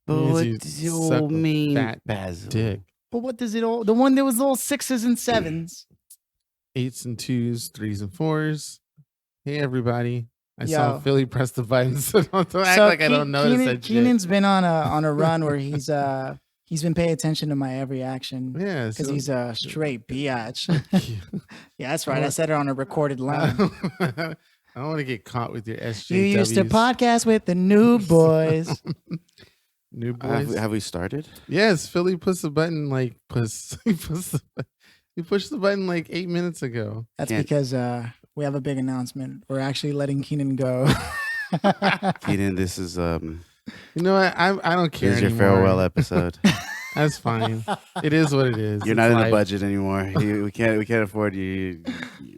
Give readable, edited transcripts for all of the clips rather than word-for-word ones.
But what does it all mean, fat Basil? dick. But what does it all? The one that was all 6s and 7s. 8s and 2s, 3s and 4s. Hey, everybody. I Yo. saw Philly press the button, so don't act like I don't notice that shit. Keenan's been on a run where he's been paying attention to my every action. Yeah. Because he's a straight biatch. you. Yeah, that's right. I said it on a recorded line. I don't want to get caught with your SJWs. You used to podcast with the Noob boys. Noob boys. Have we started? Yes, Philly puts the button like he pushed the button like 8 minutes ago. That's because we have a big announcement. We're actually letting Keenan go. Keenan, this is You know what? I don't care. This is your anymore. farewell episode. That's fine. It is what it is. You're not in the budget anymore. We can't afford you.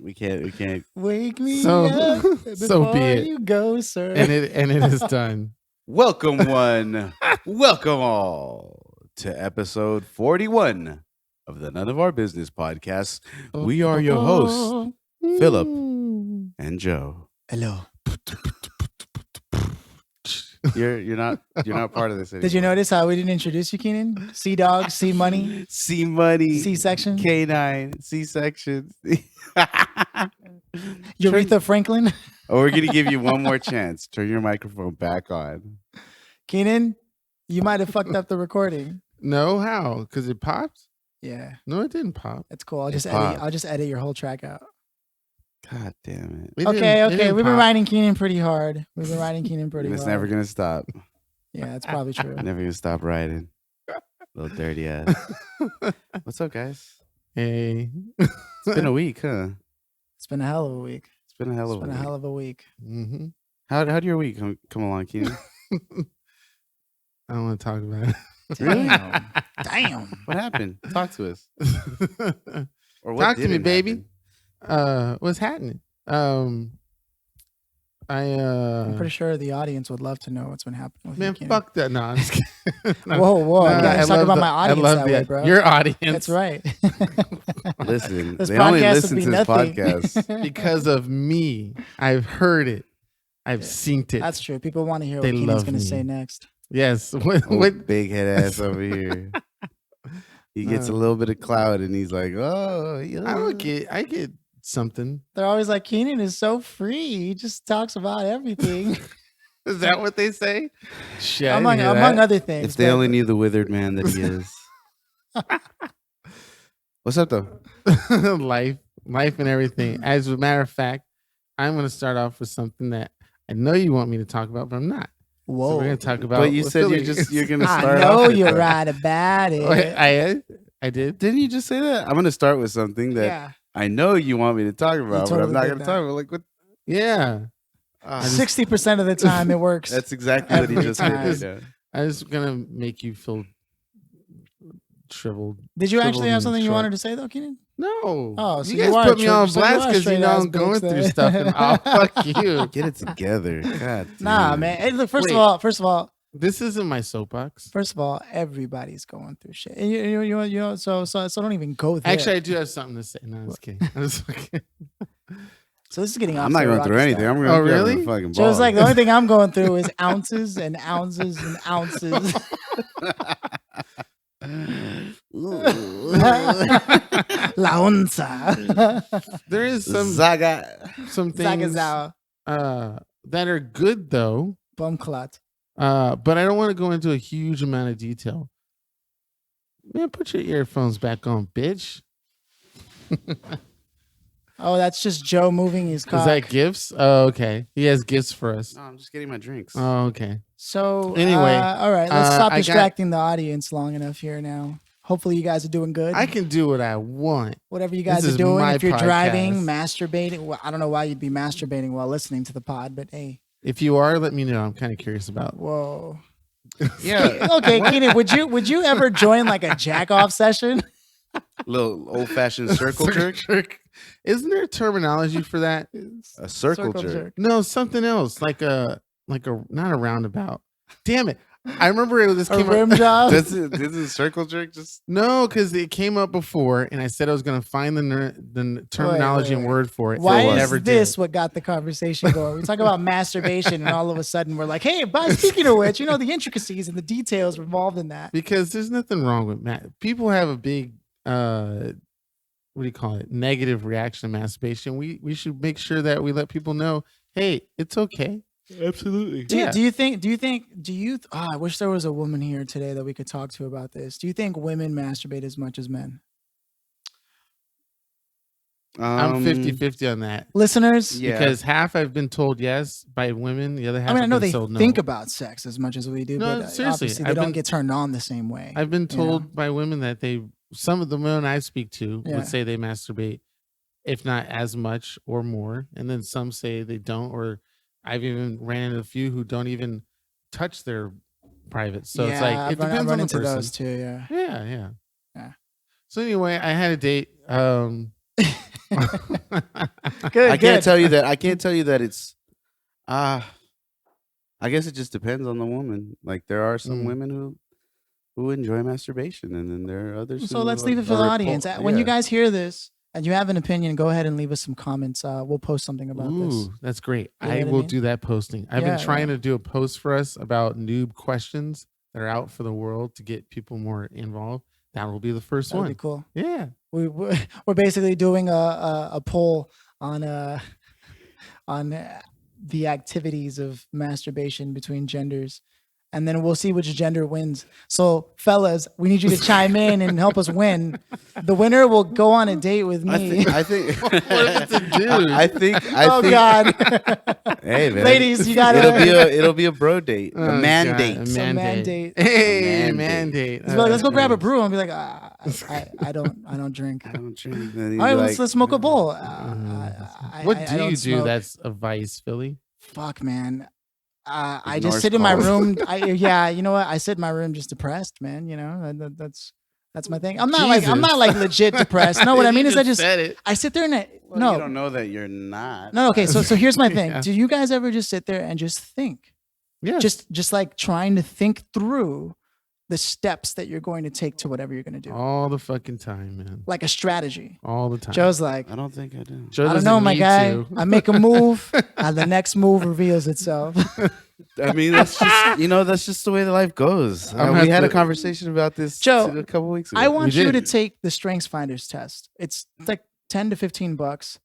We can't. Wake me So- up so before be it. you go, sir. And it is done. Welcome one, welcome all to episode 41 of the None of Our Business podcast. We are your hosts, Philip and Joe. Hello. You're not part of this anymore. Did you notice how we didn't introduce you, Keenan? C dog, C money, C money, C section, K9, C section. Aretha Franklin. Oh, we're gonna give you one more chance. Turn your microphone back on. Keenan, you might have fucked up the recording. No, how? Because it popped? Yeah, No, it didn't pop. that's cool. I'll It just popped. edit your whole track out. God damn it! It Okay. didn't We've been pop. riding Keenan pretty hard. We've been riding Keenan pretty It's hard. never gonna stop. Yeah, that's probably true. Never gonna stop riding. Little dirty ass. What's up, guys? Hey. It's been a week, huh? It's been a hell of a week. It's been a hell It's of a been week. a hell of a week. Mm-hmm. How'd your week come along, Keenan? I don't want to talk about Really? Damn. What happened? Talk to us. it. Or what Talk to me, didn't baby. happen? What's happening? I'm pretty sure the audience would love to know what's been happening with man, you, Keenan. fuck that. No, I'm just kidding. Whoa. No, You guys I talk love about the- my I audience love that the- way, bro. Your audience. That's right. Listen, This they only podcast listen would to be this nothing. podcast. Because of me. I've heard it. I've seen it. That's true. People want to hear They what Keenan's love going to me. say next. Yes. Oh, What? big head ass over here. He gets a little bit of clout and he's like, oh, yeah. I get something. They're always like, Keenan is so free. He just talks about everything. Is that what they say? Shit, among other things. If they but- only knew the withered man that he is. What's up, though? life and everything. As a matter of fact, I'm going to start off with something that I know you want me to talk about, but I'm not. Whoa. So we're going to talk about. But you what said Philly- you're going to I start know off with you're that. right about it. Wait, I did. Didn't you just say that? I'm going to start with something that Yeah. I know you want me to talk about, but totally I'm not did going to that. talk about. Like, what? Yeah. 60% of the time it works. That's exactly what he Every just did. time. right now. I was going to make you feel shriveled. Did you actually have shriveled something and you short. wanted to say, though, Keenan? No. Oh, so you you guys are put me a on so you are blast a because you know I'm straight-ass going bitch through then. stuff. And oh, fuck you. Get it together. God Nah, damn. man. Hey, look, first Wait. of all, This isn't my soapbox. everybody's going through shit. And you know, so don't even go there. Actually, I do have something to say. No, I'm just kidding. I'm just fucking- so this is getting off. I'm not to a going through rocky anything. start. I'm going Oh, to really? fucking So it's ball. like the only thing I'm going through is ounces and ounces and ounces. La onza. there is some Zaga. things Zagazao. that are good though. Bumklat. But I don't want to go into a huge amount of detail. Man, put your earphones back on, bitch. Oh, that's just Joe moving his cock. Is that gifts? Oh, okay. He has gifts for us. No, I'm just getting my drinks. Oh, okay. So Anyway, all right, let's stop I got- distracting the audience long enough here now. Hopefully you guys are doing good. I can do what I want. Whatever you guys This are is doing, my if you're driving, podcast. masturbating. Well, I don't know why you'd be masturbating while listening to the pod, but hey, If you are, let me know. I'm kind of curious about. whoa. Yeah. Okay, Keenan, would you ever join like a jack off session? Little old fashioned circle jerk. Isn't there a terminology for that? A circle jerk. No, something else. Like a not a roundabout. Damn it. I remember this A came rim up. job. This is circle jerk. Just No, because it came up before, and I said I was going to find the terminology and wait. word for it. Why and I is never this did. what got the conversation going? We talk about masturbation, and all of a sudden we're like, "Hey, but speaking of which, the intricacies and the details involved in that." Because there's nothing wrong with people have a big what do you call it? Negative reaction to masturbation. We should make sure that we let people know, hey, it's okay. absolutely. Do you think? I wish there was a woman here today that we could talk to about this. Do you think women masturbate as much as men? I'm 50-50 on that. Listeners, Yeah. Because half I've been told yes by women, the other half I know I've they been told no. think about sex as much as we do, No, but seriously, obviously they I've don't been- get turned on the same way. I've been you know? told by women that some of the women I speak to Yeah. would say they masturbate, if not as much or more. And then some say they don't, or I've even ran into a few who don't even touch their privates. So it's like, I've it run depends on the into person. those too. Yeah. Yeah. So anyway, I had a date. Good. I can't tell you that. I can't tell you that it's. I guess it just depends on the woman. Like there are some women who enjoy masturbation, and then there are others. So who let's leave it for the audience. When you yeah. guys hear this and you have an opinion, go ahead and leave us some comments. We'll post something about this. Ooh, that's great. You know I what I will mean? do that posting. I've Yeah, been trying to do a post for us about noob questions that are out for the world to get people more involved. That will be the first That'd one. be cool. Yeah. We're basically doing a poll on the activities of masturbation between genders, and then we'll see which gender wins. So, fellas, we need you to chime in and help us win. The winner will go on a date with me. I think. What if it's a dude? I think. Oh God, Hey man, ladies, you gotta. It'll be a bro date, a Oh, man God, date. a Some man date. mandate. Hey, A man mandate. date. Let's be like, let's go grab a nice. brew and be like, I don't drink. I don't drink. Then he'd All right, be let's like, smoke a bowl. What I do don't you do smoke. that's a vice, Philly? Fuck, man. I Ignores just sit in my calls. room. You know what? I sit in my room just depressed, man. That's my thing. I'm not Jesus. like legit depressed. No, what I mean is said it. I sit there and well, you don't know that you're not. no. Okay, so here's my thing. Yeah. Do you guys ever just sit there and just think? Yeah. Just like trying to think through the steps that you're going to take to whatever you're going to do, all the fucking time, man. like a strategy. All the time. Joe's like, I don't think I do. Joe I don't doesn't know, my need guy. to. I make a move, and the next move reveals itself. I mean, that's just that's just the way the life goes. I'm We have had a to- conversation about this Joe, a couple weeks ago. I want We you to did. take the Strengths Finders test. It's like $10 to $15,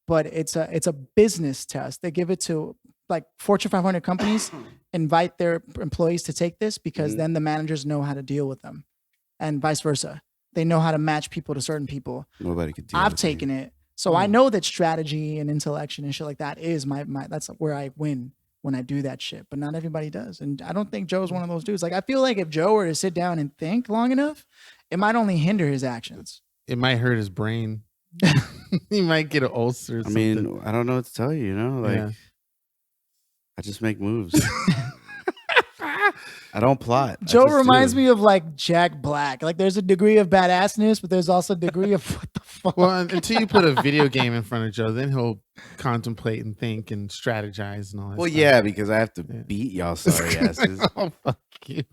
but it's a business test. They give it to like Fortune 500 companies, invite their employees to take this because then the managers know how to deal with them, and vice versa. They know how to match people to certain people. Nobody could deal I've with taken it, so I know that strategy and intellection and shit like that is my that's where I win when I do that shit. But not everybody does, and I don't think Joe's one of those dudes. Like I feel like if Joe were to sit down and think long enough, it might only hinder his actions. It might hurt his brain. He might get an ulcer. Or I something. mean, I don't know what to tell you. Like Yeah. I just make moves. I don't plot. I Joe just do. reminds me of like Jack Black. Like there's a degree of badassness, but there's also a degree of what the fuck. Well, until you put a video game in front of Joe, then he'll contemplate and think and strategize and all that. Well, stuff. yeah, because I have to Yeah. beat y'all sorry asses. Oh, fuck you.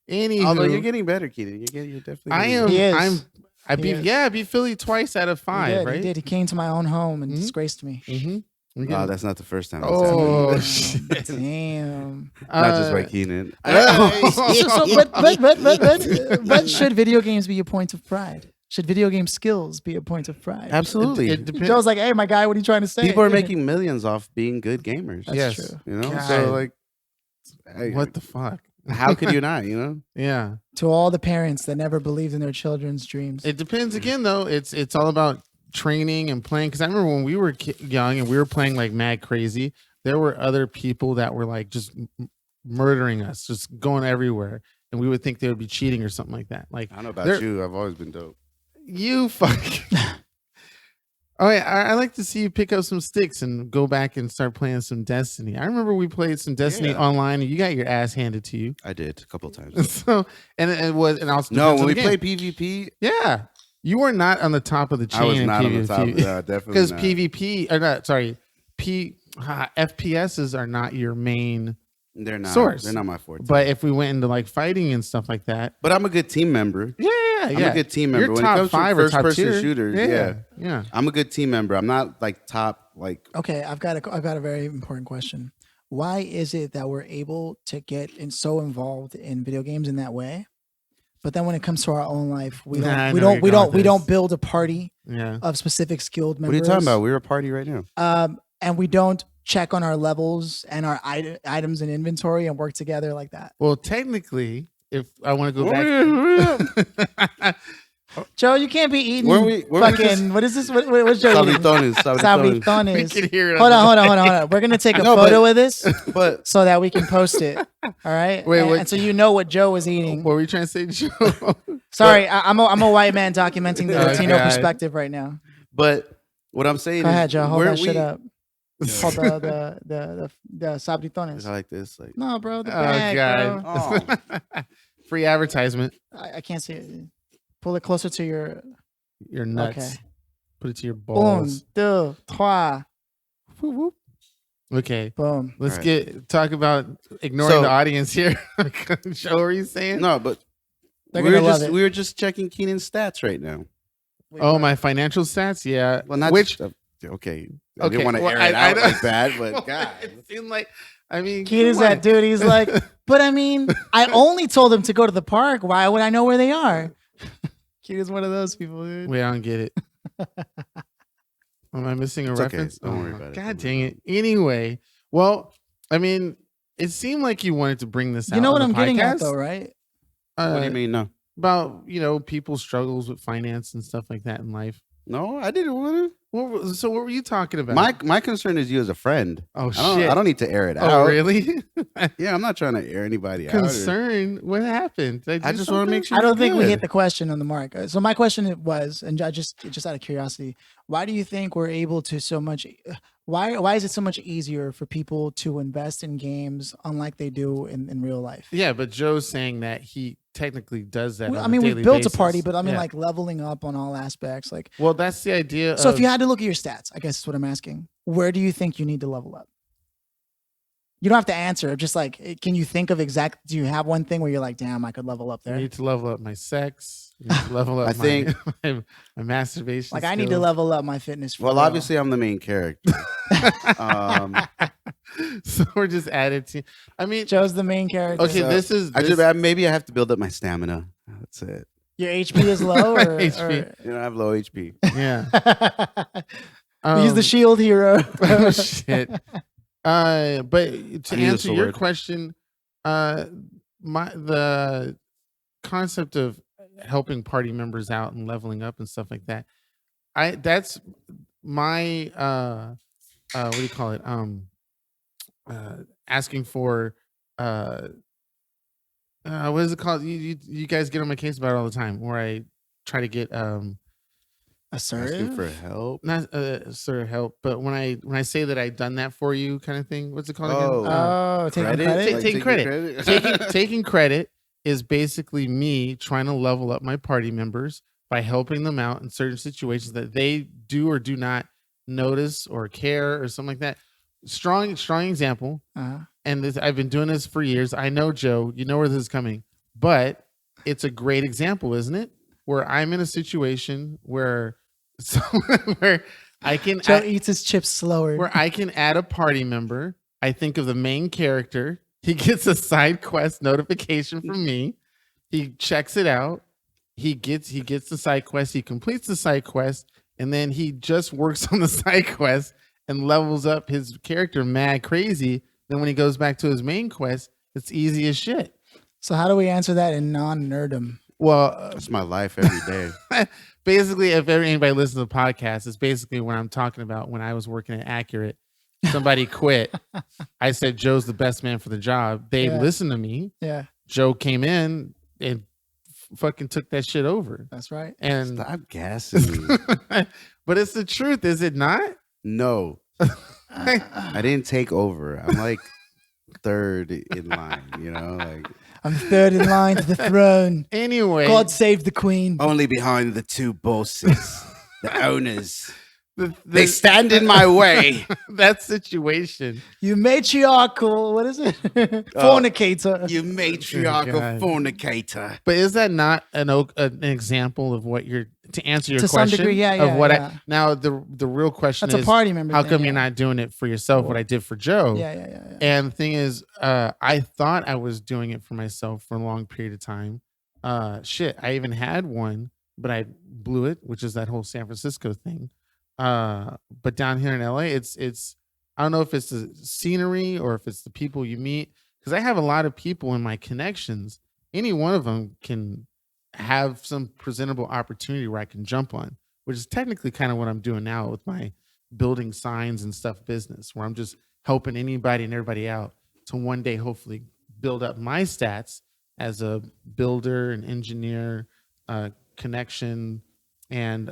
Anywho, Although you're getting better, Keaton. You're definitely. I getting am. He is. I He beat. is. Yeah, I beat Philly twice out of He 5. did, right? He did. He came to my own home and Mhm. disgraced me. Mm-hmm. Oh, that's not the first time. That's Oh, happened. shit. Damn. Not just by Keenan. But should video games be a point of pride? Should video game skills be a point of pride? Absolutely. It depends. Joe's like, hey, my guy, what are you trying to say? People are making millions off being good gamers. That's Yes. true. You know, God. so like, hey, What the fuck? how could you not? You know, Yeah. To all the parents that never believed in their children's dreams. It depends again, though. It's all about training and playing. Because I remember when we were young and we were playing like mad crazy, there were other people that were like just murdering us, just going everywhere, and we would think they would be cheating or something like that. Like I don't know about There- you. I've always been dope. you fuck. Oh yeah, I like to see you pick up some sticks and go back and start playing some Destiny. I remember we played some Destiny Yeah. online, and you got your ass handed to you. I did a couple of times. So and it was and also No, depends when on we the game. played PvP, Yeah, you were not on the top of the chain. I was in not on the PvP. top. Yeah, definitely Because not. PvP or not, sorry, FPSs are not your main They're not. source. They're not my forte. But if we went into like fighting and stuff like that, But I'm a good team member. yeah. I'm a good team member. You're When it top comes to 5 or top first-person tier. shooters, yeah. I'm a good team member. I'm not like top. Like Okay, I've got a very important question. Why is it that we're able to get so involved in video games in that way, but then when it comes to our own life, we Nah, I don't know where you're going with we don't this. build a party Yeah. of specific skilled what are members. you talking about? We're a party right now. And we don't check on our levels and our items in inventory and work together like that. Well, technically, if I want to go back, Joe, you can't be eating Where we fucking. just- What is this? What's Joe eating? Sabritones. we Sabritones. can hear it. Hold on. We're gonna take a No, photo of this But so that we can post it. All right. Wait, and so you know what Joe was eating. What were you trying to say, Joe? Sorry, I'm a white man documenting the Oh, Latino God. perspective right now. but what I'm saying Go is, ahead, Joe. Hold weren't that shit we- up. Hold the sabritones. It's like this, like No, bro. The Oh, bag, God. bro. Free advertisement. I can't see it. Pull it closer to your. Your nuts. Okay. Put it to your Un, balls. deux, trois. Whoop, whoop. Okay. Boom. Let's Right. talk about ignoring So- the audience here. Joe, what were you saying? no, but They're we were gonna love just it. we were just checking Keenan's stats right now. Oh, my financial stats? Yeah. Well, not Which, just, okay. I Okay, didn't want to well, air I- it I out know. like that, but God, it seemed like, I mean, Keenan's come on. that dude. He's like, but I mean, I only told him to go to the park. Why would I know where they are? Keenan's one of those people, dude. Wait, I don't get it. Am I missing a It's okay. reference? Don't worry about it. God Don't dang worry it. Anyway, well, I mean, it seemed like you wanted to bring this out. You know what on I'm the getting at, podcast. though, right? what do you mean? No, About, people's struggles with finance and stuff like that in life. no, I didn't want So what were you talking to. about? My concern is you as a friend. Oh, I shit. don't need to air it Oh, out. really? Yeah, I'm not trying to air anybody out. or- Concern? What happened? Did I do just want to make something? sure. I don't you're think we good. hit the question on the mark. So my question was, and I just out of curiosity, why do you think we're able to so much? Why is it so much easier for people to invest in games unlike they do in real life? Yeah, but Joe's saying that he technically does that. Well, on I mean, a we've daily built basis. a party, but I mean, Yeah. like leveling up on all aspects. Like, Well, that's the idea. so of, if you had to look at your stats, I guess is what I'm asking. Where do you think you need to level up? You don't have to answer. Just like, can you think of do you have one thing where you're like, damn, I could level up I there? need to level up my sex. I need to level up I think- my masturbation. Like, I need to skills. level up my fitness. For Well, real. obviously, I'm the main character. So we're just added to. I mean, Joe's the main character. okay, So, this is. I this- just maybe I have to build up my stamina. That's it. Your HP is low, or, HP. You know, I have low HP. yeah. He's the shield hero. Oh shit. But to I need a answer your sword. question, the concept of helping party members out and leveling up and stuff like that, that's my what do you call it? Asking for what is it called? You guys get on my case about it all the time, where I try to get Asking Assertive. for help. not sort of help, but when I say that I've done that for you, kind of thing. What's it called again? Oh. Taking Credit? credit. Like, taking credit. taking credit is basically me trying to level up my party members by helping them out in certain situations that they do or do not notice or care or something like that. Strong example. Uh-huh. And I've been doing this for years. I know, Joe, you know where this is coming, but it's a great example, isn't it? Where I'm in a situation where I can Joe eats his chips slower. where I can add a party member. I think of the main character. He gets a side quest notification from me. He checks it out. He gets the side quest. He completes the side quest, and then he just works on the side quest and levels up his character mad crazy. Then when he goes back to his main quest, it's easy as shit. So how do we answer that in non-nerdum? Well, That's my life every day. basically, if anybody listens to the podcast, it's basically what I'm talking about. When I was working at Accurate, somebody quit. I said Joe's the best man for the job. They Yeah. listened to me. Yeah, Joe came in and fucking took that shit over. that's right. And Stop gassing me. but it's the truth, is it not? No, I didn't take over. I'm like third in line. You know, like I'm third in line to the throne. Anyway, God save the queen. only behind the two bosses, the owners. They stand in my way. That situation. You matriarchal. What is it? Fornicator. You matriarchal God. fornicator. But is that not an example of what you're to answer your To some question? degree, yeah, Of yeah, what yeah. now the real question That's is a party member. how thing, come yeah. you're not doing it for yourself? What I did for Joe. Yeah. And the thing is, I thought I was doing it for myself for a long period of time. I even had one, but I blew it, which is that whole San Francisco thing. But down here in LA, it's I don't know if it's the scenery or if it's the people you meet, because I have a lot of people in my connections. Any one of them can have some presentable opportunity where I can jump on, which is technically kind of what I'm doing now with my building signs and stuff business, where I'm just helping anybody and everybody out to one day hopefully build up my stats as a builder, an engineer, connection, and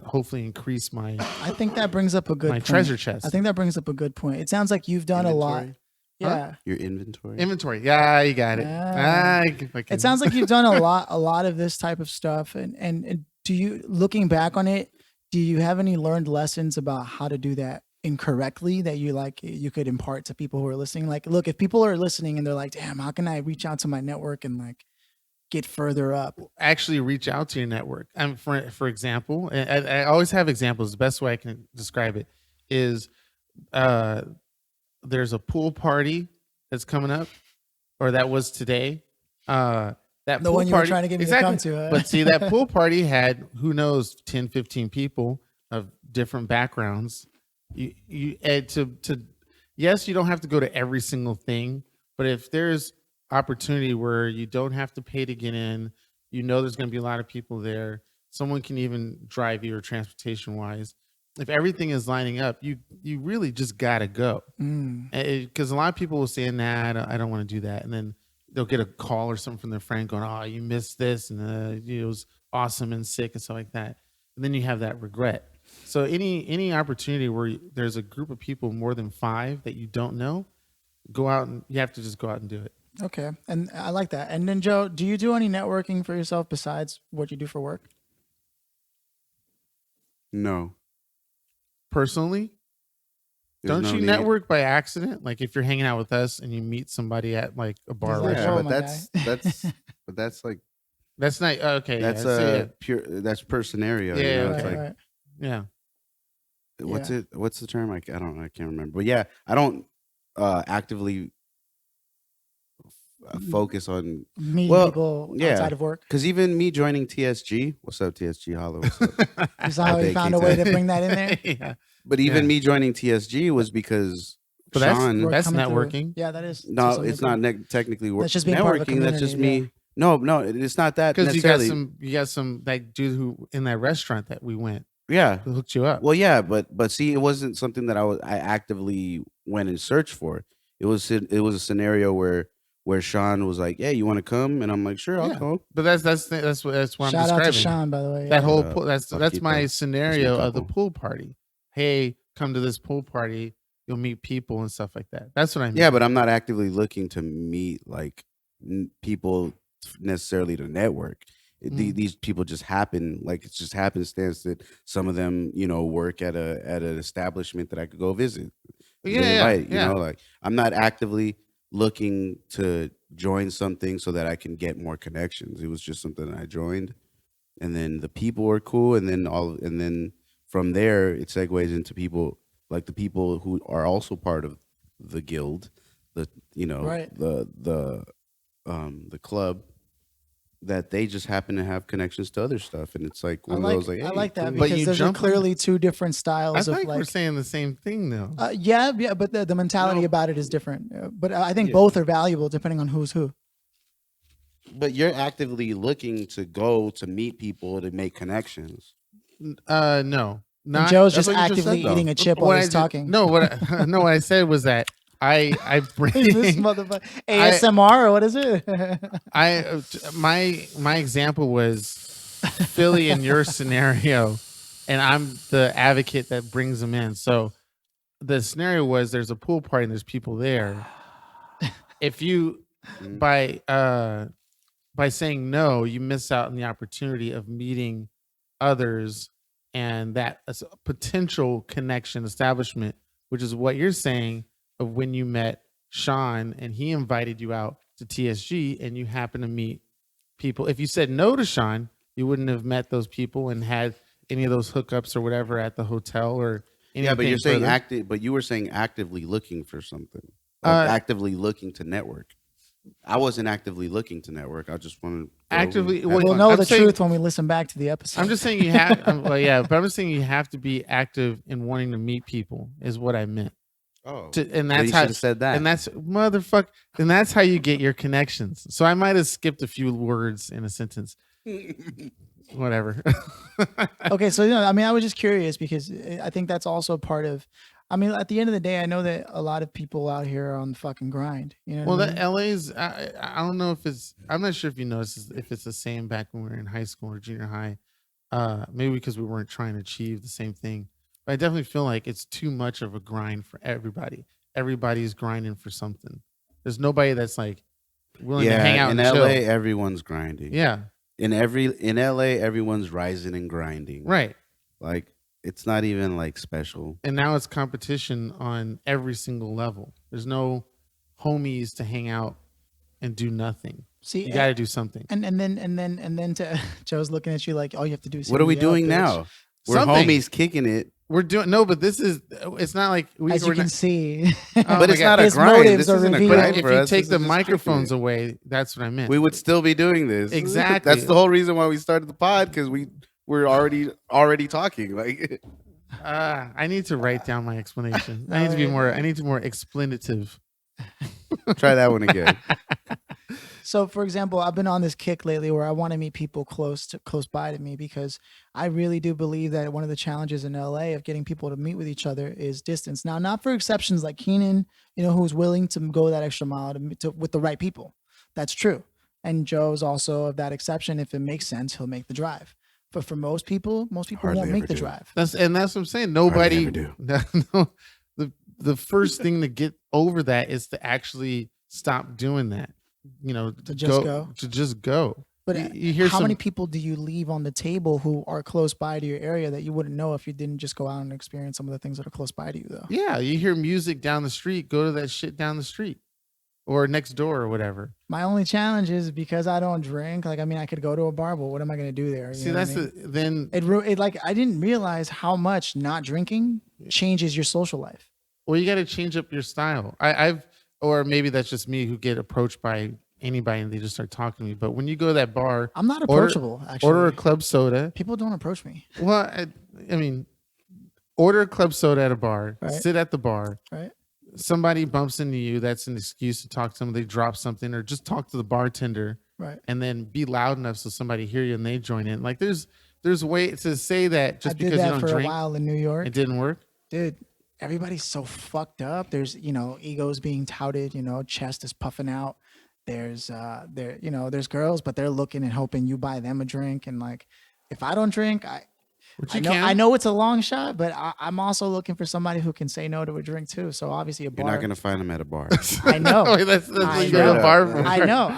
hopefully increase my I think that brings up a good point. treasure chest. I think that brings up a good point. It sounds like you've done a lot. Inventory? Yeah. Your inventory. Inventory. Yeah, you got it. Ah. It sounds like you've done a lot of this type of stuff. And do you, looking back on it, do you have any learned lessons about how to do that incorrectly that you could impart to people who are listening? Like, look, if people are listening and they're like, damn, how can I reach out to my network and like get further up? Actually reach out to your network. For example, I always have examples. The best way I can describe it is there's a pool party that's coming up, or that was today. That The pool one you party, were trying to get me exactly. to come to. But see, that pool party had, who knows, 10, 15 people of different backgrounds. You add to yes, you don't have to go to every single thing, but if there's opportunity where you don't have to pay to get in, there's going to be a lot of people there. Someone can even drive you or transportation wise. If everything is lining up, you really just gotta go, because a lot of people will say, "Nah, I don't want to do that," and then they'll get a call or something from their friend going, "Oh, you missed this, and it was awesome and sick and stuff like that," and then you have that regret. So any opportunity where there's a group of people more than 5 that you don't know, go out and you have to just go out and do it. Okay. And I like that. And then Joe, do you do any networking for yourself besides what you do for work? No. Personally, There's don't no you need. network by accident? Like if you're hanging out with us and you meet somebody at like a bar, He's like, Yeah, "Oh, restaurant, but that's like that's not okay. that's yeah, I see it. pure. That's per scenario. Yeah, you know? It's okay. like Right. Yeah. what's the term? I don't know. I can't remember. But yeah, I don't actively focus on Meeting Well, people yeah. outside of work. because even me joining TSG. What's up, TSG? Holla. What's up? You saw how he Okay, found a Keith. way to bring that in there. Yeah. But even Yeah. me joining TSG was because But that's- Sean. Work That's coming through. networking. Yeah, that is. to No, some it's degree. not technically work. That's just being part of a networking. That's just community, me. No, it's not that Because you got necessarily. some that dude who in that restaurant that we went Yeah. who hooked you up. Well, yeah, but see, it wasn't something that I actively went and searched for. It was a scenario where Sean was like, "Yeah, you want to come?" And I'm like, "Sure, I'll Yeah. come." But that's what I'm Shout describing. out to Sean, by the way. That yeah. whole Uh, pool, that's Paquito. my scenario of the couple. pool party. Hey, come to this pool party. You'll meet people and stuff like that. That's what I mean. Yeah, but I'm not actively looking to meet like people necessarily to network. These people just happen, like it's just happenstance that some of them, work at an establishment that I could go visit. Yeah, They yeah, invite, yeah. like I'm not actively looking to join something so that I can get more connections. It was just something that I joined, and then the people were cool, and then from there it segues into people like the people who are also part of the guild, Right. the club, that they just happen to have connections to other stuff, and it's like I one like, of those like, I hey, like that cool. But because you there's jump on clearly 2 different I styles of think we're like. saying the same thing though. Yeah, but the mentality No. about it is different. But I think Yeah. both are valuable depending on who's who. But you're actively looking to go to meet people to make connections. No. And Not Joe's that's just what you just actively said, though. eating a chip what while I he's did- talking. No, what I said was that I bring Is this motherfucker ASMR or what is it? my example was Philly in your scenario, and I'm the advocate that brings them in. So the scenario was there's a pool party and there's people there. If you Mm. by saying no, you miss out on the opportunity of meeting others and that is a potential connection establishment, which is what you're saying of when you met Sean and he invited you out to TSG and you happen to meet people. If you said no to Sean, you wouldn't have met those people and had any of those hookups or whatever at the hotel or anything. Yeah, but you're saying further. active. But you were saying actively looking for something, like actively looking to network. I wasn't actively looking to network. I just wanted to Actively- have well, We'll fun. know I'm the saying- truth when we listen back to the episode. I'm just saying you have, well, yeah, but I'm just saying you have to be active in wanting to meet people is what I meant. Oh, And so that's you how should have said that. And that's motherfucker. And that's how you get your connections. So I might have skipped a few words in a sentence. Whatever. Okay, so I mean, I was just curious because I think that's also part of. I mean, at the end of the day, I know that a lot of people out here are on the fucking grind. You know. Well, what I that mean? LA's. I don't know if it's. I'm not sure if you noticed if it's the same back when we were in high school or junior high. Maybe because we weren't trying to achieve the same thing. But I definitely feel like it's too much of a grind for everybody. Everybody's grinding for something. There's nobody that's like willing to hang out in and LA, chill. everyone's grinding. Yeah. In LA, everyone's rising and grinding. Right. Like it's not even like special. And now it's competition on every single level. There's no homies to hang out and do nothing. See, You got to do something. and then to Joe's looking at you like all you have to do is. What are we hit me up, doing bitch. now? We're Something. homies kicking it. We're doing no, but this is. It's not like As you we're can not- see, Oh But my it's God. not a His grind. motives This are isn't a revealed. grind If for you us. take This the is just kicking microphones it. away, that's what I meant. We would still be doing this. Exactly. That's the whole reason why we started the pod, because we're already talking. Like I need to write down my explanation. I need to be more. I need to be more explanative. try that one again. So, for example, I've been on this kick lately where I want to meet people close by to me because I really do believe that one of the challenges in LA of getting people to meet with each other is distance. Now, not for exceptions like Keenan, who's willing to go that extra mile with the right people. That's true. And Joe's also of that exception. If it makes sense, he'll make the drive. But for most people Hardly won't make ever the do. drive. That's what I'm saying. Nobody. ever do. No, the first thing to get over that is to actually stop doing that. To just go. To just go. But You hear how some- many people do you leave on the table who are close by to your area that you wouldn't know if you didn't just go out and experience some of the things that are close by to you, though? Yeah, you hear music down the street. Go to that shit down the street, or next door, or whatever. My only challenge is because I don't drink. Like, I mean, I could go to a bar, but what am I going to do there? You See, know what that's I mean? then. It like I didn't realize how much not drinking changes your social life. Well, you got to change up your style. Or maybe that's just me who get approached by anybody and they just start talking to me. But when you go to that bar, I'm not approachable. Actually, order a club soda. people don't approach me. Well, I mean, order a club soda at a bar. Right. Sit at the bar. Right? Somebody bumps into you. That's an excuse to talk to them. They drop something, or just talk to the bartender, Right. and then be loud enough so somebody hear you and they join in. Like there's way to say that just I did because you that don't for a drink, while in New York. it didn't work. Dude, everybody's so fucked up. There's, egos being touted, chest is puffing out. There's there's girls, but they're looking and hoping you buy them a drink. And like, if I don't drink, Which I you know can. I know it's a long shot, but I'm also looking for somebody who can say no to a drink too. So obviously a bar. You're not gonna find them at a bar. I know. Wait, that's I what you go to know. a bar for. I know.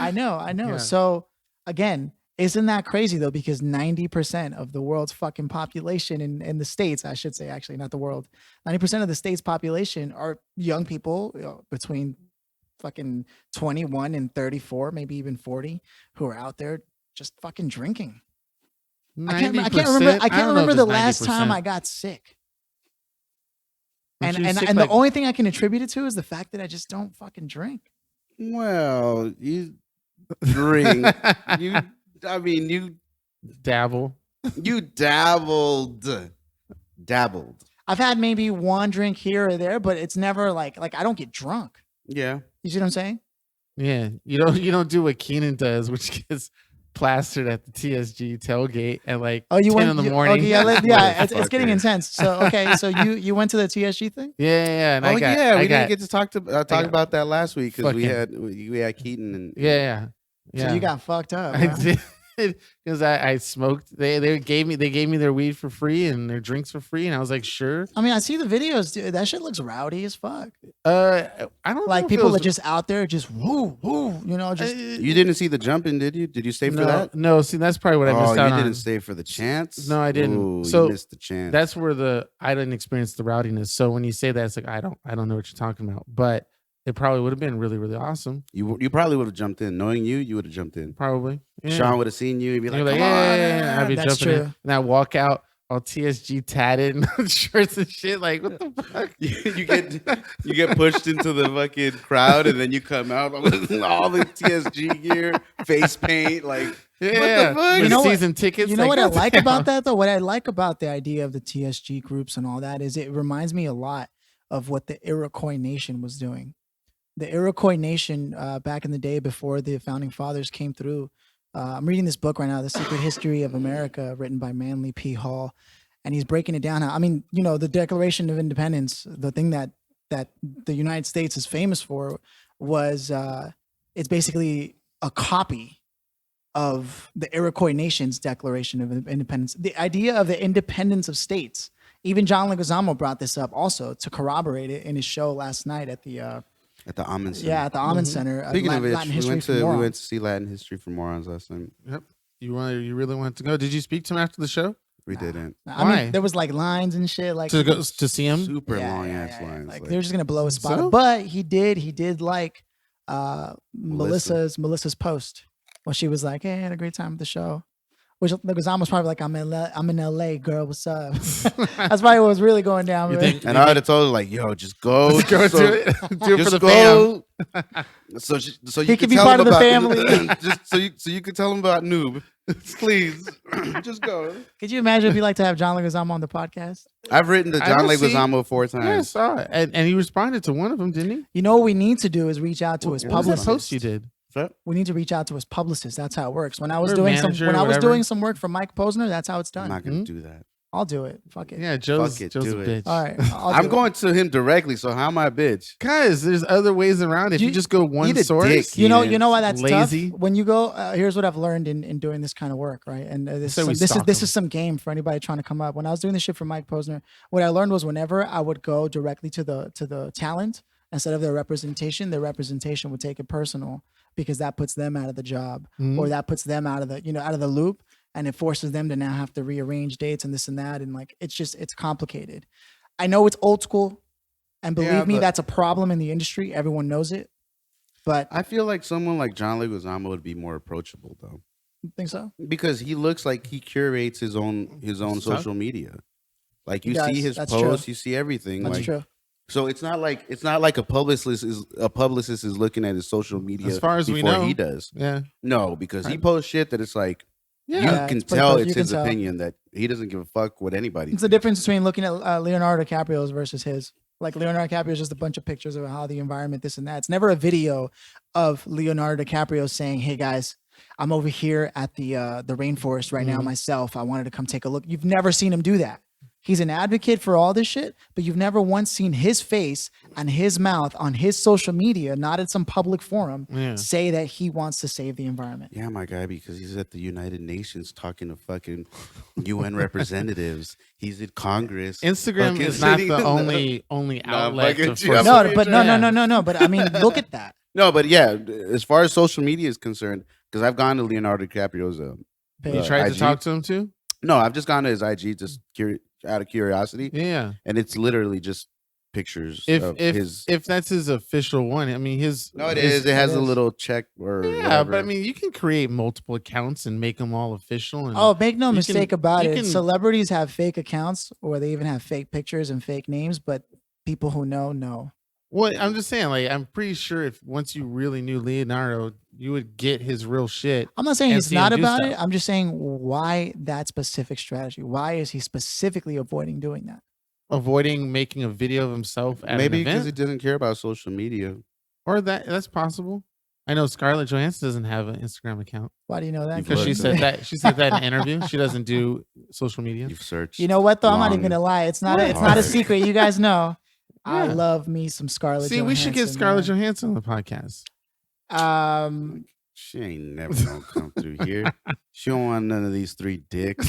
Yeah. So again, isn't that crazy though? Because 90% of the world's fucking population in the States, I should say, actually, not the world, 90% of the state's population are young people between fucking 21 and 34, maybe even 40, who are out there just fucking drinking. I can't remember. I can't remember the last time I got sick. And the only thing I can attribute it to is the fact that I just don't fucking drink. Well, you drink. you dabble. You dabbled. I've had maybe one drink here or there, but it's never like I don't get drunk. Yeah. You see what I'm saying? Yeah, you don't do what Keenan does, which gets plastered at the TSG tailgate at like 10 in the morning. Okay, yeah, it's getting Motherfucker. intense. So okay, so you went to the TSG thing? Yeah, and Oh I got, yeah, I we got, didn't get to talk about that last week because we Fucking- had Keaton and yeah. So you got fucked up. I Huh? did. because I smoked. They gave me their weed for free and their drinks for free, and I was like, sure. I mean, I see the videos, dude. That shit looks rowdy as fuck. I don't Like know people are just out there, just woo, just. You didn't see the jumping, did you? Did you stay for that? No, see, that's probably what I missed Oh, out you on. didn't stay for the chance? No, I didn't. Ooh, So you missed the chance. That's where I didn't experience the rowdiness. So when you say that, it's like I don't know what you're talking about. But it probably would have been really, really awesome. You probably would have jumped in. Knowing you would have jumped in. Probably. Yeah. Sean would have seen you. He'd be You're like, like, come on. yeah, I'd be That's jumping in. true. And I walk out all TSG tatted and shirts and shit. Like, what the fuck? you get pushed into the fucking crowd, and then you come out with all the TSG gear, face paint, like Yeah. what the fuck? You know what- season tickets. You know what I like goddamn. about that though? What I like about the idea of the TSG groups and all that is it reminds me a lot of what the Iroquois Nation was doing. The Iroquois Nation back in the day before the founding fathers came through. I'm reading this book right now, The Secret History of America, written by Manly P. Hall, and he's breaking it down. I mean, the Declaration of Independence, the thing that the United States is famous for was it's basically a copy of the Iroquois Nation's Declaration of Independence. The idea of the independence of states. Even John Leguizamo brought this up also to corroborate it in his show last night at the Amen Center. at the Amen Center. Speaking of which, Latin we History went for to Morons. see Latin History for Morons last night. Yep. You really wanted to go? Did you speak to him after the show We didn't. I Why? mean, there was like lines and shit, like to go to see him? Super Yeah, long yeah, ass yeah, yeah. lines. Like like- they're just gonna blow his spot. So? But he did like Melissa's post when she was like, "Hey, I had a great time at the show." Which Leguizamo's probably like, I'm in LA, girl. What's up? That's probably what was really going down. You Right? think- and I would have told her like, "Yo, just go, Just go so- do it. Do it for just the fam. go." So you He can can be tell part him of the about- family. just so you can tell him about Noob, please. Just go. Could you imagine if you like to have John Leguizamo on the podcast? I've written to I John don't see- Leguizamo 4 Yeah, I times. saw it. And he responded to one of them, didn't he? You know what we need to do is reach out to his What What was that publicist. post you did? We need to reach out to his publicist. That's how it works. When I was Or doing manager, when I was whatever. doing some work for Mike Posner, that's how it's I'm done. not gonna do that. I'll do it. Fuck it. Yeah, Joe's Fuck it, a do it. bitch. All right. I'm going to him directly. So how am I a bitch? Guys, there's other ways around. If you, You- just go one eat a source, dick. You know Keenan. why that's Lazy. tough. When you go, here's what I've learned in doing this kind of work, right? And So we this stalk is them. some game for anybody trying to come up. When I was doing this shit for Mike Posner, what I learned was whenever I would go directly to the talent instead of their representation would take it personal because that puts them out of the job or that puts them out of the out of the loop, and it forces them to now have to rearrange dates and this and that, and like it's complicated. I know it's old school, and believe Yeah, me, but- that's a problem in the industry. Everyone knows it, but I feel like someone like John Leguizamo would be more approachable though, I think so. because he looks like he curates his own Stuff? social media. Like He you does. see his That's posts, true. you see everything. That's like, true. So it's not like a publicist is looking at his social media As far as we before know. he does. Yeah. No, because he Right. posts shit that it's like Yeah. you Yeah, can it's pretty tell close. it's You can his tell. opinion that he doesn't give a fuck what anybody. It's the difference between looking at Leonardo DiCaprio's versus his. Like Leonardo DiCaprio is just a bunch of pictures of how the environment, this and that. It's never a video of Leonardo DiCaprio saying, "Hey guys, I'm over here at the rainforest right now myself. I wanted to come take a look." You've never seen him do that. He's an advocate for all this shit, but you've never once seen his face and his mouth on his social media, not at some public forum, Yeah. say that he wants to save the environment. Yeah, my guy, because he's at the United Nations talking to fucking UN representatives. He's at Congress. Instagram fucking is not sitting the in only outlet fucking for Yeah, No, but- but no. But I mean, look at that. No, but yeah, as far as social media is concerned, because I've gone to Leonardo DiCaprio's. You Page. tried to IG. talk to him too? No, I've just gone to his IG just out of curiosity, Yeah. and it's literally just pictures If of if his. if that's his official one, I mean his No, it his- is. It has it a is. little check or Yeah, whatever. but I mean you can create multiple accounts and make them all official. And Oh, make no You mistake can- about you it. can- Celebrities have fake accounts or they even have fake pictures and fake names, but people who know. well, I'm just saying, like I'm pretty sure if once you really knew Leonardo, you would get his real shit. I'm not saying And he's see him not do about it. stuff. I'm just saying why that specific strategy. Why is he specifically avoiding doing that? Avoiding making a video of himself at Maybe an because event, he doesn't care about social media. or that's possible. I know Scarlett Johansson doesn't have an Instagram account Why do you know that? You've because she looked said at- that she said that in an interview. She doesn't do social media. You've searched. You know what though? I'm not even long gonna lie. It's not. and It's not a hard. secret. You guys know. I Yeah. love me some Scarlett. See, we should get Johansson, Scarlett man. Johansson on the podcast. She ain't never gonna come through here. She don't want none of these 3 dicks.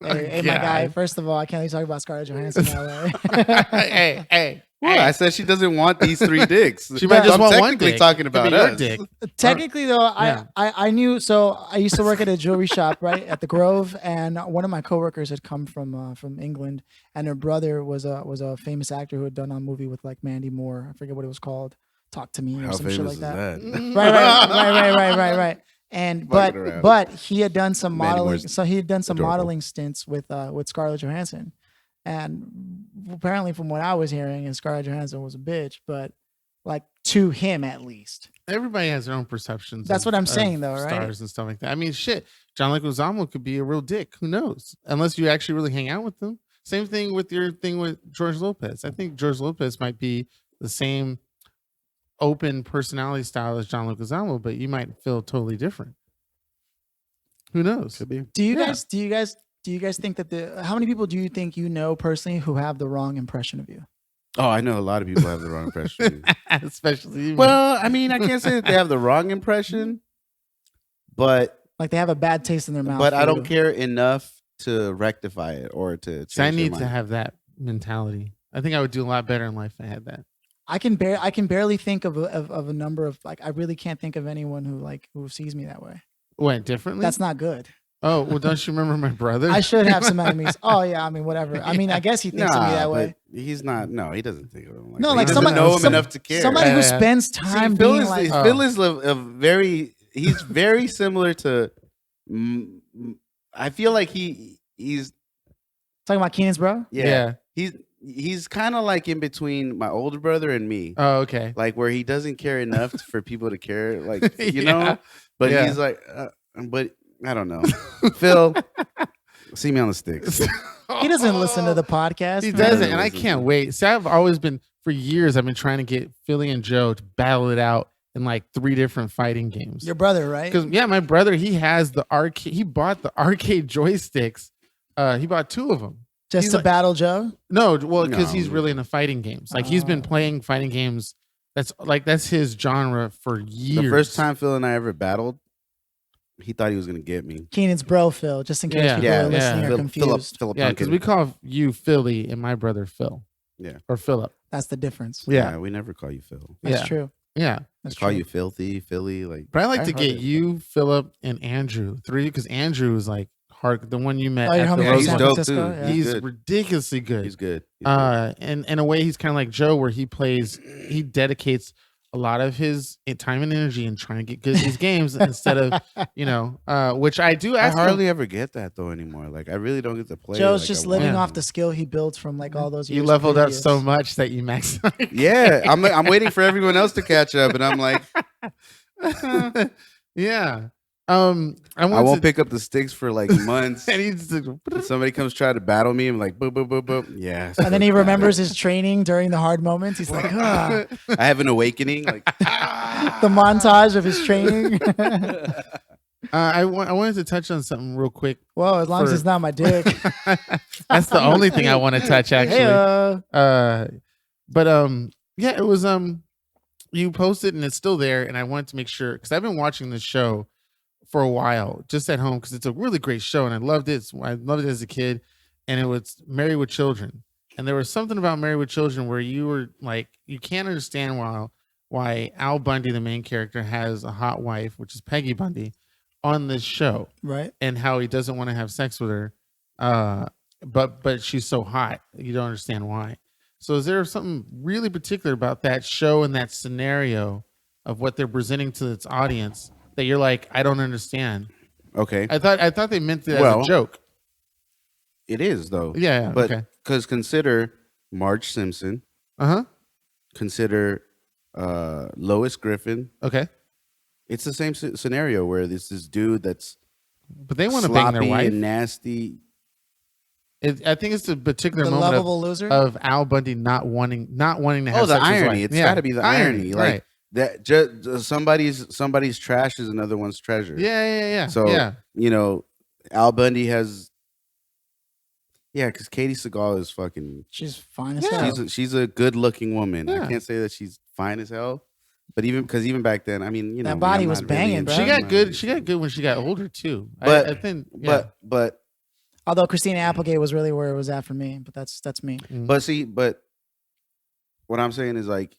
Hey, my guy. First of all, I can't even talk about Scarlett Johansson that way. hey. What? I said she doesn't want these 3 dicks. She might just I'm want one technically dick. talking Could be about your us. dick. Technically, though, Yeah. I knew. So I used to work at a jewelry shop, right, at the Grove, and one of my coworkers had come from England, and her brother was a famous actor who had done a movie with like Mandy Moore. I forget what it was called. Talk to Me or How some shit famous like is that. that? Right. And Fucking around. but he had done some Mandy modeling. Moore's So he had done some adorable. modeling stints with Scarlett Johansson, and apparently, from what I was hearing, and Scarlett Johansson was a bitch, but like to him at least. Everybody has their own perceptions. That's what I'm of saying, though, right? Stars and stuff like that. I mean, shit. John Leguizamo could be a real dick. Who knows? Unless you actually really hang out with them. Same thing with your thing with George Lopez. I think George Lopez might be the same open personality style as John Leguizamo, but you might feel totally different. Who knows? Could be. Do you guys think that how many people do you think you know personally who have the wrong impression of you? Oh, I know a lot of people have the wrong impression. Especially you. Well, I mean, I can't say that they have the wrong impression, but Like they have a bad taste in their mouth. I for don't you. care enough to rectify it or to change So I their need mind. to have that mentality. I think I would do a lot better in life if I had that. I can barely think of a number of like I really can't think of anyone who sees me that way. What, differently? That's not good. Oh, well, don't you remember my brother? I should have some enemies. Oh yeah, I mean whatever. I mean I guess he thinks of me that way. but he's not. No, he doesn't think of him like No, that. like he doesn't somebody- know him some- enough to care. Somebody who Yeah. spends See, time Phil being is, like Phil is a very. He's very similar to. I feel like he's talking about Keenan's bro. yeah. He's kind of like in between my older brother and me. Oh, okay. Like where he doesn't care enough for people to care, like you Yeah. know. But Yeah. he's like, but I don't know. Phil, see me on the sticks. He doesn't listen to the podcast. He man. doesn't, and I Listen. can't wait. See, I've always been for years. I've been trying to get Philly and Joe to battle it out in like 3 different fighting games. Your brother, right? Because my brother, he has the arcade. He bought the arcade joysticks. He bought 2 of them. Just he's to like- battle Joe. No, well, because No. he's really into fighting games. Like he's been Oh. playing fighting games. That's his genre for years. The first time Phil and I ever battled, he thought he was gonna get me. Keenan's bro, Phil. Just in case Yeah. people Yeah, are listening yeah. are confused. Philip yeah, because we call you Philly and my brother Phil. Yeah. or Philip. That's the difference. Yeah, we never call you Phil. That's yeah. true. Yeah. I That's call true. you filthy, Philly. Like, But I like to hardly- get you, Philip, and Andrew 3 because Andrew is like hard. The one you met Oh, your at homie the Yeah, from he's San Roosevelt. dope too. Francisco? Yeah. He's good. ridiculously good. He's good. He's good. And in a way, he's kind of like Joe, where he dedicates a lot of his time and energy in trying to get good at these games instead of, which I do I ask him. hardly ever get that though anymore. Like, I really don't get to play. Joe's like just I living want off to. the skill he built from like all those years. You leveled up previous. so much that you maxed out. Yeah, I'm waiting for everyone else to catch up, and I'm like, Yeah. I won't pick up the sticks for like months. And he's like, And somebody comes try to battle me, I'm like, boop, boop, boop, boop. Yeah. And then he remembers his training during the hard moments. He's like, ah. I have an awakening. Like, The montage of his training. I wanted to touch on something real quick. Whoa, as long as For- it's not my dick. That's the only thing I want to touch, actually. Hey, Yeah, it was you posted and it's still there, and I wanted to make sure because I've been watching this show for a while just at home because it's a really great show and I loved it. I loved it as a kid, and it was Married with Children, and there was something about Married with Children where you were like, you can't understand why Al Bundy, the main character, has a hot wife, which is Peggy Bundy, on this show, right? and how he doesn't want to have sex with her, but she's so hot, you don't understand why. So is there something really particular about that show and that scenario of what they're presenting to its audience that you're like, I don't understand? okay, I thought they meant it as Well, a joke. it is though. Yeah, but okay. because consider Marge Simpson, Uh-huh. consider Lois Griffin. Okay. It's the same scenario where this dude that's But they want to bang sloppy their wife. and nasty. I think it's a particular The moment lovable loser. of Al Bundy not wanting to have Oh, sex the with his irony! wife. It's Yeah, got to be the irony. Like right. that. Just somebody's trash is another one's treasure. Yeah. So yeah. Al Bundy has. Yeah, because Katie Seagal is fucking. She's fine as Yeah. hell. She's a good looking woman. Yeah. I can't say that she's fine as hell, But even back then, I mean, That I'm body not was really banging, into bro. She got my- good. She got good when she got older too. But I think. Yeah. but Although Christina Applegate was really where it was at for me, but that's me. but see, but what I'm saying is like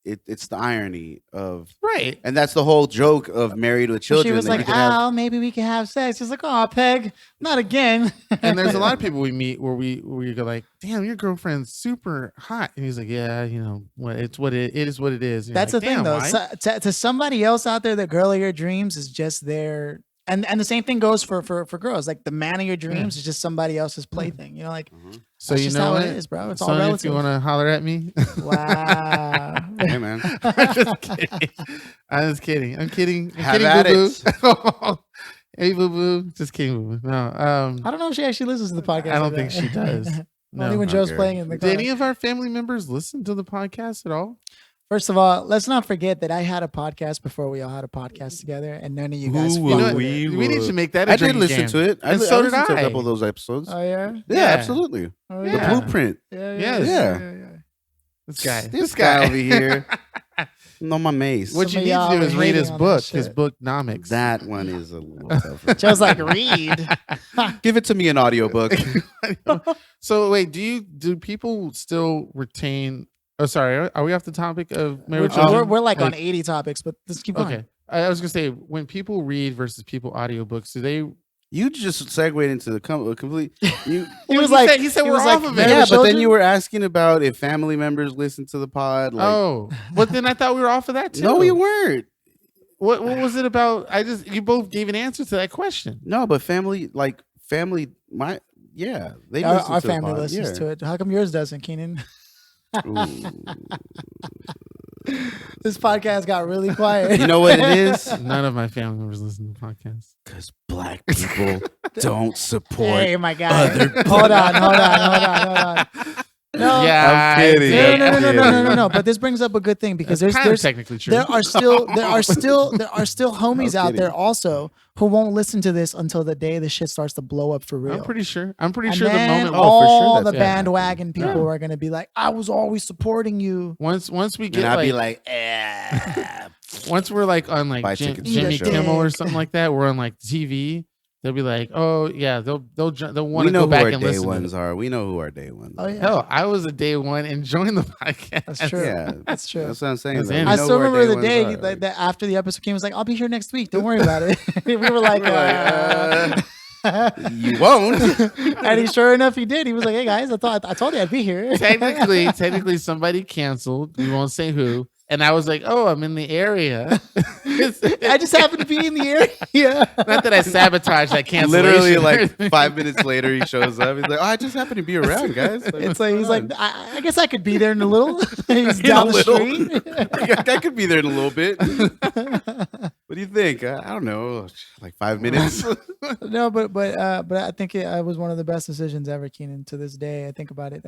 it's the irony of, right. and that's the whole joke of Married with She Children. was that you like, could have- "Al, maybe we can have sex." She's like, "Oh, Peg, not again." And there's a lot of people we meet where we go like, "Damn, your girlfriend's super hot," and he's like, "Yeah, it's what it is. What it is." And you're That's like, the thing, "Damn, though. why?" To somebody else out there, the girl of your dreams is just their, and the same thing goes for girls. Like the man of your dreams is just somebody else's plaything. You know, like So that's you just know how what? it is, bro. It's all Sonny, if relative. you want to holler at me, Wow. Hey man, I'm just kidding. I'm kidding. I'm kidding, Have boo at boo. Hey, boo boo. Just kidding, boo boo. No, I don't know if she actually listens to the podcast. I don't like think that. she does. Only No. when Joe's Okay. playing in the Did car. any of our family members listen to the podcast at all? First of all, let's not forget that I had a podcast before we all had a podcast together, and none of you guys. Who fucked will with we it. We need to make that. A I did drinking listen game. to it. And so did listened to a I. couple of those episodes. Oh yeah. Yeah, Yeah. absolutely. Oh, The yeah. blueprint. Yeah. Yes. Yeah. This guy guy over here. No, my mace. What you Some of need to y'all do were is read his hating on that book, shit. his book Nomics. That one is a little tougher. Joe's like, read. Give it to me in audiobook. So wait, do people still retain? Oh, sorry, are we off the topic of marriage? We're like on 80 topics, but let's keep going. Okay, I was gonna say when people read versus people audiobooks, do they? You just segued into the complete. You, He was he like, said, he said he we're was off like, of Married it. yeah, with but then Children? you were asking about if family members listen to the pod. Like, Oh, but then I thought we were off of that too. no, we weren't. What was it about? You both gave an answer to that question. No, but family, they Our, listen our to the family pod, listens yeah. to it. How come yours doesn't, Keenan? Ooh. This podcast got really quiet. You know what it is? None of my family members listen to podcasts. Because black people don't support. Hey, my guy. other Hold on. No, Yeah, I'm kidding. I no, did. no. But this brings up a good thing because That's kind of there's technically true. there are still homies out kidding. there also who won't listen to this until the day the shit starts to blow up for real. I'm pretty sure. I'm pretty and sure the then moment. all that's the gonna bandwagon people are gonna be like, "I was always supporting you." Once we And get I'd like, be like, once we're like on like Buy tickets to Jimmy the Kimmel or dick. something like that, we're on like TV. They'll be like, oh yeah, they'll want we to know go who back our and day listen. ones are. We know who our day ones Oh are. yeah, Hell, I was a day one enjoying the podcast. that's true. Yeah, That's true. That's what I'm saying. That's though. it. We I know still who our remember the ones day are. that after the episode came, he was like, "I'll be here next week. Don't worry about it." We were like, You won't. and sure enough, he did. He was like, "Hey guys, I told you I'd be here." technically, somebody canceled. We won't say who. And I was like, oh, I'm in the area. I just happened to be in the area. Not that I sabotaged that cancellation. Literally, or like anything. 5 minutes later, he shows up. He's like, "Oh, I just happened to be around, guys." It's like he's like, I guess I could be there in a little. He's In down a the little. street. I could be there in a little bit. What do you think? I don't know, like 5 minutes. No, but I think it was one of the best decisions ever, Keenan. To this day, I think about it,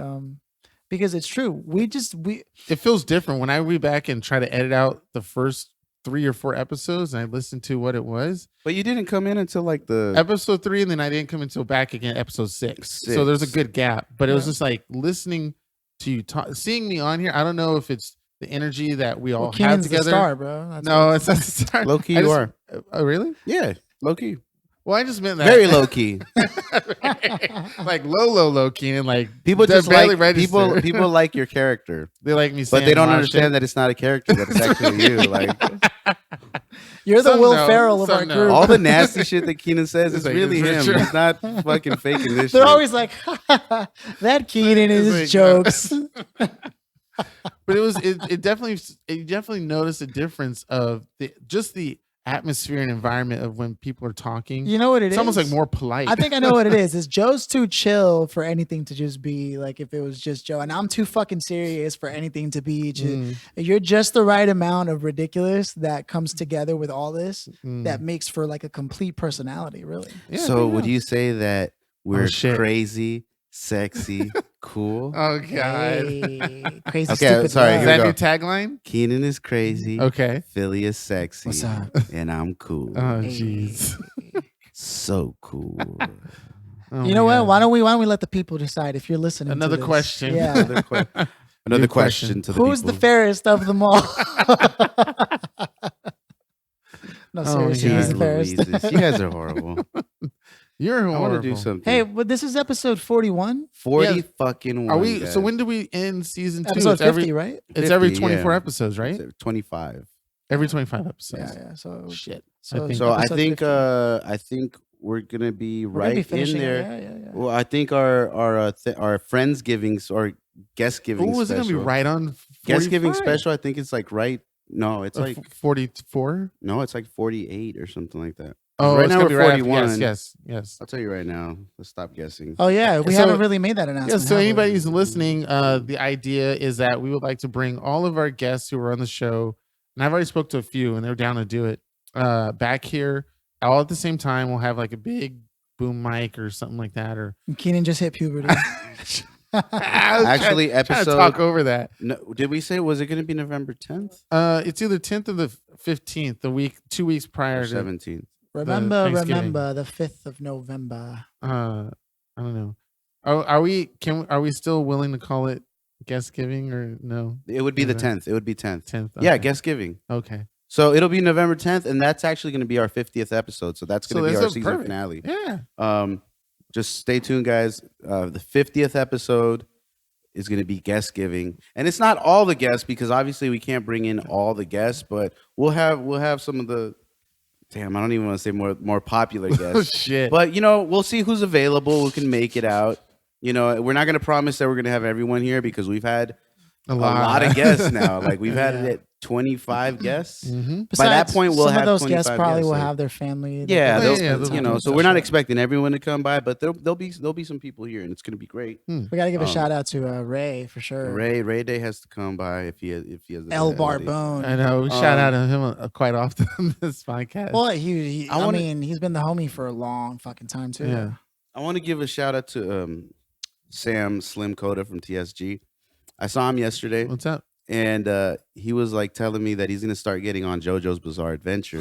because it's true. It feels different when I read back and try to edit out the first 3 or 4 episodes and I listen to what it was. But you didn't come in until like the Episode 3, and then I didn't come until back again, episode 6. So there's a good gap. But it was just like listening to you talk, seeing me on here. I don't know if it's the energy that we all have Keenan's together. the star, bro. That's No, what- it's not the star. low key. I You just- are Oh, really? yeah, low key, Well, I just meant that. very low key. Like low key, and like People they're just barely like register. people like your character, They like me, but they don't understand that it's not a character. That it's actually you. Like You're the Some Will know, Ferrell of some our know. group. all the nasty shit that Keenan says is It's like, really it's him. true. He's not fucking faking this. They're shit. always like, that Keenan It's is like, jokes. But it definitely noticed a difference of the atmosphere and environment of when people are talking. You know what it is? It's almost like more polite. I think I know what it is. Is Joe's too chill for anything to just be like if it was just Joe, and I'm too fucking serious for anything to be. Just, You're just the right amount of ridiculous that comes together with all this that makes for like a complete personality. Really, Yeah, So yeah. would you say that we're shit. crazy, sexy, cool? Oh god. Hey, crazy. Okay, stupid sorry, Is love. here we that go. new tagline? Keenan is crazy. Okay. Philly is sexy. What's up? And I'm cool. Oh Hey. jeez. So cool. Oh, You know my what? God. Why don't we let the people decide if you're listening? to Another this? question. Yeah. Another que- Another Good question to the Who's people. the fairest of them all? No, Oh, seriously, my who's Jeez the God. fairest? Louises. You guys are horrible. You're I want horrible. to do something. Hey, but this is episode 41, 40 Yes. fucking Are one, we? So guys. when do we end season 2? episode It's 50, every. right? It's every 50, 24 yeah. episodes, right? It's 25. Every 25 episodes. Yeah. So Shit. So, think- So I episode think 50. I think we're gonna be We're gonna be right in finishing it, there. Yeah. Well, I think our Friendsgivings or guest giving Oh, is it special. gonna be right on 45? Guest giving special. I think it's like right. No, it's like 44. no, it's like 48 or something like that. Oh, right it's now gonna we're be right after- 41. Yes. I'll tell you right now. Let's stop guessing. Oh yeah, we So- haven't really made that Yeah, announcement. so have we? anybody who's listening, the idea is that we would like to bring all of our guests who are on the show, and I've already spoke to a few, and they're down to do it. Back here, all at the same time, we'll have like a big boom mic or something like that, or Keenan just hit puberty. Actually, trying to episode. talk over that. No, did we say was it going to be November 10th It's either 10th or the 15th, the week 2 weeks prior or to 17th? remember Thanksgiving. the 5th of November. I don't know. Are we still willing to call it guest giving or no? It would be the Okay. 10th. It would be 10th. 10th. Yeah, okay. guest giving. Okay. So it'll be November 10th, and that's actually going to be our 50th episode. So that's going to be our that's season perfect. finale. Yeah. Just stay tuned, guys. The 50th episode is going to be guest giving, and it's not all the guests because obviously we can't bring in all the guests, but we'll have some of the. Damn, I don't even want to say more popular Oh guests, shit. but we'll see who's available, who can make it out. We're not going to promise that we're going to have everyone here because we've had a lot of guests now. Like we've had it at 25 guests. Mhm. By that point, we'll some have of those guests 25 probably guests, will so- have their family. Yeah, they'll- they'll- yeah, they'll- so we're not expecting everyone to come by, but there'll be some people here, and it's going to be great. We got to give a Um, shout out to Ray for sure. Ray Day has to come by if he has El the ability. Barbone. I know. We shout out to him quite often on this podcast. Well, he I I wanna- mean, he's been the homie for a long fucking time too. Yeah. I want to give a shout out to Sam Slim Coda from TSG. I saw him yesterday, What's up? and he was like telling me that he's going to start getting on JoJo's Bizarre Adventure.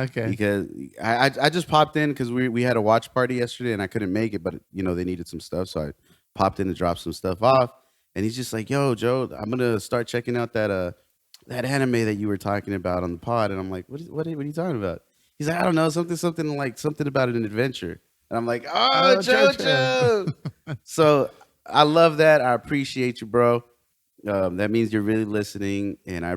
Okay. Because I just popped in because we had a watch party yesterday and I couldn't make it, but they needed some stuff, so I popped in to drop some stuff off. And he's just like, "Yo, Joe, I'm gonna start checking out that anime that you were talking about on the pod." And I'm like, "What are you talking about?" He's like, "I don't know, something about an adventure." And I'm like, "Oh, JoJo!" So I love that. I appreciate you, bro. That means you're really listening, and I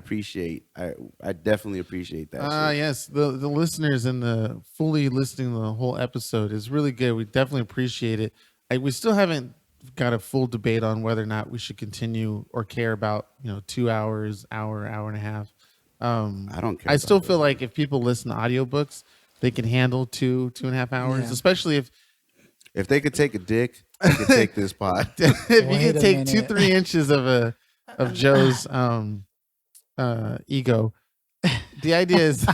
definitely appreciate that. shit. Yes, the listeners and the fully listening to the whole episode is really good. We definitely appreciate it. We still haven't got a full debate on whether or not we should continue or care about 2 hours, hour and a half. I don't care. I still about feel like if people listen to audiobooks, they can handle 2.5 hours, Yeah. especially if they could take a dick, they could take this pod. if you Wait can a take minute. 2-3 inches of Joe's ego. The idea is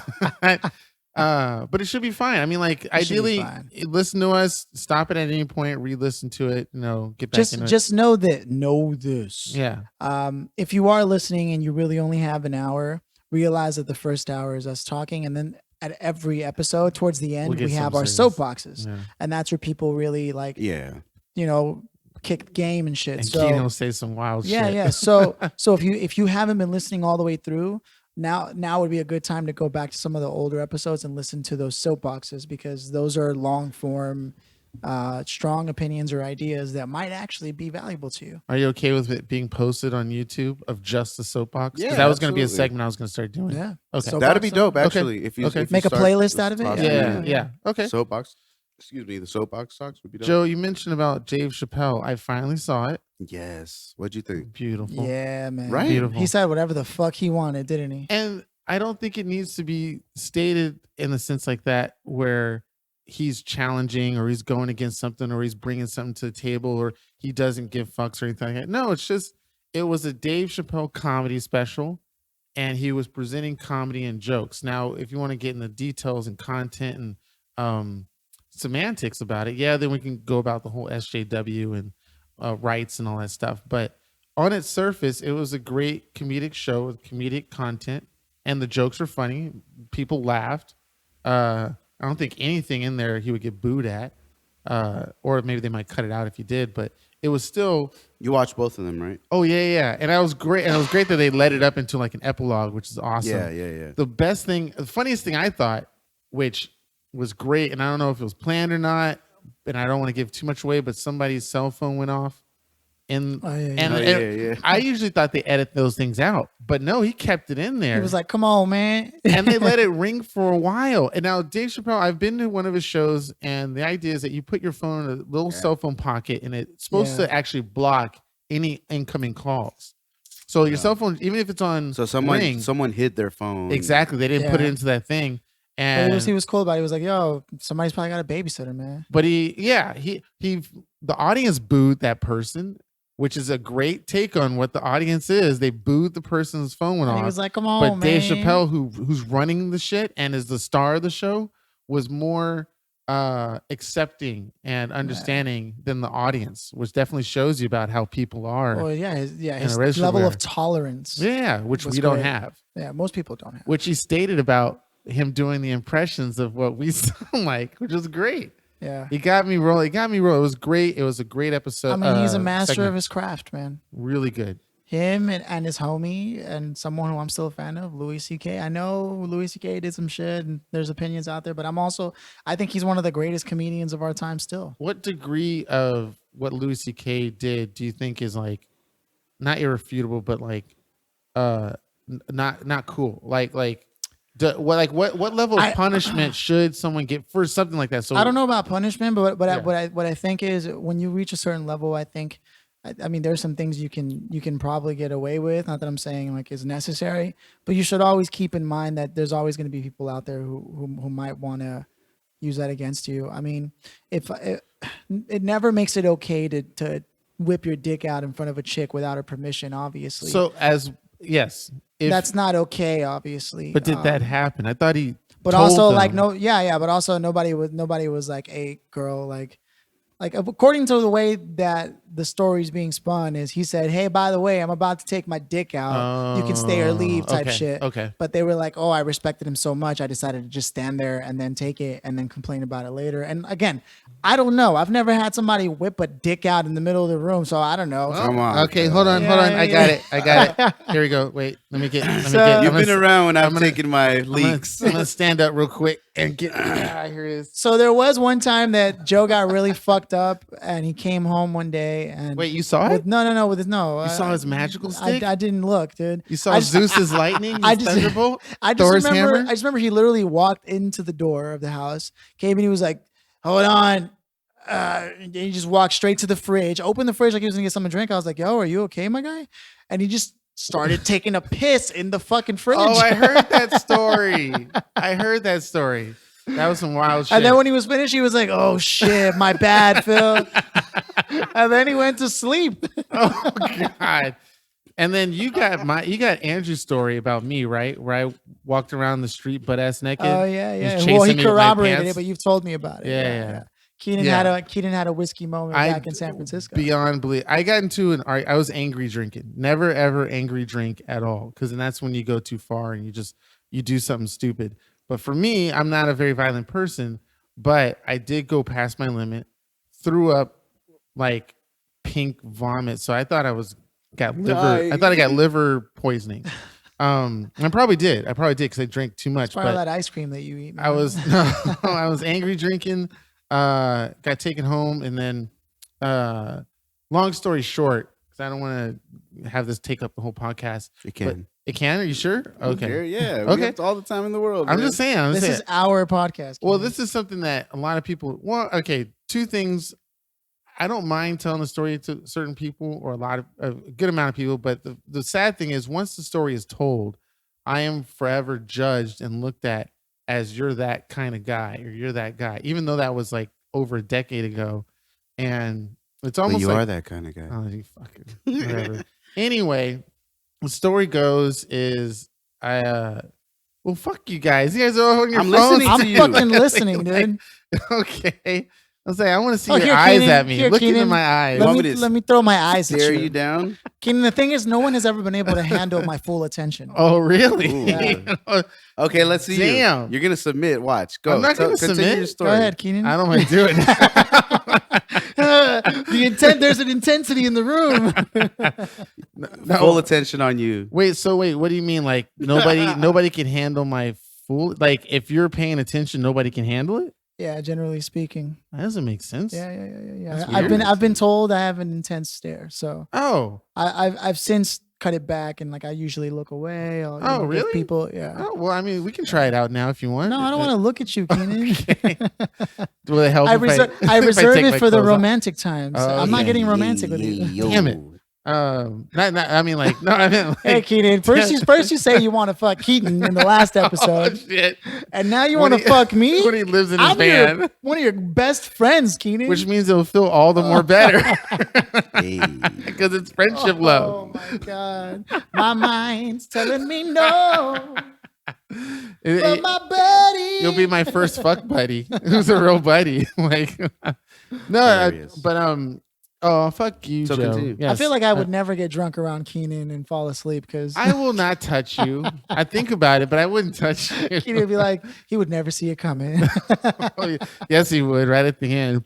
but it should be fine. I mean, like, It should be ideally fine. listen to us, stop it at any point, re-listen to it, get back into Just know this. it. Yeah. If you are listening and you really only have an hour, realize that the first hour is us talking, and then at every episode towards the end We'll get we have some our serious. soapboxes, Yeah. and that's where people really like Yeah. kick the game and shit. And So Keenan will say some wild yeah, shit. yeah. So if you haven't been listening all the way through, now would be a good time to go back to some of the older episodes and listen to those soapboxes, because those are long form, strong opinions or ideas that might actually be valuable to you. Are you okay with it being posted on YouTube of just the soapbox? Yeah, that was going to be a absolutely. segment I was going to start doing. Yeah. Okay. Soapbox That'd be dope, talk. actually. If you Okay. if you Make a start playlist out of it? tossing Yeah, in yeah. Okay. Soapbox. Excuse me, the soapbox talks would be dope. Joe, you mentioned about Dave Chappelle. I finally saw it. Yes. What'd you think? Beautiful. Yeah, man. Right? Beautiful. He said whatever the fuck he wanted, didn't he? And I don't think it needs to be stated in a sense like that where he's challenging or he's going against something or he's bringing something to the table or he doesn't give fucks or anything like that. No, it's just, it was a Dave Chappelle comedy special and he was presenting comedy and jokes. Now, if you want to get into details and content and semantics about it, yeah, then we can go about the whole SJW and rights and all that stuff. But on its surface, it was a great comedic show with comedic content, and the jokes were funny. People laughed. I don't think anything in there he would get booed at, or maybe they might cut it out if he did. But it was still. You watched both of them, right? Oh yeah. And that was great. And it was great that they let it up into like an epilogue, which is awesome. Yeah. The funniest thing I thought, which was great, and I don't know if it was planned or not, and I don't want to give too much away, but somebody's cell phone went off. And I usually thought they edit those things out, but no, he kept it in there. He was like, "Come on, man," and they let it ring for a while. And now Dave Chappelle, I've been to one of his shows, and the idea is that you put your phone in a little cell phone pocket, and it's supposed to actually block any incoming calls. So your cell phone, even if it's on, someone hid their phone. Exactly, they didn't put it into that thing. And he was cool about it. He was like, "Yo, somebody's probably got a babysitter, man." But the audience booed that person, which is a great take on what the audience is. They booed the person's phone went off. He was like, "Come on, but man." Dave Chappelle, who's running the shit and is the star of the show, was more accepting and understanding than the audience, which definitely shows you about how people are. Oh his level of tolerance. Yeah, which we don't have. Yeah, most people don't have. Which he stated about him doing the impressions of what we sound like, which was great. Yeah, he got me rolling. It was great. It was a great episode. I mean, he's a master of his craft, man. Really good. Him and his homie and someone who I'm still a fan of, Louis C.K. I know Louis C.K. did some shit, and there's opinions out there, but I think he's one of the greatest comedians of our time still. What degree of what Louis C.K. did do you think is like not irrefutable, but like not cool? What level of punishment should someone get for something like that? So I don't know about punishment, but what I think is when you reach a certain level, I mean, there's some things you can probably get away with. Not that I'm saying like it's necessary, but you should always keep in mind that there's always going to be people out there who might want to use that against you. I mean, it never makes it okay to whip your dick out in front of a chick without her permission, obviously. So yes. That's not okay, obviously. But did that happen? I thought he. But also, like but also nobody was like, "Hey, girl, like according to the way that the story's being spun is he said, "Hey, by the way, I'm about to take my dick out. You can stay or leave," type shit. Okay. But they were like, "Oh, I respected him so much, I decided to just stand there and then take it and then complain about it later." And again, I don't know. I've never had somebody whip a dick out in the middle of the room, so I don't know. Come on. Okay, hold on. I got it. Here we go. Wait, let me get. You've been around when I'm taking my leaks. I'm gonna stand up real quick and get. Here it is. So there was one time that Joe got really fucked up, and he came home one day and wait, you saw it? No. You saw his magical stick? I didn't look, dude. You saw Zeus's lightning? Thunderbolt? I just remember he literally walked into the door of the house, came and he was like, "Hold on." And he just walked straight to the fridge, opened the fridge like he was gonna get something to drink. I was like, "Yo, are you okay, my guy?" And he just started taking a piss in the fucking fridge. Oh, I heard that story. That was some wild shit. And then when he was finished, he was like, "Oh shit, my bad, Phil." And then he went to sleep. Oh God. And then you got Andrew's story about me, right? Where I walked around the street butt ass naked. Oh yeah. Well, he corroborated it, but you've told me about it. Yeah. Keenan had a whiskey moment back in San Francisco. Beyond belief. I got into I was angry drinking. Never ever angry drink at all, because then that's when you go too far and you do something stupid. But for me, I'm not a very violent person, but I did go past my limit, threw up like pink vomit. So I thought I got liver poisoning. I probably did because I drank too much. Part of that ice cream that you eat. Man. I was angry drinking. Got taken home, and then long story short, because I don't want to have this take up the whole podcast. It can. It can? Are you sure? Okay. Yeah. Okay. We have all the time in the world. I'm just saying. This is our podcast. Well, this is something that a lot of people. Well, okay. Two things. I don't mind telling the story to certain people or a good amount of people, but the sad thing is once the story is told, I am forever judged and looked at as you're that kind of guy or you're that guy, even though that was like over a decade ago. And it's almost you are that kind of guy. Oh, you fucking whatever. Anyway, the story goes is well, fuck you guys. You guys are on your I'm phones. listening to you. I'm fucking listening, dude. Okay. I was like, I want to see your eyes Keenan, at me. Look into my eyes. Let me throw my eyes at Stare you. you down. Keenan, the thing is, no one has ever been able to handle my full attention. Oh, really? Yeah. Okay, let's see. Damn. You're gonna submit. Watch. Go. I'm not gonna Continue submit. your story. Go ahead, Keenan. I don't want to do it. There's an intensity in the room. Full attention on you. Wait, what do you mean? Like nobody can handle my fool? Like if you're paying attention, nobody can handle it? Yeah, generally speaking. That doesn't make sense. Yeah. I've been told I have an intense stare. So I've since cut it back, and like I usually look away. Or, really? Give people, yeah. Oh well, I mean, we can try it out now if you want. No, I don't want to look at you, Keenan. Okay. Will it help? I reserve it for the romantic times. Oh, I'm not getting romantic with you. Damn it. I mean, like, no, I meant like, hey, Keenan. First you say you want to fuck Keaton in the last episode, shit. And now you want to fuck me when he lives in his van. One of your best friends, Keenan. Which means it'll feel all the more better because it's friendship love. Oh my god, my mind's telling me no. But my buddy, you'll be my first fuck buddy. Who's a real buddy? Like, no, oh, fuck you, so Joe. Yes. I feel like I would never get drunk around Keenan and fall asleep because I will not touch you. I think about it, but I wouldn't touch you. Keenan would be like, he would never see it coming. Oh, yes, he would, right at the end.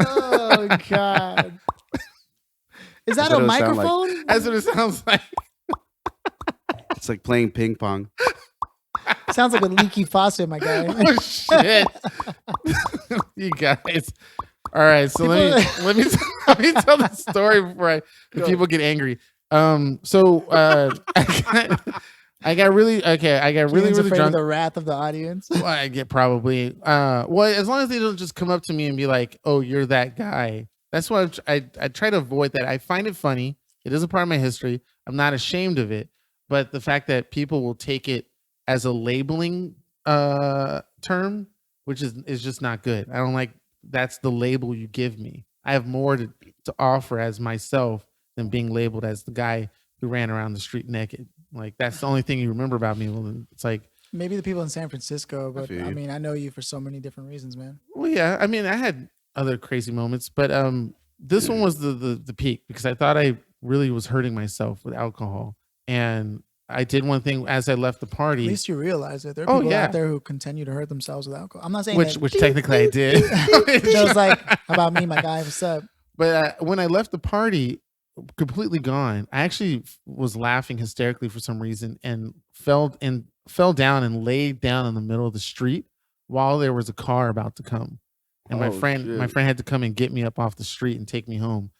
Oh, God. Is that a microphone? Like. That's what it sounds like. It's like playing ping pong. Sounds like a leaky faucet, my guy. Oh, shit. You guys. All right, so let me tell the story before people get angry. I got really drunk. Of the wrath of the audience. Well, I get probably well, as long as they don't just come up to me and be like, "Oh, you're that guy." That's why I try to avoid that. I find it funny. It is a part of my history. I'm not ashamed of it, but the fact that people will take it as a labeling term, which is just not good. I don't like. That's the label you give me. I have more to offer as myself than being labeled as the guy who ran around the street naked. Like, that's the only thing you remember about me. Well, it's like maybe the people in San Francisco, but I mean, I know you for so many different reasons, man. Well, yeah. I mean, I had other crazy moments, but this one was the peak because I thought I really was hurting myself with alcohol, and I did one thing as I left the party. At least you realize it. There are people out there who continue to hurt themselves with alcohol. I'm not saying which technically I did. I was like, how about me, my guy? What's up? But when I left the party, completely gone, I actually was laughing hysterically for some reason and fell down and laid down in the middle of the street while there was a car about to come. And my friend had to come and get me up off the street and take me home.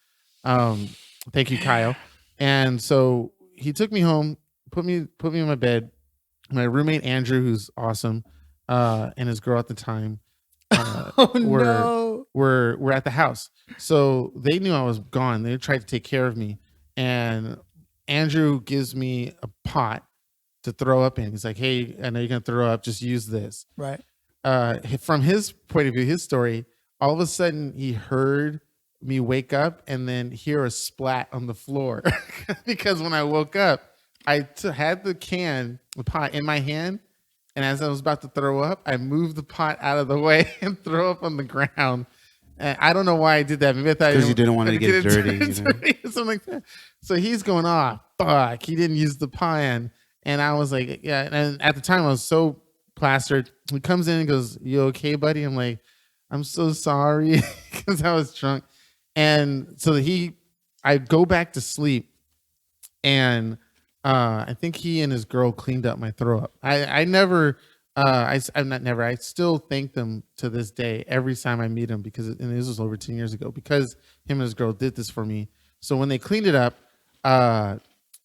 Thank you, Kyle. And so he took me home. Put me in my bed. My roommate Andrew, who's awesome, and his girl at the time, were at the house. So they knew I was gone. They tried to take care of me. And Andrew gives me a pot to throw up in. He's like, "Hey, I know you're gonna throw up. Just use this." Right. From his point of view, his story, all of a sudden he heard me wake up and then hear a splat on the floor because when I woke up, I had the pot in my hand, and as I was about to throw up, I moved the pot out of the way and throw up on the ground. And I don't know why I did that. Maybe I thought because you didn't want to get dirty, something like that. So he's going, "Oh, fuck, he didn't use the pan." And I was like, "Yeah." And at the time, I was so plastered. He comes in and goes, "You okay, buddy?" I'm like, "I'm so sorry," because I was drunk. And so I go back to sleep, and I think he and his girl cleaned up my throw up. I'm not never. I still thank them to this day every time I meet them and this was over 10 years ago because him and his girl did this for me. So when they cleaned it up, and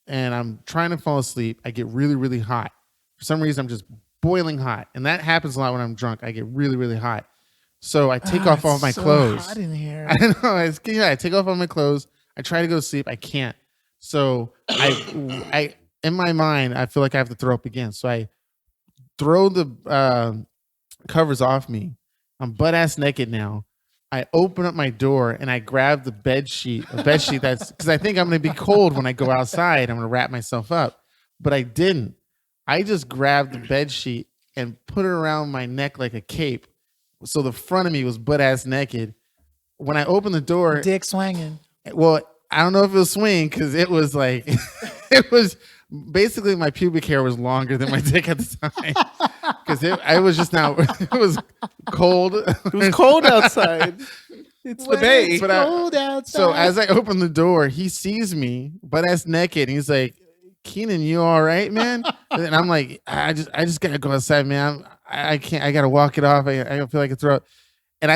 I'm trying to fall asleep, I get really, really hot. For some reason, I'm just boiling hot, and that happens a lot when I'm drunk. I get really, really hot. So I take off all my clothes. Hot in here. I know. I take off all my clothes. I try to go to sleep. I can't. So I in my mind, I feel like I have to throw up again. So I throw the covers off me. I'm butt ass naked now. I open up my door and I grab the bed sheet that's because I think I'm going to be cold when I go outside. I'm going to wrap myself up, but I didn't. I just grabbed the bed sheet and put it around my neck like a cape. So the front of me was butt ass naked. When I opened the door, dick swinging. Well, I don't know if it was swing because it was like, it was basically my pubic hair was longer than my dick at the time because I was just now, it was cold. It was cold outside. It's the bay. But I- cold outside. So as I open the door, he sees me butt ass naked. And he's like, Keenan, you all right, man? And I'm like, I just gotta go outside, man. I can't. I gotta walk it off. I feel like I throw up. And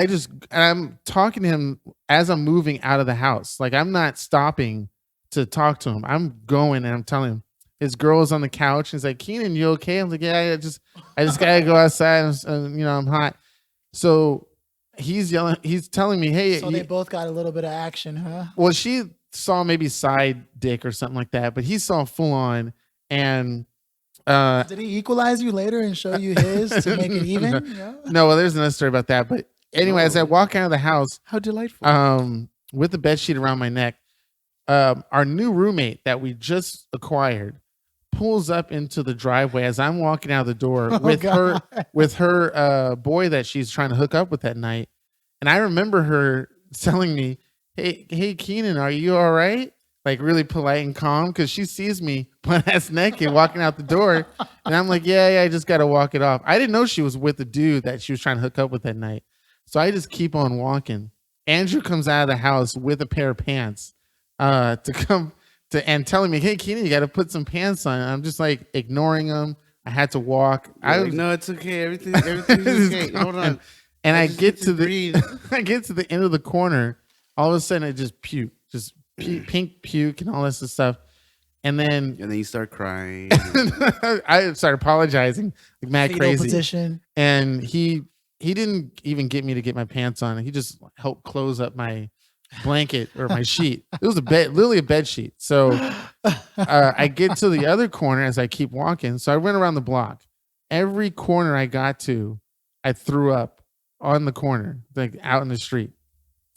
I'm talking to him as I'm moving out of the house. Like I'm not stopping to talk to him. I'm going and I'm telling him. His girl is on the couch. He's like, Keenan, you okay? I'm like, yeah, I just gotta go outside. And, I'm hot. So he's yelling. He's telling me, hey. So they both got a little bit of action, huh? Well, she saw maybe side dick or something like that, but he saw full on. And did he equalize you later and show you his to make it even? No, well, there's another story about that. But anyway, as I walk out of the house, How delightful. with the bed sheet around my neck, our new roommate that we just acquired pulls up into the driveway as I'm walking out the door with her boy that she's trying to hook up with that night. And I remember her telling me, hey Keenan, are you all right? Like really polite and calm, because she sees me butt ass naked walking out the door. And I'm like, yeah, I just got to walk it off. I didn't know she was with the dude that she was trying to hook up with that night. So I just keep on walking. Andrew comes out of the house with a pair of pants to come and telling me, hey, Keenan, you got to put some pants on. And I'm just like ignoring him. I had to walk. No, it's okay. Everything's okay. Hold on. And I get to the end of the corner. All of a sudden, I just puke, pink puke and all this stuff. And then you start crying. I started apologizing, like mad Fetal crazy. position. And he didn't even get me to get my pants on. He just helped close up my blanket or my sheet. It was literally a bed sheet. So I get to the other corner as I keep walking. So I went around the block. Every corner I got to, I threw up on the corner, like out in the street.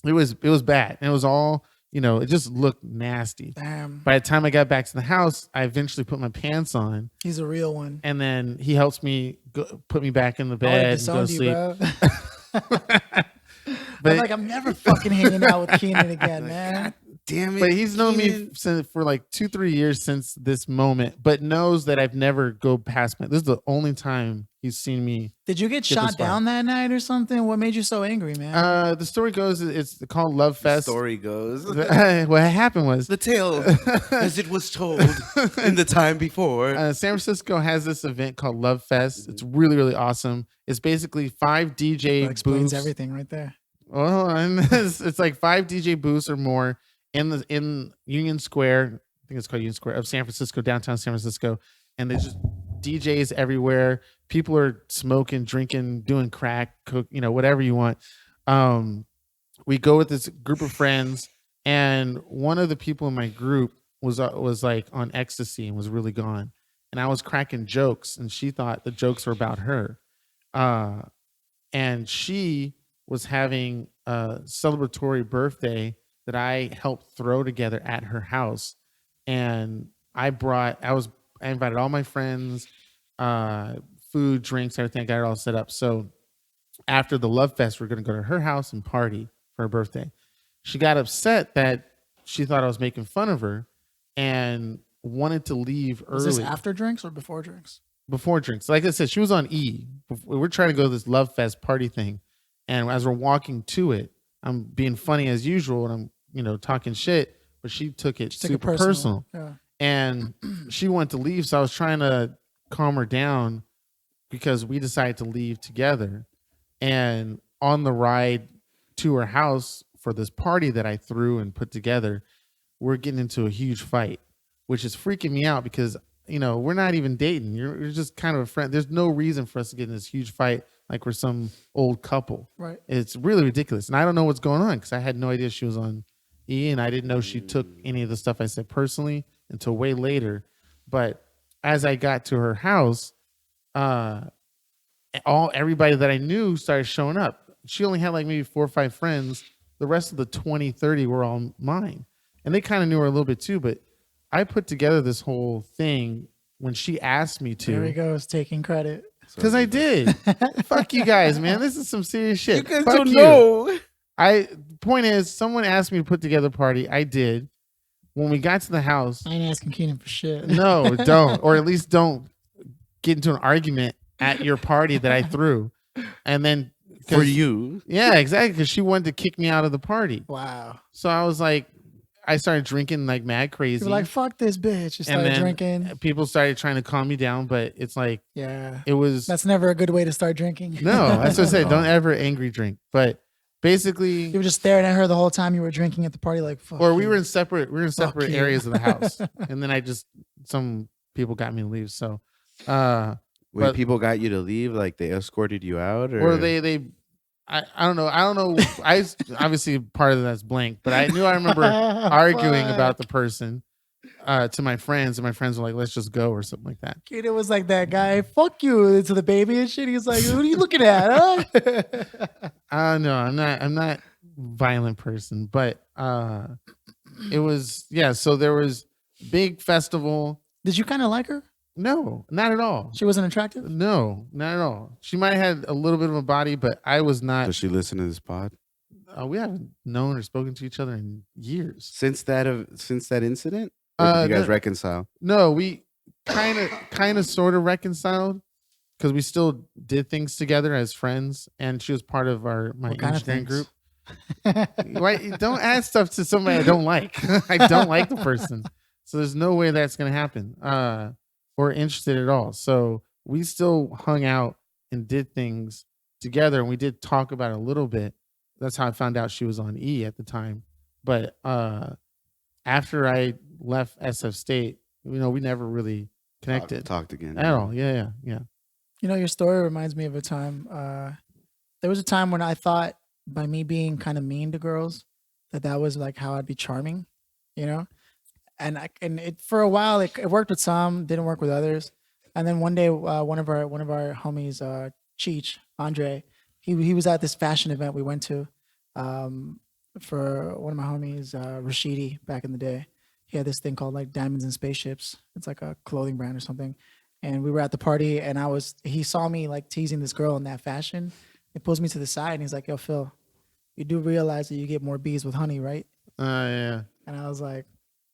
It was bad. And it was all, it just looked nasty. Damn. By the time I got back to the house, I eventually put my pants on. He's a real one. And then he helps me put me back in the bed and go to sleep. But I'm never fucking hanging out with Keenan again, man. Damn it. But he's known me for like 2-3 years since this moment, but knows that I've never go past this is the only time he's seen me. Did you get shot down that night or something? What made you so angry, man? The story goes, it's called Love Fest. The story goes. What happened was the tale as it was told in the time before. San Francisco has this event called Love Fest. It's really, really awesome. It's basically 5 DJ that explains booths. everything right there. Well, and it's like 5 DJ booths or more in Union Square. I think it's called Union Square of San Francisco, downtown San Francisco. And there's just DJs everywhere. People are smoking, drinking, doing crack, cook, whatever you want. We go with this group of friends, and one of the people in my group was like on ecstasy and was really gone. And I was cracking jokes, and she thought the jokes were about her. And she was having a celebratory birthday that I helped throw together at her house. And I invited all my friends, food, drinks, everything. I got it all set up. So after the Love Fest, we're going to go to her house and party for her birthday. She got upset that she thought I was making fun of her and wanted to leave early. Was this after drinks or before drinks? Before drinks. Like I said, she was on E. We're trying to go to this Love Fest party thing. And as we're walking to it, I'm being funny as usual, and I'm, talking shit, but she took it super personal. Yeah. And she wanted to leave, so I was trying to calm her down because we decided to leave together. And on the ride to her house for this party that I threw and put together, we're getting into a huge fight, which is freaking me out because, we're not even dating. You're just kind of a friend. There's no reason for us to get in this huge fight like we're some old couple. Right. It's really ridiculous. And I don't know what's going on because I had no idea she was on E, and I didn't know she took any of the stuff I said personally until way later. But as I got to her house, everybody that I knew started showing up. She only had like maybe 4 or 5 friends. The rest of the 20, 30 were all mine. And they kind of knew her a little bit too, but I put together this whole thing when she asked me to. There he goes, taking credit. Because I did. Fuck you guys, man. This is some serious shit. You guys Fuck don't you. know. Point is, someone asked me to put together a party. I did. When we got to the house. I ain't asking Keenan for shit. No, don't. Or at least don't get into an argument at your party that I threw. And then For you. Yeah, exactly. Because she wanted to kick me out of the party. Wow. So I was like, I started drinking like mad crazy. You were like, fuck this bitch. You started drinking. People started trying to calm me down, but it's like, it was. That's never a good way to start drinking. No, that's what I said. Don't ever angry drink. But basically, you were just staring at her the whole time you were drinking at the party, like, fuck. Or we were in separate areas of the house, and then some people got me to leave. So, Wait, people got you to leave? Like they escorted you out, or they. I don't know. I obviously part of that's blank, but I remember arguing about the person to my friends, and my friends were like, "Let's just go" or something like that. Kid, it was like that guy, "Fuck you" to the baby and shit. He's like, "What are you looking at?" Huh? No, I'm not a violent person, but it was So there was big festival. Did you kind of like her? No, not at all. She wasn't attractive? No, not at all. She might have had a little bit of a body, but I was not. Does she listen to this pod? We haven't known or spoken to each other in years. Since that incident? Or did you guys reconcile? No, we kind of sort of reconciled because we still did things together as friends, and she was part of my engineering group. Right? Don't add stuff to somebody I don't like. I don't like the person, so there's no way that's gonna happen. Or interested at all. So we still hung out and did things together, and we did talk about it a little bit. That's how I found out she was on E at the time. But after I left SF State, we never really connected. Talked again. At all. Yeah. Your story reminds me of a time. There was a time when I thought by me being kind of mean to girls, that was like how I'd be charming, And it for a while it worked with some, didn't work with others. And then one day, one of our homies, Cheech, Andre, he was at this fashion event we went to, for one of my homies, Rashidi, back in the day. He had this thing called like Diamonds and Spaceships. It's like a clothing brand or something. And we were at the party, and he saw me like teasing this girl in that fashion. He pulls me to the side and he's like, "Yo, Phil, you do realize that you get more bees with honey, right?" Yeah. And I was like,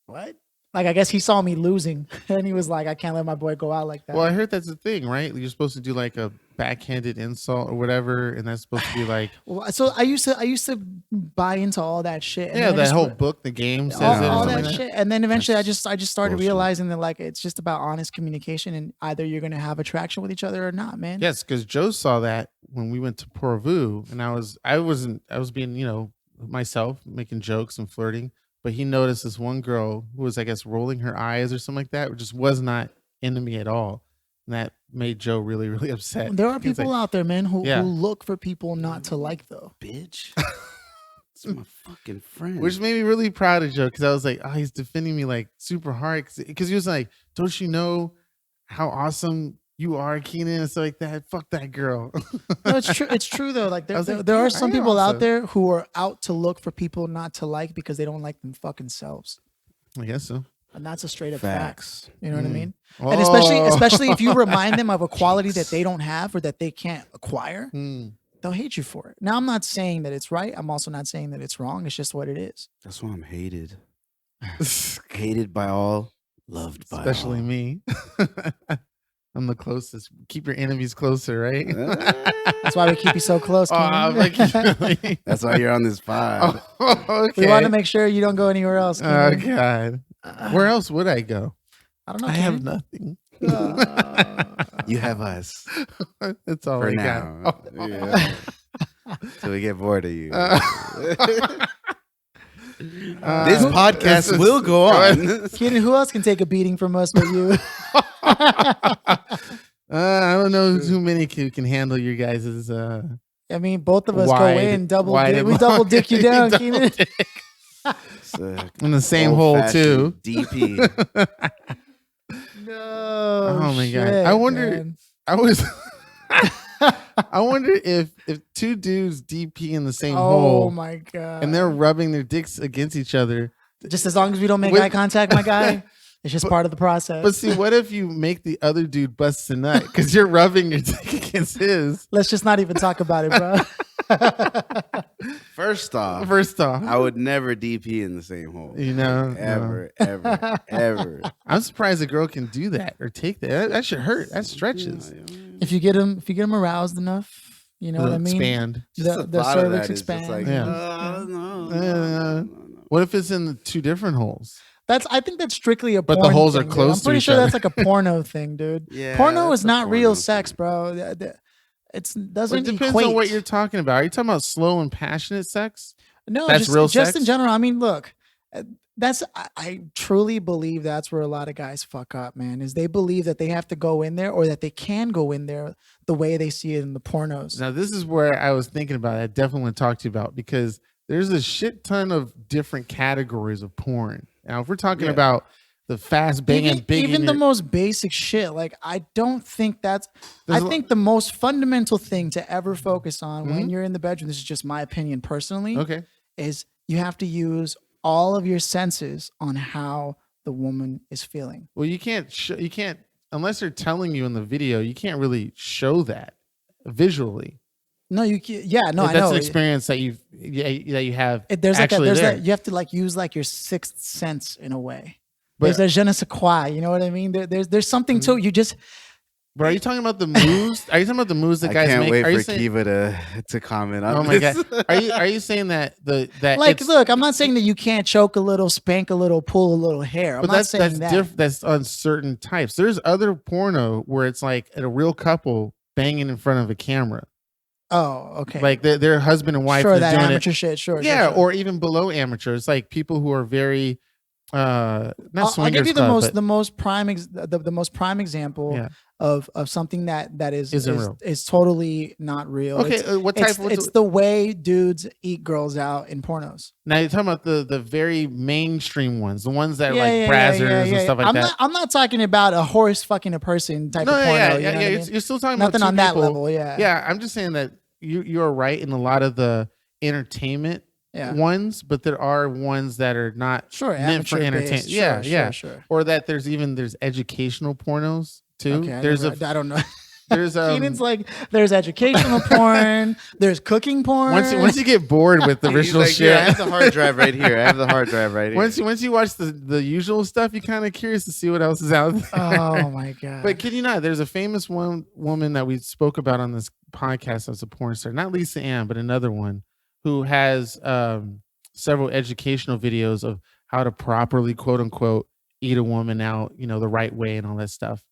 "What?" Like, I guess he saw me losing, and he was like, "I can't let my boy go out like that." Well, I heard that's the thing, right? You're supposed to do like a backhanded insult or whatever, and that's supposed to be like. Well, so I used to buy into all that shit. And that whole book, the game says all that like shit, and then eventually I just started bullshit. realizing that like it's just about honest communication, and either you're gonna have attraction with each other or not, man. Yes, because Joe saw that when we went to Porvu, and I was being myself, making jokes and flirting. But he noticed this one girl who was, I guess, rolling her eyes or something like that, which just was not into me at all. And that made Joe really, really upset. There are people out there, man, who Yeah. look for people not to like, though. Bitch. It's my fucking friend. Which made me really proud of Joe, because I was like, oh, he's defending me like super hard. Because he was like, don't you know how awesome you are, Keenan, and stuff like that? Fuck that girl. No, it's true. It's true though. Like there like, are yeah, some I am people also. out there who are out to look for people not to like because they don't like them fucking selves. I guess so. And that's a straight up fact. Facts. You know what I mean? Oh. And especially if you remind them of a quality that they don't have or that they can't acquire, they'll hate you for it. Now, I'm not saying that it's right. I'm also not saying that it's wrong. It's just what it is. That's why I'm hated. Hated by all, loved by Especially all. me. I'm the closest. Keep your enemies closer, right? That's why we keep you so close. Oh, Keenan. That's why you're on this pod. Okay. We want to make sure you don't go anywhere else. Oh Keenan. God. Where else would I go? I don't know. I have nothing. You have us That's all for I now. got. Yeah. Till we get bored of you. This podcast will go on. Keenan, who else can take a beating from us but you? I don't know too many who can handle your guys'. I mean, both of us Wide- go in double. wide We and double long. dick you down, Double Keenan. dick. In the same hole too. DP. No. Oh my God. shit, I wonder- man. I wonder if two dudes DP in the same Oh hole my god. and they're rubbing their dicks against each other. just as long as we don't make With- eye contact, my guy. It's just part of the process. But see, what if you make the other dude bust a nut because you're rubbing your dick against his? Let's just not even talk about it, bro. First off, I I would never DP in the same hole. Ever. Ever. I'm surprised a girl can do that or take that. That should hurt. That stretches. if you get him aroused enough, You know what I mean? Expand. Just The thought of cervix that is just expands. like, Yeah. no. What if it's in the two different holes? I think that's strictly a But the porn holes are thing, dude. close I'm to pretty each sure other. that's like a porno thing, dude. Yeah, Porno that's is a not real porno sex, thing. bro. It Well, doesn't it depends equate. on what you're talking about. Are you talking about slow and passionate sex? No, That's just real just sex? in general. I mean, look, I truly believe that's where a lot of guys fuck up, man. Is they believe that they have to go in there or that they can go in there the way they see it in the pornos. Now, this is where I was thinking about. I definitely want to talk to you about because there's a shit ton of different categories of porn. Now, if we're talking Yeah. about the fast banging, Even the most basic shit, like I don't think that's. I think the most fundamental thing to ever focus on when you're in the bedroom. This is just my opinion personally. okay. Is you have to use all of your senses on how the woman is feeling. Well, you can't unless they're telling you in the video. You can't really show that visually. No, you can't. Yeah, no, I That's know. an experience that you have. There's like actually there. you have to like use like your sixth sense in a way. But- There's a je ne sais quoi, you know what I mean? There's something to it. You just But are you talking about the moves? Are you talking about the moves that I guys can't make? wait Are you for saying, Kiva to comment on oh my this. god! Are you saying that like it's- look, I'm not saying that you can't choke a little, spank a little, pull a little hair. I'm But not saying that. That's on certain types. There's other porno where it's like a real couple banging in front of a camera, Oh, okay. like they're husband and wife. sure, and they're that doing amateur shit. Sure. yeah, sure. or even below amateur. It's like people who are very not I'll swingers give you the club, most but- the most prime the most prime example Yeah. of something that Isn't real. is totally not real. Okay, It's, what type? it's the way dudes eat girls out in pornos. Now you're talking about the very mainstream ones, the ones that are like brazzers and stuff like that. I'm not talking about a horse fucking a person type No, of porno. yeah, you know what I mean? You're still talking Nothing about on two that people. level. Yeah. Yeah, I'm just saying that you're right in a lot of the entertainment Yeah. ones, but there are ones that are not Sure. meant for amateur-based. entertainment. Sure, Yeah, sure, yeah. Sure. Or that there's educational pornos too. Okay. I don't know. there's Keenan's like there's educational porn. There's cooking porn. once you get bored with the He's original like, shit. "Yeah, I have the hard drive right here. I have the hard drive right here. Once you watch the usual stuff, you're kind of curious to see what else is out there. Oh my god. But kid you not, there's a famous woman that we spoke about on this podcast as a porn star, not Lisa Ann, but another one who has several educational videos of how to properly, quote unquote, eat a woman out, the right way and all that stuff.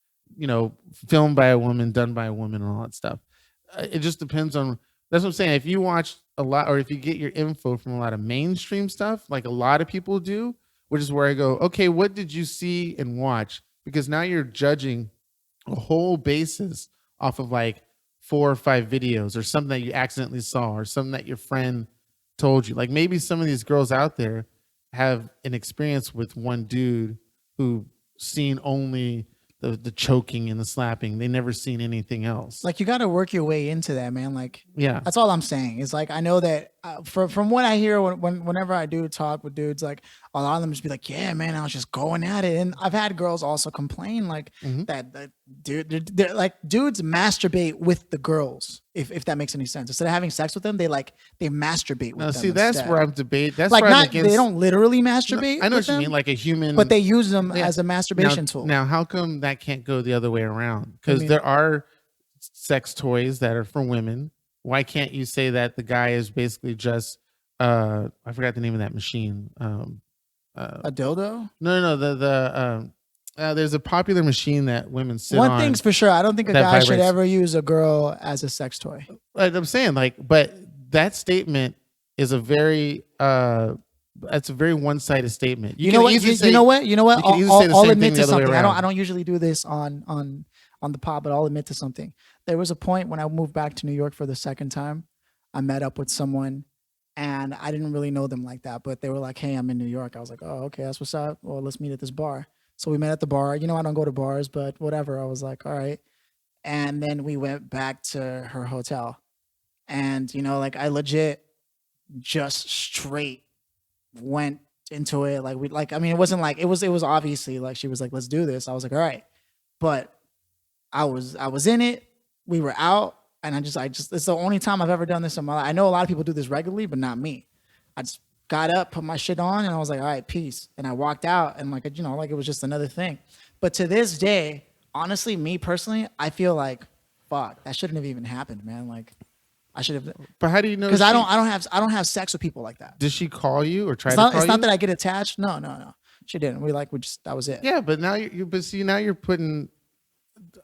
Filmed by a woman, done by a woman, and all that stuff. It just depends on. That's what I'm saying. If you watch a lot, or if you get your info from a lot of mainstream stuff, like a lot of people do, which is where I go, okay, what did you see and watch? Because now you're judging a whole basis off of like 4 or 5 videos or something that you accidentally saw or something that your friend told you. Like maybe some of these girls out there have an experience with one dude who seen only the choking and the slapping. They never seen anything else. like you got to work your way into that, man. Like yeah. that's all I'm saying. Is like I know that from what I hear whenever I do talk with dudes, like a lot of them just be like, yeah, man, I was just going at it. And I've had girls also complain like that they're like dudes masturbate with the girls, if that makes any sense. Instead of having sex with them, they masturbate with Now, them. see, that's instead. where I'm debating. That's like where I'm not against. they don't literally masturbate. I know with what you them, mean, like a human. but they use them Yeah. as a masturbation tool. Now, how come that can't go the other way around? Because mean? there are sex toys that are for women. Why can't you say that the guy is basically just I forgot the name of that machine. A dildo. No. There's a popular machine that women sit on. One thing's for sure, I don't think a that guy should vibrates. ever use a girl as a sex toy. Like I'm saying, but that statement is a very that's a very one-sided statement. You know what? You know what? You know what? you can easily say the I'll same admit thing to the other way something. around. I don't usually do this on the pod, but I'll admit to something. There was a point when I moved back to New York for the second time. I met up with someone, and I didn't really know them like that, but they were like, "Hey, I'm in New York." I was like, "Oh, okay, that's what's up. Well, let's meet at this bar." So we met at the bar. I don't go to bars, but whatever. I was like, "All right," and then we went back to her hotel, and I legit just straight went into it. It wasn't like it was obviously like she was like, let's do this. I was like, all right. But I was in it. We were out. And I just it's the only time I've ever done this in my life. I know a lot of people do this regularly, but not me. I just got up, put my shit on, and I was like, all right, peace. And I walked out and it was just another thing. But to this day, honestly, me personally, I feel like, fuck, that shouldn't have even happened, man. Like I should have, But how do you know? because I don't have sex with people like that. Did she call you or try It's to not, call it's not you? that I get attached. No. She didn't. That was it. Yeah, but now now you're putting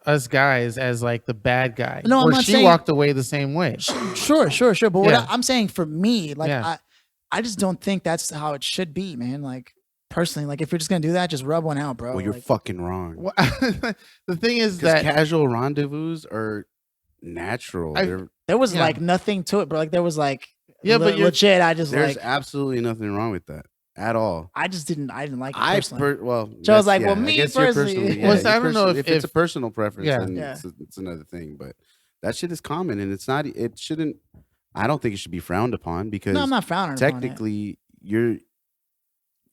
us guys as like the bad guy. No, I'm where not she saying- walked away the same way. Sure. But what Yeah. I'm saying for me, like Yeah. I just don't think that's how it should be, man. Like personally, like if you're just gonna do that, just rub one out, bro. Well, you're like, fucking wrong. Well, the thing is Because that casual rendezvous are natural. there was Yeah. like nothing to it, bro. Like there was like Yeah, but you're- legit. I just There's like absolutely nothing wrong with that at all. I didn't like it personally. Well, Joe's that's- like, well, I me guess you're personally- personally- Well, yeah, I don't know if it's a if- personal preference, Yeah. then Yeah. it's another thing. But that shit is common, and it's not. It shouldn't. I don't think it should be frowned upon because No, I'm not frowning upon it. technically,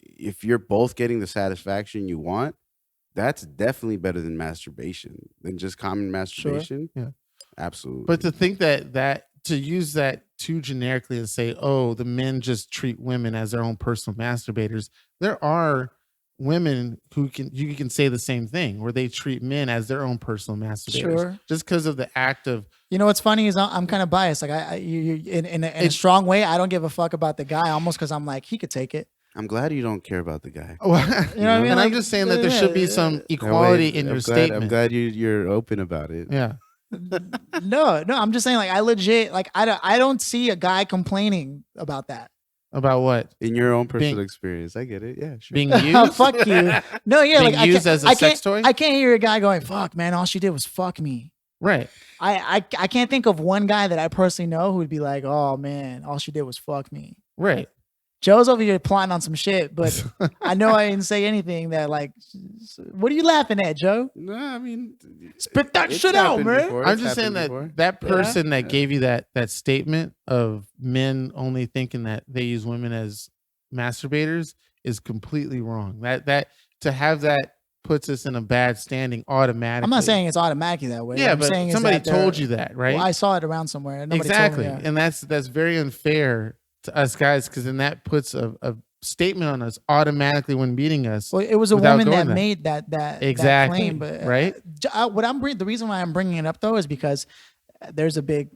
if you're both getting the satisfaction you want, that's definitely better than masturbation, than just common masturbation. Yeah. Absolutely. But to think that to use that too generically and say, oh, the men just treat women as their own personal masturbators. There are women who you can say the same thing where they treat men as their own personal masturbators. Sure. Just because of the act of You know what's funny is I'm kind of biased. Like in a strong way, I don't give a fuck about the guy almost because I'm like he could take it. I'm glad you don't care about the guy. You know what I mean? And Like, I'm just saying that there should be some No, equality wait, in your I'm statement. glad you're open about it. Yeah. no, I'm just saying like I legit like I don't see a guy complaining about that. About what? In your own personal Being- experience, I get it. Yeah, sure. Being used? Fuck you. No, yeah, Being like used as a sex toy? I can't hear a guy going, "Fuck, man, all she did was fuck me." Right. I can't think of one guy that I personally know who would be like, "Oh man, all she did was fuck me." Right. Joe's over here plotting on some shit, but I know I didn't say anything that like. What are you laughing at, Joe? No, I mean, Spit that it's shit out, happened man. before. I'm It's just saying happened that before. that person that gave you that statement of men only thinking that they use women as masturbators is completely wrong. That to have that puts us in a bad standing automatically. I'm not saying it's automatically that way. Yeah, What I'm but saying is somebody that they're- told you that, right? Well, I saw it around somewhere. And nobody Exactly, told me, yeah. and that's very unfair to us guys because then that puts a statement on us automatically when meeting us. Well, it was a without woman that going there. made that Exactly, claim, but right? The reason why I'm bringing it up though is because there's a big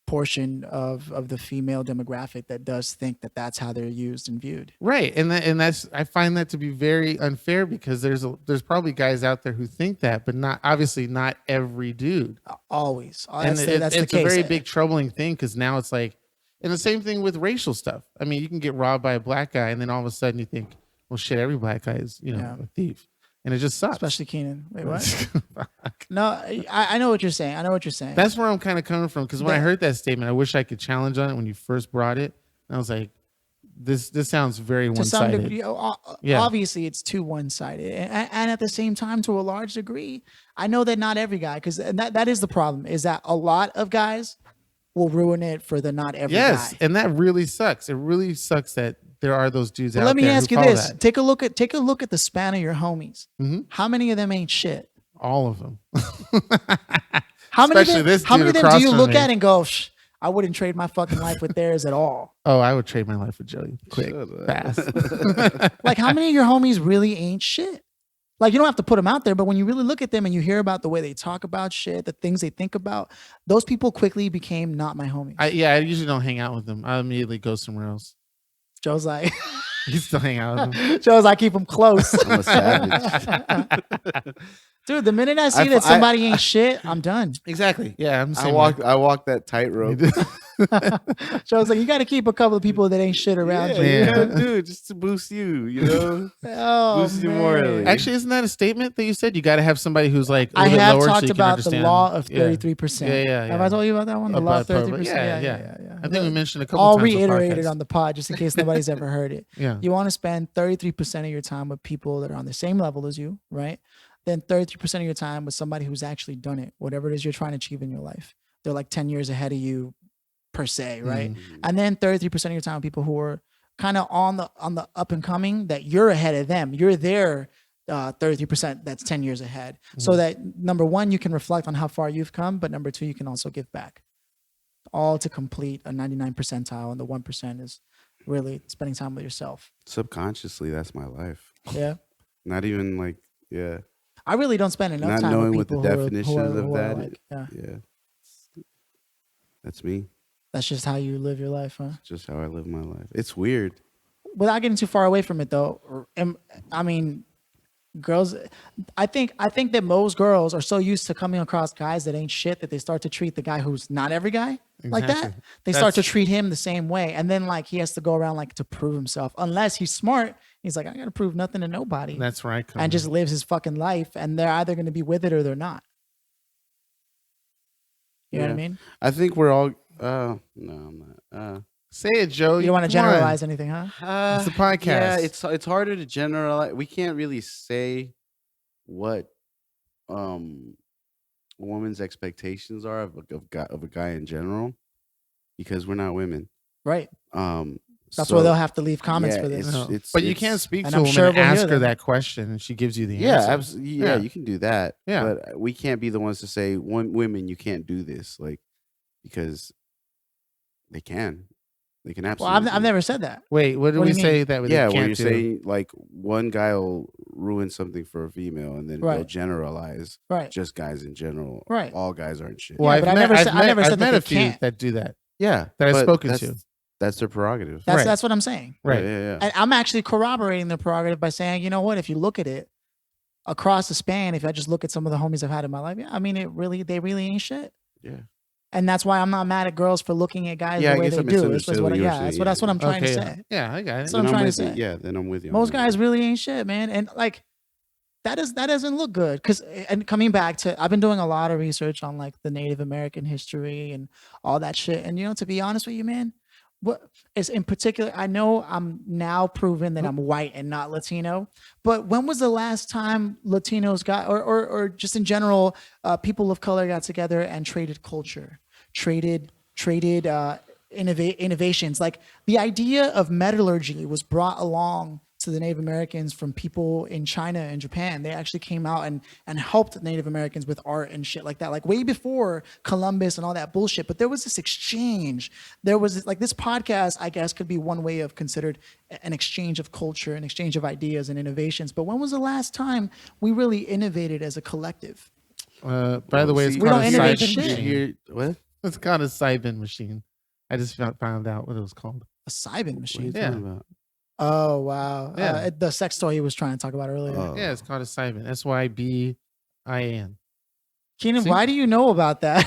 portion of the female demographic that does think that that's how they're used and viewed. Right, and that's I find that to be very unfair because there's probably guys out there who think that, but not every dude. Always, And that's the it's case. a very big troubling thing because now it's like, and the same thing with racial stuff. I mean, you can get robbed by a black guy, and then all of a sudden you think, well, shit, every black guy is Yeah. a thief, and it just sucks. Especially Keenan. Wait, what? No, I know what you're saying. I know what you're saying. That's where I'm kind of coming from because when I heard that statement, I wish I could challenge on it when you first brought it. And I was like, this sounds very to some one-sided. degree, Yeah. obviously it's too one-sided, and at the same time, to a large degree, I know that not every guy, because that is the problem, is that a lot of guys will ruin it for the not every Yes, guy. and that really sucks. It really sucks that there are those dudes But out let me there ask who you follow this: that. take a look at the span of your homies. Mhm. How many of them ain't shit? All of them. How many? Especially this how dude many of them across do you from look me. at and go, I wouldn't trade my fucking life with theirs at all? Oh, I would trade my life with Joey. Quick, Shut up. fast. Like, how many of your homies really ain't shit? Like, you don't have to put them out there, but when you really look at them and you hear about the way they talk about shit, the things they think about, those people quickly became not my homies. I usually don't hang out with them. I immediately go somewhere else. Joe's like, You still hang out with them. Joe's like, keep them close. I'm a savage. Dude, the minute I see that somebody ain't shit, I'm done. Exactly. Yeah, I'm the I same walk that tightrope. Joe's like, you got to keep a couple of people that ain't shit around Yeah, you. you gotta do it just to boost you. You know. Oh, Boost you man. morally. Actually, isn't that a statement that you said? You got to have somebody who's like a I little bit have lower so talked you can about the understand. law of Yeah. 33%. Yeah. Have I told you about that one? The law of About 33%. yeah. I think we mentioned a couple I'll times. reiterate it on the pod just in case nobody's ever heard it. Yeah. You want to spend 33% of your time with people that are on the same level as you, right? Then 33% of your time with somebody who's actually done it, whatever it is you're trying to achieve in your life. They're like 10 years ahead of you per se, right? And then 33% of your time with people who are kind of on the up and coming, that you're ahead of them. You're there 33% that's 10 years ahead. So that number one, you can reflect on how far you've come, but number two, you can also give back. All to complete a 99 percentile, and the 1% is really spending time with yourself. Subconsciously, that's my life. Yeah. Not even like, yeah. I really don't spend enough Not time knowing with what people the who definition are of that like, is. yeah. Yeah. That's me. That's just how you live your life, huh? Just how I live my life. It's weird. Without getting too far away from it, though, I mean, girls. I think that most girls are so used to coming across guys that ain't shit that they start to treat the guy who's not every guy like that. Exactly. They start to treat him the same way, and then like he has to go around like to prove himself. Unless he's smart, he's like, I gotta prove nothing to nobody. That's right. And just lives his fucking life, and they're either going to be with it or they're not. You know what I mean? I think we're all. No, I'm not. Say it, Joe. You don't want to Come on. generalize anything, huh? It's a podcast. Yeah, it's harder to generalize. We can't really say what a woman's expectations are of a guy in general because we're not women. Right. That's So, why they'll have to leave comments yeah, for this. But you can't speak and to a I'm woman sure and we'll hear ask her them. that question, and she gives you the Yeah, answer. absolutely. Yeah, you can do that. Yeah. But we can't be the ones to say, women, you can't do this, like, because they can. They can Well, absolutely. I've never said that. Wait, what do What we do you say mean? that they Yeah, can't when you're do? saying like one guy will ruin something for a female, and then they'll Right. generalize Right. just guys in general. Right. All guys aren't shit. Well, Yeah, but I never said I've that met they a few can't. that do that. Yeah, That I've but spoken that's, to. That's their prerogative. That's Right. that's what I'm saying. Right. Yeah. And I'm actually corroborating the prerogative by saying, you know what? If you look at it across the span, if I just look at some of the homies I've had in my life, yeah, I mean, they really ain't shit. Yeah. And that's why I'm not mad at girls for looking at guys Yeah, I the way guess they I do. It's misunderstood what you were saying, that's what I'm trying Okay. to say. Yeah, I got it. So I'm Then trying to with say. you. Yeah, then I'm with you. Most guys really ain't shit, man. And like that doesn't look good. And coming back to, I've been doing a lot of research on like the Native American history and all that shit. And to be honest with you, man, what is in particular, I know I'm now proven that I'm white and not Latino, but when was the last time Latinos got, or just in general, people of color got together and traded culture, traded innovations? Like the idea of metallurgy was brought along to the Native Americans from people in China and Japan. They actually came out and helped Native Americans with art and shit like that, like way before Columbus and all that bullshit. But there was this exchange. There was like this podcast, I guess, could be one way of considered an exchange of culture, an exchange of ideas and innovations. But when was the last time we really innovated as a collective? By the way, it's See, we called don't a innovate Seibin shit. machine. What? It's called a Seibin machine. I just found out what it was called. A Seibin machine. What are you talking about? Oh wow! Yeah. The sex toy he was trying to talk about earlier. Oh. Yeah, it's called a Seibin. Sybin. Keenan, See? why do you know about that?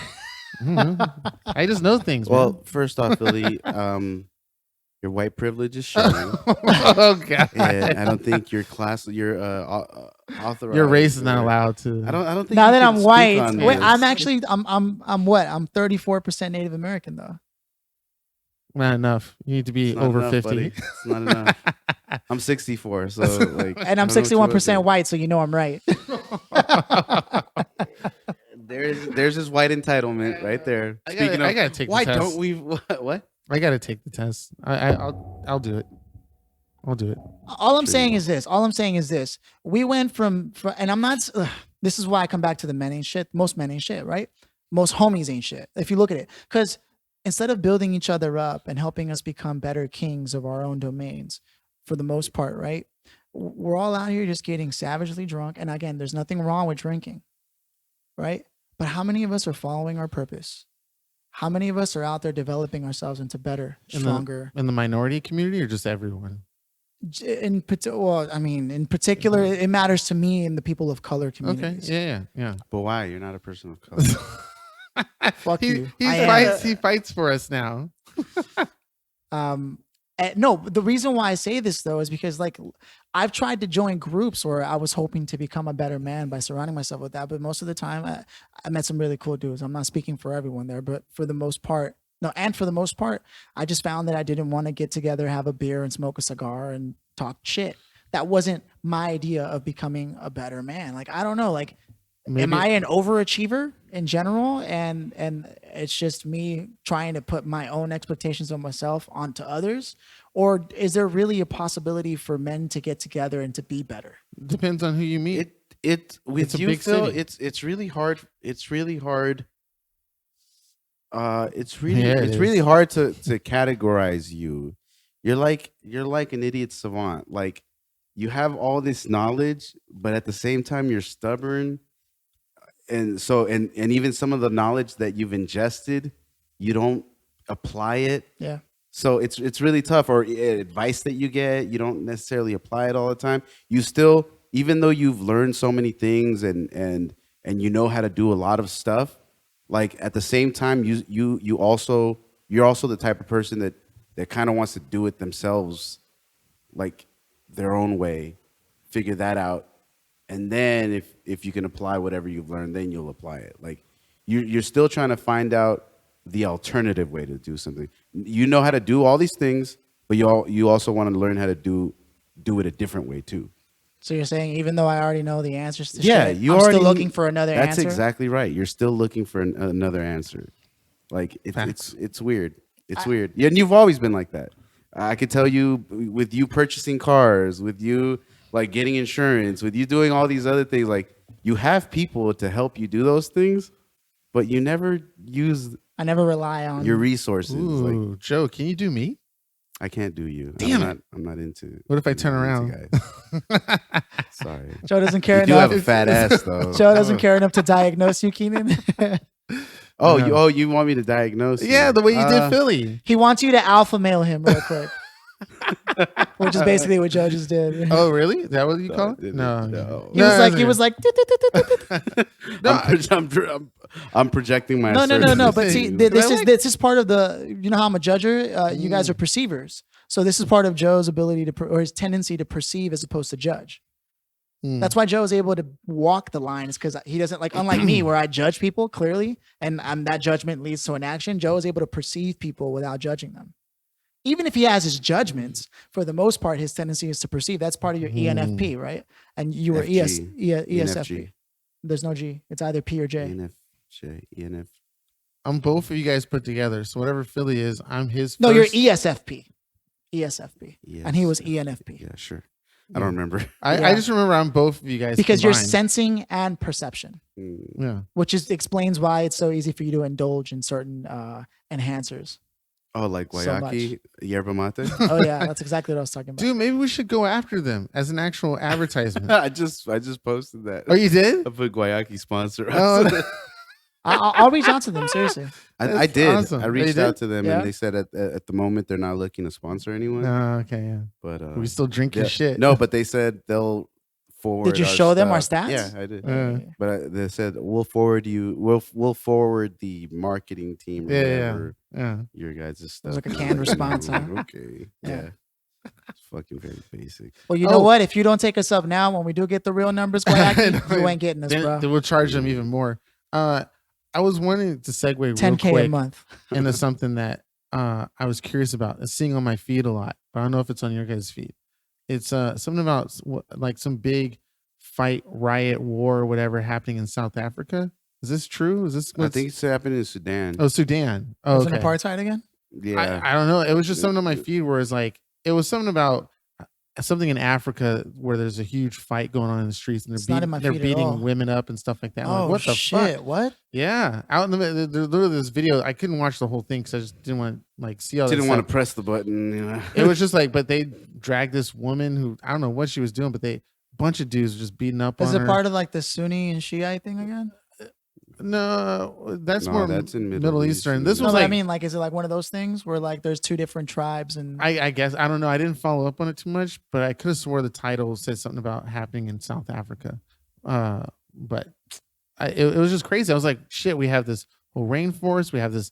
I just know things. Well, first off, Philly, your white privilege is showing. Oh god, And I don't think your class, your authorized. your race is not or- allowed to. I don't think. Now you that can I'm speak white, on wait, this. I'm actually I'm what? I'm 34% Native American though. Not enough. You need to be It's not over enough, 50. buddy. It's not enough. I'm 64, so like. And I'm I don't know what you 61% want white, so you know I'm right. to do. There's his white entitlement right there. I Speaking gotta of, take the why test. don't we? What? I gotta take the test. I'll do it. I'll do it. All I'm saying is this. We went from and I'm not. This is why I come back to the men ain't shit. Most men ain't shit, right? Most homies ain't shit. If you look at it, because instead of building each other up and helping us become better kings of our own domains, for the most part, right? We're all out here just getting savagely drunk. And again, there's nothing wrong with drinking, right? But how many of us are following our purpose? How many of us are out there developing ourselves into better, stronger? In the minority community or just everyone? In particular, it matters to me and the people of color Okay. communities. Yeah. But why? You're not a person of color. Fuck you. He fights for us now. No, but the reason why I say this though is because like I've tried to join groups where I was hoping to become a better man by surrounding myself with that, but most of the time I met some really cool dudes. I'm not speaking for everyone there, but for the most part, I just found that I didn't want to get together, have a beer and smoke a cigar and talk shit. That wasn't my idea of becoming a better man. Like, I don't know, like, am I an overachiever in general? And it's just me trying to put my own expectations of myself onto others? Or is there really a possibility for men to get together and to be better? Depends on who you meet. With It's a you, big Phil, city. it's really hard. It's really hard. Yeah, it It's is. really hard to categorize you. You're like an idiot savant. Like you have all this knowledge, but at the same time you're stubborn. And so and even some of the knowledge that you've ingested, you don't apply it. Yeah. So it's really tough. Or advice that you get, you don't necessarily apply it all the time. You still, even though you've learned so many things and you know how to do a lot of stuff, like at the same time, you're also the type of person that kind of wants to do it themselves, like their own way, figure that out, and then if you can apply whatever you've learned, then you'll apply it. Like you're still trying to find out the alternative way to do something. You know how to do all these things, but you also want to learn how to do it a different way too. So you're saying even though I already know the answers to Yeah, shit, you I'm already still looking for another That's answer? exactly right. You're still looking for another answer. Like it's weird. It's weird. Yeah, and you've always been like that. I could tell you, with you purchasing cars, with you like getting insurance, with you doing all these other things, like you have people to help you do those things, but you never use I never rely on your resources. Ooh, Like, Joe, can you do me? I can't do you. Damn I'm not into. What if I turn I'm not around? into guys. Sorry. Joe doesn't care You do enough. have a fat ass though. Joe doesn't care enough to diagnose you, Keenan. Oh, No. you want me to diagnose? Yeah, you? the way you did Philly. He wants you to alpha male him real quick. Which is basically what Joe just did. Oh, really? Is that what you No, call I it? didn't. No. No. He was like, I'm projecting my. no. But see, But this is part of the. You know how I'm a judger. You guys are perceivers, so this is part of Joe's ability to or his tendency to perceive as opposed to judge. That's why Joe is able to walk the line, is because he doesn't, like, unlike me, where I judge people clearly, and that judgment leads to an action. Joe is able to perceive people without judging them. Even if he has his judgments, for the most part, his tendency is to perceive. That's part of your ENFP, right? And you were ESFP. ENFG. There's no G. It's either P or J. ENFJ, ENF. I'm both of you guys put together. So whatever Philly is, I'm his. No, you're first. ESFP. ESFP. And he was ENFP. Yeah, sure. I don't remember. I just remember I'm both of you guys Because you're combined. sensing and perception, Yeah. which explains why it's so easy for you to indulge in certain enhancers. Oh, like So Guayaki, yerba mate. Oh yeah, that's exactly what I was talking about. Dude, maybe we should go after them as an actual advertisement. I just posted that. Oh, you did? I put Guayaki sponsor. Oh, I'll reach out to them, seriously. I That's did. awesome. I Oh, you reached did? out to them Yeah. and they said at the moment they're not looking to sponsor anyone. no, okay, yeah. But We still drink your yeah. shit. No, but they said they'll forward. Did you our show them our stuff. stats? Yeah, I did. Uh, They said we'll forward you. We'll forward the marketing team. Or Yeah, whatever, yeah. your guys' stuff. was like a canned response, huh? Okay. Yeah. Yeah. It's fucking very basic. Well, you know Oh. what? If you don't take us up now, when we do get the real numbers, Guayaki, know. you ain't getting us, Then bro. we'll charge them even more. I was wanting to segue real 10K quick a month. into something that I was curious about. It's seeing on my feed a lot, but I don't know if it's on your guys' feed. It's something about like some big fight, riot, war, whatever happening in South Africa. Is this true? Is this I what's... think it's happening in Sudan. Oh, Sudan. Oh, Was it okay. apartheid again? Yeah. I don't know. It was just something on my feed where it's like, it was something about something in Africa where there's a huge fight going on in the streets and It's not in my they're feed at all. beating women up and stuff like that. I'm like, Oh, what the shit. fuck? What? Yeah. Out in the middle, there's literally this video. I couldn't watch the whole thing because I just didn't want to like see all Didn't that want stuff. to press the button. You know? It was just like, but they dragged this woman who, I don't know what she was doing, but bunch of dudes were just beating up Is on it her. part of like the Sunni and Shiite thing again? No, that's No, more that's in Middle Middle Eastern. Eastern. This No, was but like, I mean, like, is it like one of those things where like there's two different tribes and I guess, I don't know. I didn't follow up on it too much, but I could have swore the title said something about happening in South Africa. But it was just crazy. I was like, shit, we have this whole rainforest. We have this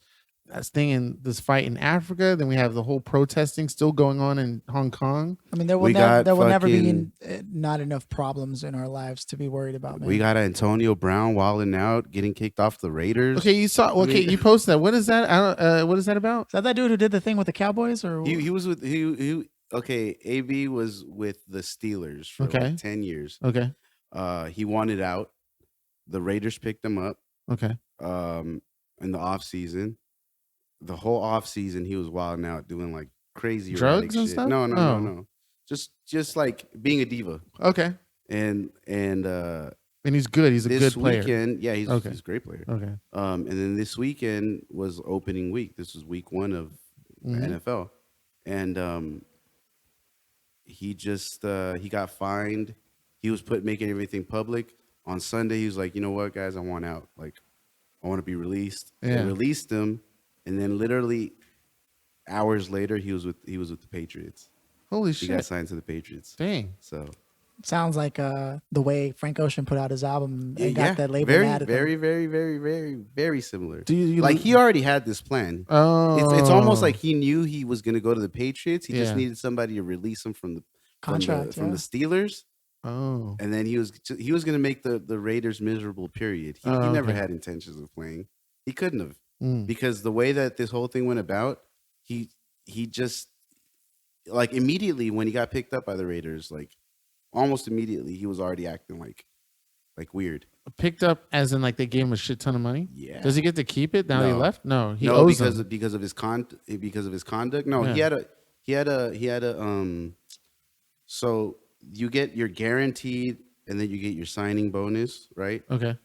thing in this fight in Africa. Then we have the whole protesting still going on in Hong Kong. I mean, there will never be not enough problems in our lives to be worried about. Man. We got Antonio Brown wilding out, getting kicked off the Raiders. Okay, you saw. Okay, you posted that. What is that? I don't, what is that about? Is that dude who did the thing with the Cowboys? Or He was with he. Okay, AB was with the Steelers for like 10 years. Okay. He wanted out. The Raiders picked him up. Okay. In the off season, the whole off season, he was wilding out, doing like crazy drugs and shit. stuff. No. Just like being a diva. Okay. And he's good. He's a this good player. Weekend, yeah, he's Okay. a great player. Okay. And then this weekend was opening week. This was week 1 of the NFL, and he just he got fined. He was making everything public. On Sunday, he was like, you know what, guys, I want out. Like, I want to be released. Yeah. They released him, and then literally hours later he was with the Patriots. Holy He got shit! signed to the Patriots. Dang. So Sounds like the way Frank Ocean put out his album and got that label very, mad at very, them. very, very, very, very similar. Do you Like he already had this plan. It's almost like he knew he was going to go to the Patriots. He just Yeah. needed somebody to release him from the Contract, from yeah. the Steelers, Oh. and then he was going to make the Raiders miserable. Period. He Oh, never okay. had intentions of playing. He couldn't have Mm. because the way that this whole thing went about, he just like immediately when he got picked up by the Raiders, like almost immediately he was already acting like weird. Picked up as in like they gave him a shit ton of money. Yeah. Does he get to keep it now that he No. left? No, he No, owes because them. because of his conduct. No, Yeah. he had a so you get your guaranteed and then you get your signing bonus, right? Okay.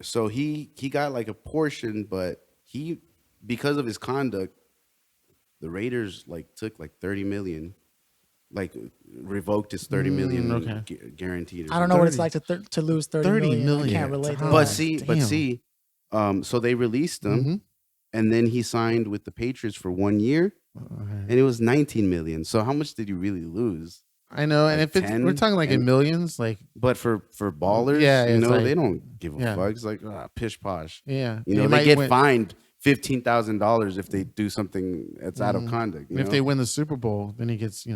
So he got like a portion, but he because of his conduct, the Raiders like took like 30 million, like revoked his 30 million okay. guaranteed. or I don't know what it's 30. like to lose 30 30 million. million. I can't relate to God. that. But damn. see, so they released him, Mhm. and then he signed with the Patriots for 1 year, and it was 19 million. So how much did you really lose? I know, and like if it's 10 we're talking like in and- millions, like But for ballers, Yeah, you it's know, like- they don't give a yeah. fuck. It's like pish posh. yeah, You know, they might get win- fined $15,000 if they do something that's out of conduct. You If know? they win the Super Bowl, then he gets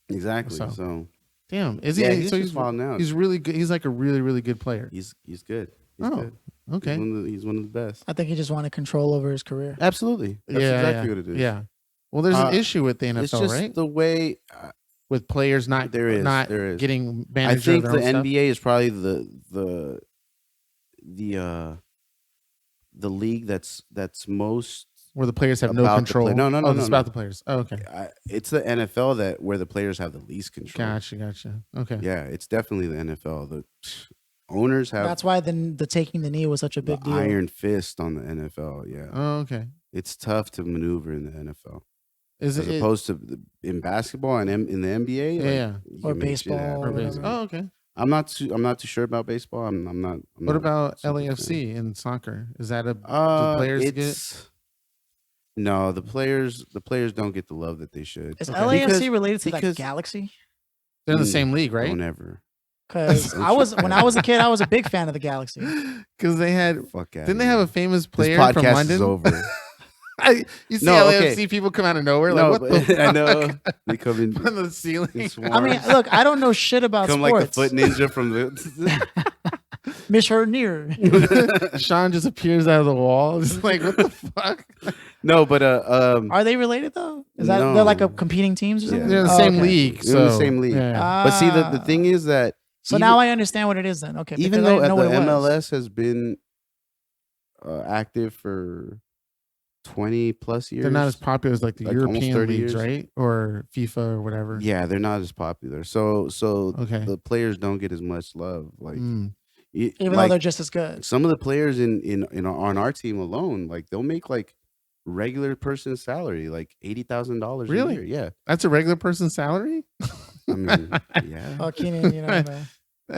exactly. So- So damn. Is yeah, he? he's So just wilding out. he's really good. He's like a really really good player. he's good. He's Oh, good. okay. He's one of the best. I think he just wanted control over his career. Absolutely. That's yeah, exactly yeah, what it is. Yeah. Well, there's an issue with the NFL, It's just right? the way With players not there is getting I managed. think their the own stuff. NBA is probably the league that's most Where the players have no about the control. play- no, Oh, no, it's no. about the players. Oh, okay. it's the NFL that where the players have the least control. Gotcha. Okay. Yeah, it's definitely the NFL. The owners have That's why the taking the knee was such a the big deal. iron fist on the NFL. Yeah, Oh, okay. it's tough to maneuver in the NFL Is as it? opposed to in basketball and in the NBA. Yeah. you Or can make shit baseball happen. or or base- whatever. Oh, okay. I'm not too sure about baseball. I'm not. What about super LAFC in soccer? Is that a do fan. players get? No, the players don't get the love that they should. Is Okay. LAFC related to because- that Galaxy? They're in the same league, right? Don't ever. Because Don't I was you when I was a kid, I was a big fan of the Galaxy. Because they had. Fuck out. Didn't they have a famous This player podcast from London? is over. You see No, LAFC okay. people come out of nowhere, No, like what but the I fuck? know they come in. From the ceiling. in I mean, swarms. look, I don't know shit about come like the sports. foot ninja from the. Miss her near. Sean just appears out of the wall. It's like what the fuck? No, but Are they related though? Is that they're like a No. competing teams or something? They're in the Oh, same okay. league. They're in the so- same league. Yeah. but see, the thing is that So even- now I understand what it is then. Okay. even because I though didn't know the what it was. MLS has been active for 20 plus years, They're not as popular as like the like almost European 30 leagues, years. right? Or FIFA or whatever. Yeah, they're not as popular. So Okay. the players don't get as much love. Like Mm. Even though like, they're just as good. some of the players on our team alone, like they'll make like regular person salary, like $80,000 Really? a year. Yeah, That's a regular person's salary? I mean, yeah. Oh, Keenan, you know. man.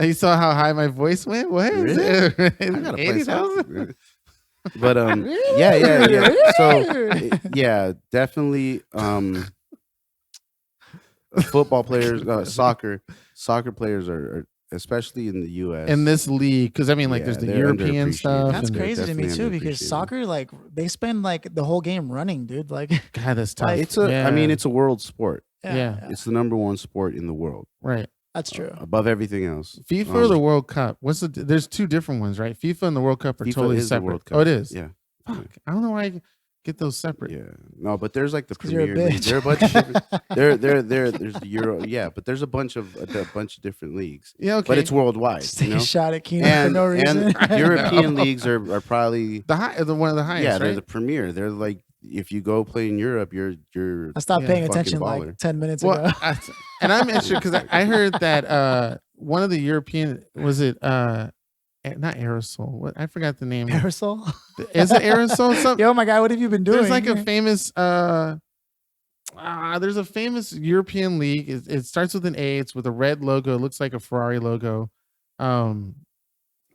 You saw how high my voice went? What? Really? I I gotta play 80,000? something. But yeah. So yeah, definitely. Football players, soccer players are especially in the U.S. In this league, because I mean, like, Yeah, there's the they're European underappreciated. stuff. That's and they're crazy to me definitely too because underappreciated. soccer, like, they spend like the whole game running, dude. Like, God, that's tough. Like, It's a. Yeah. I mean, it's a world sport. Yeah. It's the number one sport in the world, right. that's true. above everything else. FIFA or the World Cup? What's the? There's two different ones, right? FIFA and the World Cup are FIFA totally is the separate. World Cup. Oh, it is. Yeah. Fuck. I don't know why I get those separate. Yeah, no, but there's like the 'Cause you're a Premier League. bitch. There are a bunch of different, there's the Euro, yeah, but there's a bunch of different leagues, Yeah, okay. but it's worldwide, Just you take know. a shot at Keenan for no reason. And European leagues are probably the one of the highest. yeah, they're right? the premier. They're like if you go play in Europe, you're I stopped Yeah. paying Fucking attention baller. like 10 minutes Well, ago. and I'm interested because I heard that one of the European was it not aerosol. What I forgot the name. Aerosol? Is it aerosol? Something. Yo, my guy, what have you been doing? There's like a famous there's a famous European league. It starts with an A. It's with a red logo. It looks like a Ferrari logo.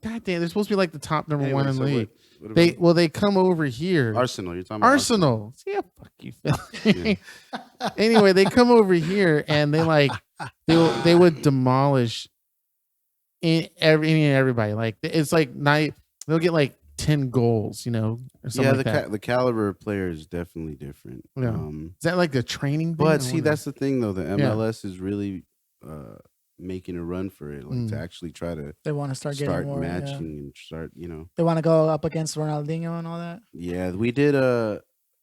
God damn, they're supposed to be like the top number Anyway, one in so the league. what They come over here. Arsenal. You're talking about Arsenal. Yeah, fuck you, Phil. Anyway, they come over here and they would demolish everybody. Like it's like they'll get like 10 goals, or something like that. The caliber of player is definitely different. Yeah. Is that like the training thing? But see, that's the thing though. The MLS is really making a run for it, like to actually try to. They want to start getting more matching and start. They want to go up against Ronaldinho and all that. Yeah, we did.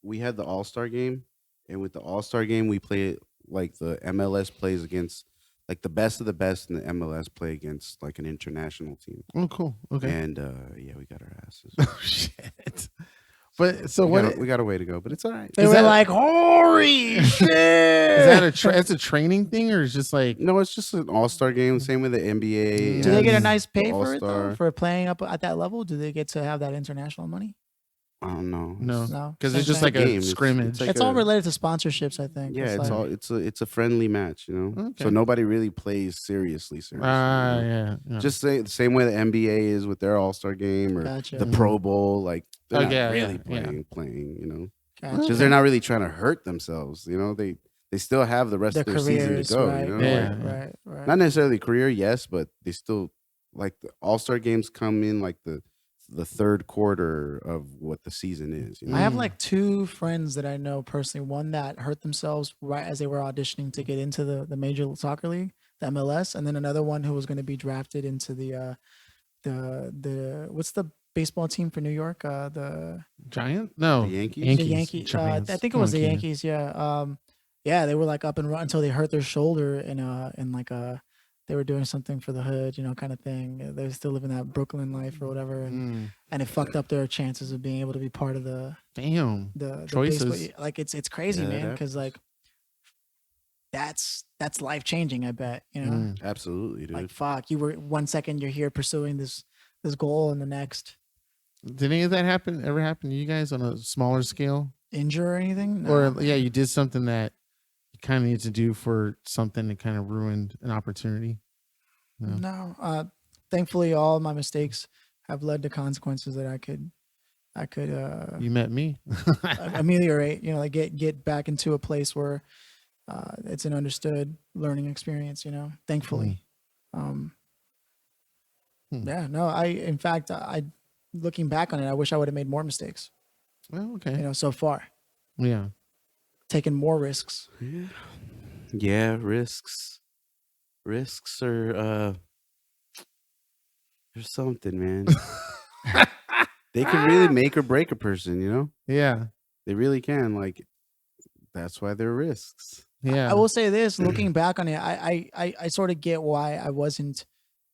We had the All-Star game, and with the All-Star game, we play like the MLS plays against like the best of the best in the MLS play against like an international team. Oh, cool. Okay. And yeah, we got our asses. Oh shit. But so we got a way to go, but it's all right. They were like, holy shit. Is that it's a training thing, or is just like no? It's just an All-Star game. Same with the NBA. Do they get a nice pay for it though, for playing up at that level? Do they get to have that international money? I don't know. No, because it's just like a scrimmage. It's all related to sponsorships, I think. Yeah, it's a friendly match, Okay. So nobody really plays seriously. Yeah. Just the same way the NBA is with their All-Star game or the Pro Bowl. Like they're not really playing. Because they're not really trying to hurt themselves. They still have the rest of their season to go. Right. Not necessarily career, yes, but they still like the All-Star games come in like the third quarter of what the season is. I have like two friends that I know personally. One that hurt themselves right as they were auditioning to get into the Major Soccer League, the MLS, and then another one who was going to be drafted into the what's the baseball team for New York? The Giant? No, the Yankees. The Yankees. I think it was the Yankees. Yeah. Yeah, they were like up and run until they hurt their shoulder in like they were doing something for the hood, kind of thing. They're still living that Brooklyn life or whatever, and it fucked up their chances of being able to be part of the choices. Baseball. Like it's crazy, man, because like that's life changing. I bet Absolutely, dude. Like fuck, you were 1 second you're here pursuing this goal, and the next. Did any of that ever happen to you guys on a smaller scale? Injure or anything? No. Or you did something that kind of need to do for something that kind of ruined an opportunity? No. Thankfully all of my mistakes have led to consequences that I could you met me. ameliorate, like get back into a place where it's an understood learning experience, thankfully. Yeah, no, in fact looking back on it, I wish I would have made more mistakes. Well, okay. So far. Yeah. Taking more risks. Yeah, risks. Risks are there's something, man. They can really make or break a person, Yeah. They really can. Like that's why they're risks. Yeah. I will say this, looking back on it, I sort of get why I wasn't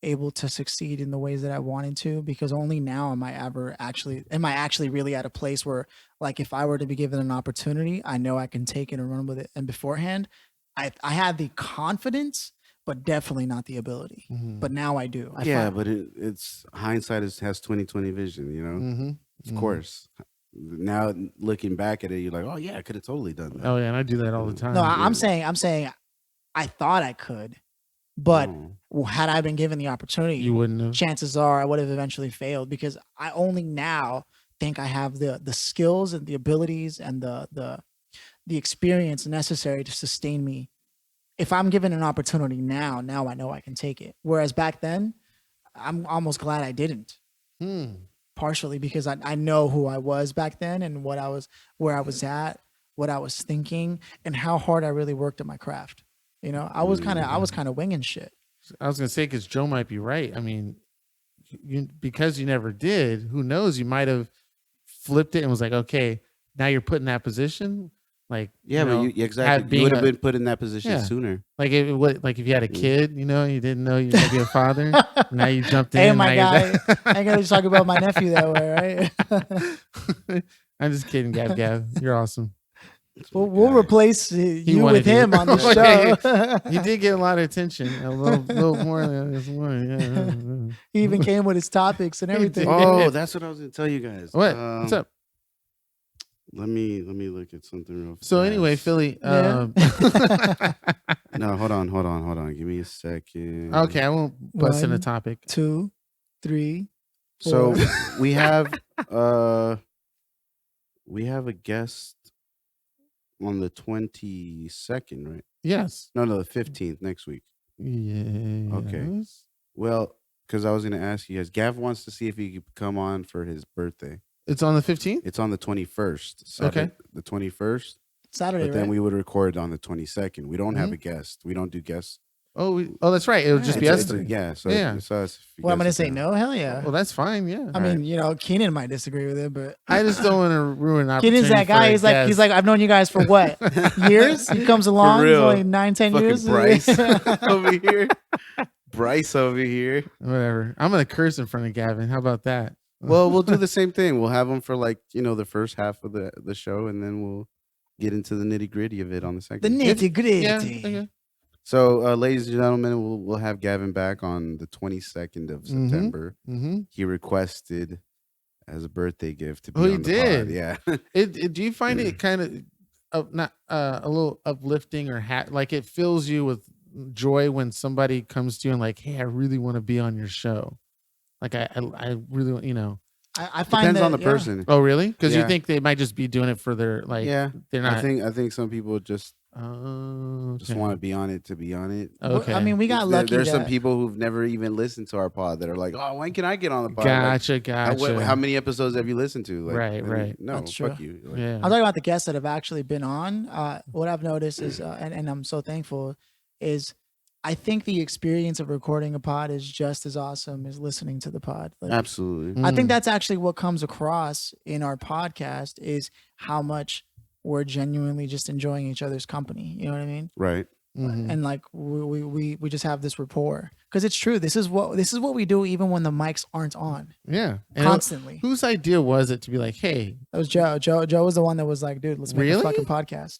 able to succeed in the ways that I wanted to, because only now am I actually really at a place where, like, if I were to be given an opportunity, I know I can take it and run with it. And beforehand, I had the confidence, but definitely not the ability. But now I do. But it's hindsight has 20/20 vision, Of course. Now looking back at it, you're like, oh yeah, I could have totally done that. Oh yeah, and I do that all the time. No, I'm saying I thought I could. But had I been given the opportunity, you wouldn't have. Chances are I would have eventually failed, because I only now think I have the skills and the abilities and the experience necessary to sustain me. If I'm given an opportunity now I know I can take it. Whereas back then, I'm almost glad I didn't. Partially because I know who I was back then and where I was at, what I was thinking, and how hard I really worked at my craft. I was kind of winging shit. I was gonna say, because Joe might be right. I mean, because you never did. Who knows? You might have flipped it and was like, okay, now you're put in that position. Like, exactly. You would have been put in that position sooner. Like if you had a kid, you didn't know you were gonna be a father. Now you jumped in. Hey, my guy, I ain't gonna talk about my nephew that way, right? I'm just kidding, Gab. You're awesome. We'll replace you with him on the show. He did get a lot of attention, a little more than this morning. He even came with his topics and everything. Oh, that's what I was going to tell you guys. What? What's up? Let me look at something real fast. So anyway, Philly. No, hold on. Give me a second. Okay, I won't bust in a topic. 2, 3, So Or- we have a guest on the 22nd, right? Yes. No, the 15th next week. Yes. Okay. Well, because I was going to ask you guys, Gav wants to see if he could come on for his birthday. It's on the 15th? It's on the 21st. Okay. The 21st. Saturday, But then right? we would record on the 22nd. We don't have Mhm. a guest. We don't do guests. Oh, that's right. It'll just be us three. Yeah. So Yeah. it's us. If you Well, I'm guys gonna are say down. no. Hell yeah. Well, that's fine. Yeah. I mean, Keenan might disagree with it, but I just don't want to ruin opportunity. Keenan's that for a guy. He's guest. like, I've known you guys for what years? He comes along. He's real. only 9-10 Fucking years. Bryce over here. Bryce over here. Whatever. I'm gonna curse in front of Gavin. How about that? Well, we'll do the same thing. We'll have him for the first half of the show, and then we'll get into the nitty gritty of it on the second. The nitty gritty. Yeah. Okay. So, ladies and gentlemen, we'll have Gavin back on the 22nd of Mhm. September. Mm-hmm. He requested as a birthday gift to be Oh, on he the did? pod. Yeah. Do you find it kind of not a little uplifting or like it fills you with joy when somebody comes to you and like, hey, I really want to be on your show. Like I really, I find Depends that, on the yeah. person. Oh, really? Because you Yeah. think they might just be doing it for their Yeah. they're not. I think some people just Oh, want to be on it to be on it. Okay. I mean, we got lucky. There's some that- people who've never even listened to our pod that are like, "Oh, when can I get on the pod?" Like, Gotcha. how many episodes have you listened to? Like, Right, I mean, right. No, That's fuck true. you. Like, Yeah. I'm talking about the guests that have actually been on. What I've noticed is, and I'm so thankful, is I think the experience of recording a pod is just as awesome as listening to the pod. Like, Absolutely. I think Mm. that's actually what comes across in our podcast is how much we're genuinely just enjoying each other's company. You know what I mean? Right. Mhm. And like we just have this rapport because it's true. This is what we do even when the mics aren't on Yeah. And constantly. whose idea was it to be like, hey, That was Joe. Joe was the one that was like, dude, let's make Really? a fucking podcast.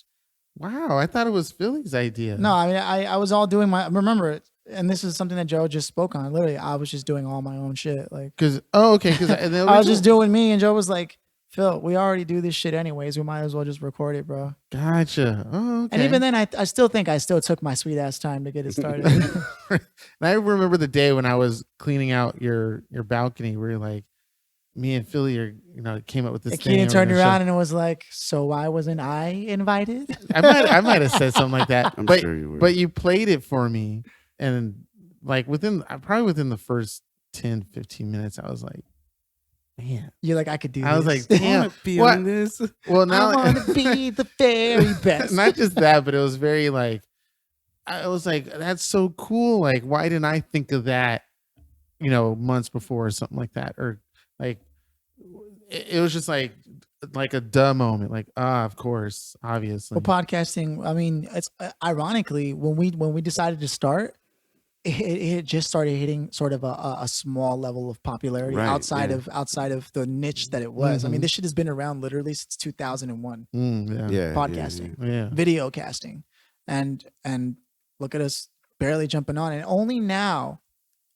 wow, I thought it was Philly's idea. No, I mean, I was all doing remember it. And this is something that Joe just spoke on. Literally, I was just doing all my own shit. Like, Because because I was just doing me, and Joe was like, Phil, we already do this shit anyways. We might as well just record it, bro. Gotcha. Oh, okay. And even then, I still think I still took my sweet ass time to get it started. And I remember the day when I was cleaning out your balcony where you're like, me and Philly are, came up with this And thing. Keenan and we're turned gonna around show- and was like, "So why wasn't I invited?" I might have said something like that. I'm but sure you were. but you played it for me, and like within the first 10, 15 minutes, I was like, man. You're like, I could do. I was this. like, damn. be What? on this. Well, now I want to be the very best. not just that, but it was very like, I was like, that's so cool. Like, why didn't I think of that, months before or something like that? Or like, it was just like a duh moment. Like, of course, obviously. Well, podcasting. I mean, it's ironically when we decided to start, it just started hitting sort of a small level of popularity Right, outside yeah. of the niche that it was. I mean, Mhm. this shit has been around literally since 2001. Yeah. Yeah. Podcasting. Yeah. Video casting, and look at us barely jumping on, and only now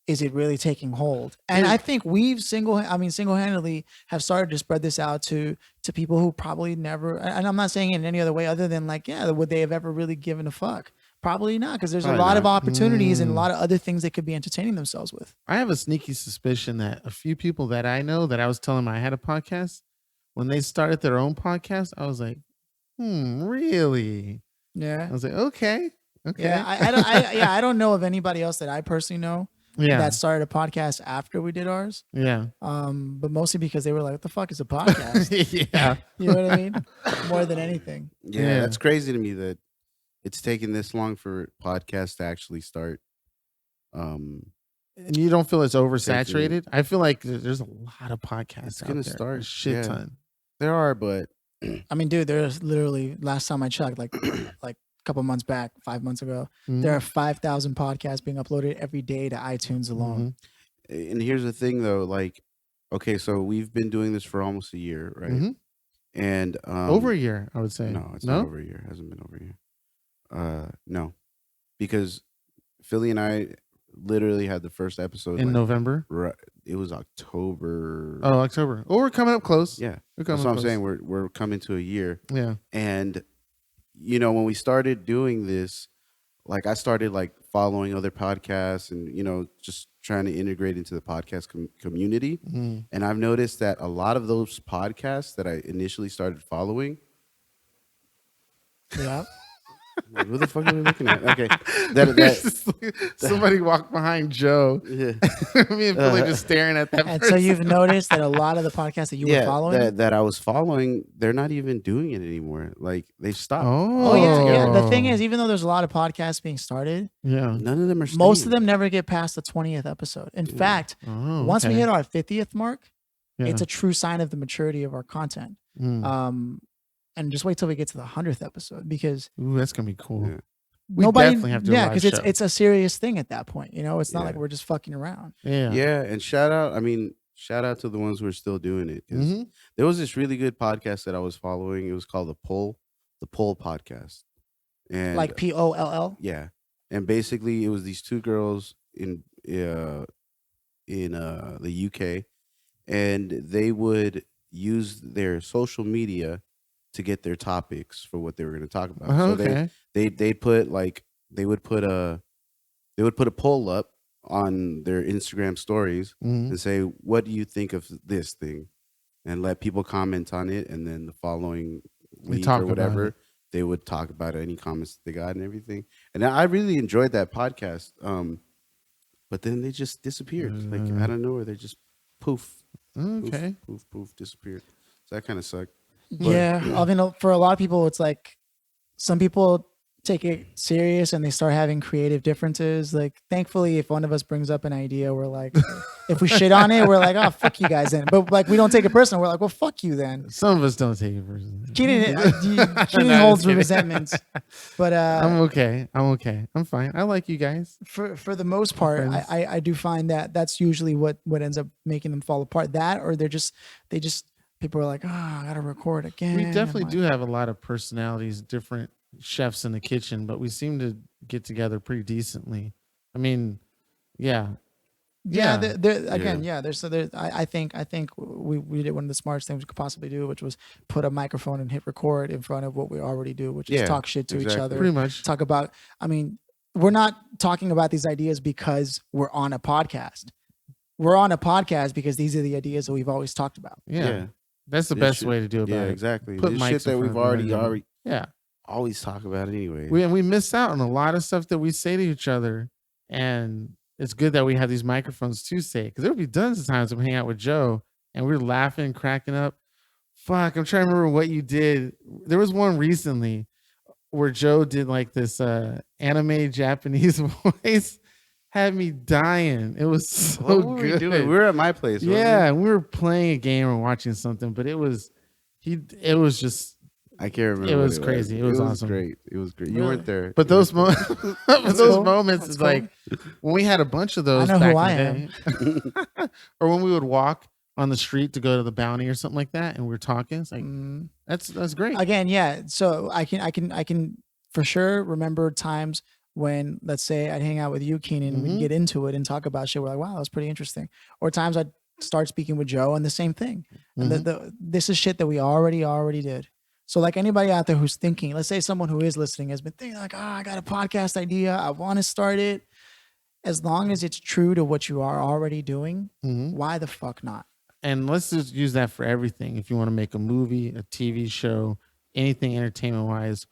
is it really taking hold. And Yeah. I think we've single-handedly have started to spread this out to people who probably never, and I'm not saying it in any other way other than like, yeah, would they have ever really given a fuck? Probably not, because there's a Probably lot of not. opportunities and a lot of other things they could be entertaining themselves with. I have a sneaky suspicion that a few people that I know that I was telling them I had a podcast, when they started their own podcast, I was like, really? Yeah. I was like, okay. Yeah, I don't know of anybody else that I personally know Yeah. that started a podcast after we did ours. Yeah. But mostly because they were like, "What the fuck is a podcast?" Yeah. You know what I mean? More than anything. Yeah, Yeah. that's crazy to me that it's taken this long for podcasts to actually start. And you don't feel it's oversaturated? I feel like there's a lot of podcasts It's out gonna there. start, A shit yeah. ton. There are, but I mean, dude, there's literally last time I checked, like a couple months back, 5 months ago, there are 5,000 podcasts being uploaded every day to iTunes alone. and here's the thing though, like, okay, so we've been doing this for almost a year, right? Mhm. And Over a year, I would say. No, it's not over a year. It hasn't been over a year. No, because Philly and I literally had the first episode In like, November? Right, it was October. Oh, October. Oh, we're coming up close. yeah, We're coming that's what up I'm close. saying. We're coming to a year, Yeah. and when we started doing this, like I started like following other podcasts and, just trying to integrate into the podcast community. Mm. And I've noticed that a lot of those podcasts that I initially started following. Yeah. Like, who the fuck are we looking at? Okay. Somebody walked behind Joe. Yeah. Me and Billy just staring at that And person. so you've noticed that a lot of the podcasts that you were following. that I was following, they're not even doing it anymore. Like they've stopped. Oh yeah. The thing is, even though there's a lot of podcasts being started, yeah, None of them are staying. most of them never get past the 20th episode. In fact, once we hit our 50th mark, it's a true sign of the maturity of our content. And just wait till we get to the 100th episode, because that's gonna be cool. Yeah. We nobody, definitely have to. Yeah, because it's a serious thing at that point. It's not like we're just fucking around. Yeah, and shout out to the ones who are still doing it. 'Cause there was this really good podcast that I was following. It was called the Poll podcast, and Like POLL. yeah, and basically it was these two girls in the UK, and they would use their social media to get their topics for what they were going to talk about. So they would put a poll up on their Instagram stories and say, what do you think of this thing? And let people comment on it, and then the following week or whatever, they would talk about any comments that they got and everything. And I really enjoyed that podcast. But then they just disappeared. Like out of nowhere, they just poof. Poof, disappeared. So that kind of sucked. Yeah, I mean, for a lot of people, it's like some people take it serious and they start having creative differences. Like, thankfully, if one of us brings up an idea, we're like, if we shit on it, we're like, oh, fuck you guys then. But like, we don't take it personal. We're like, well, fuck you then. Some of us don't take it personal. Keenan holds resentments. But I'm okay. I'm fine. I like you guys. For the most part, I do find that that's usually what ends up making them fall apart. That, or they just people are like, oh, I gotta record again. We definitely do have a lot of personalities, different chefs in the kitchen, but we seem to get together pretty decently. I mean, yeah. I think we did one of the smartest things we could possibly do, which was put a microphone and hit record in front of what we already do, which is talk shit to each other. Pretty much. Talk about, I mean, we're not talking about these ideas because we're on a podcast. We're on a podcast because these are the ideas that we've always talked about. Yeah. That's the best way to do it. Yeah, exactly. Put the mics shit that we've already always talk about anyway. We miss out on a lot of stuff that we say to each other, and it's good that we have these microphones to say, because there would be tons of times when we hang out with Joe and we're laughing, cracking up. Fuck, I'm trying to remember what you did. There was one recently where Joe did like this anime Japanese voice. Had me dying. It was so what were good. We doing? We were at my place. Yeah, we were playing a game or watching something, but it was just. I can't remember. It was crazy. It was awesome. Great. It was great. You weren't there. But those moments is cool. Like when we had a bunch of those. I know back who I in the day, or when we would walk on the street to go to the Bounty or something like that, and we were talking. It's like that's great. Again, yeah. So I can for sure remember times when, let's say, I'd hang out with you, Keenan, and we'd get into it and talk about shit. We're like, wow, that was pretty interesting. Or times I'd start speaking with Joe and the same thing. And this is shit that we already did. So like anybody out there who's thinking, let's say someone who is listening has been thinking like, I got a podcast idea. I want to start it. As long as it's true to what you are already doing, why the fuck not? And let's just use that for everything. If you want to make a movie, a TV show, anything entertainment-wise,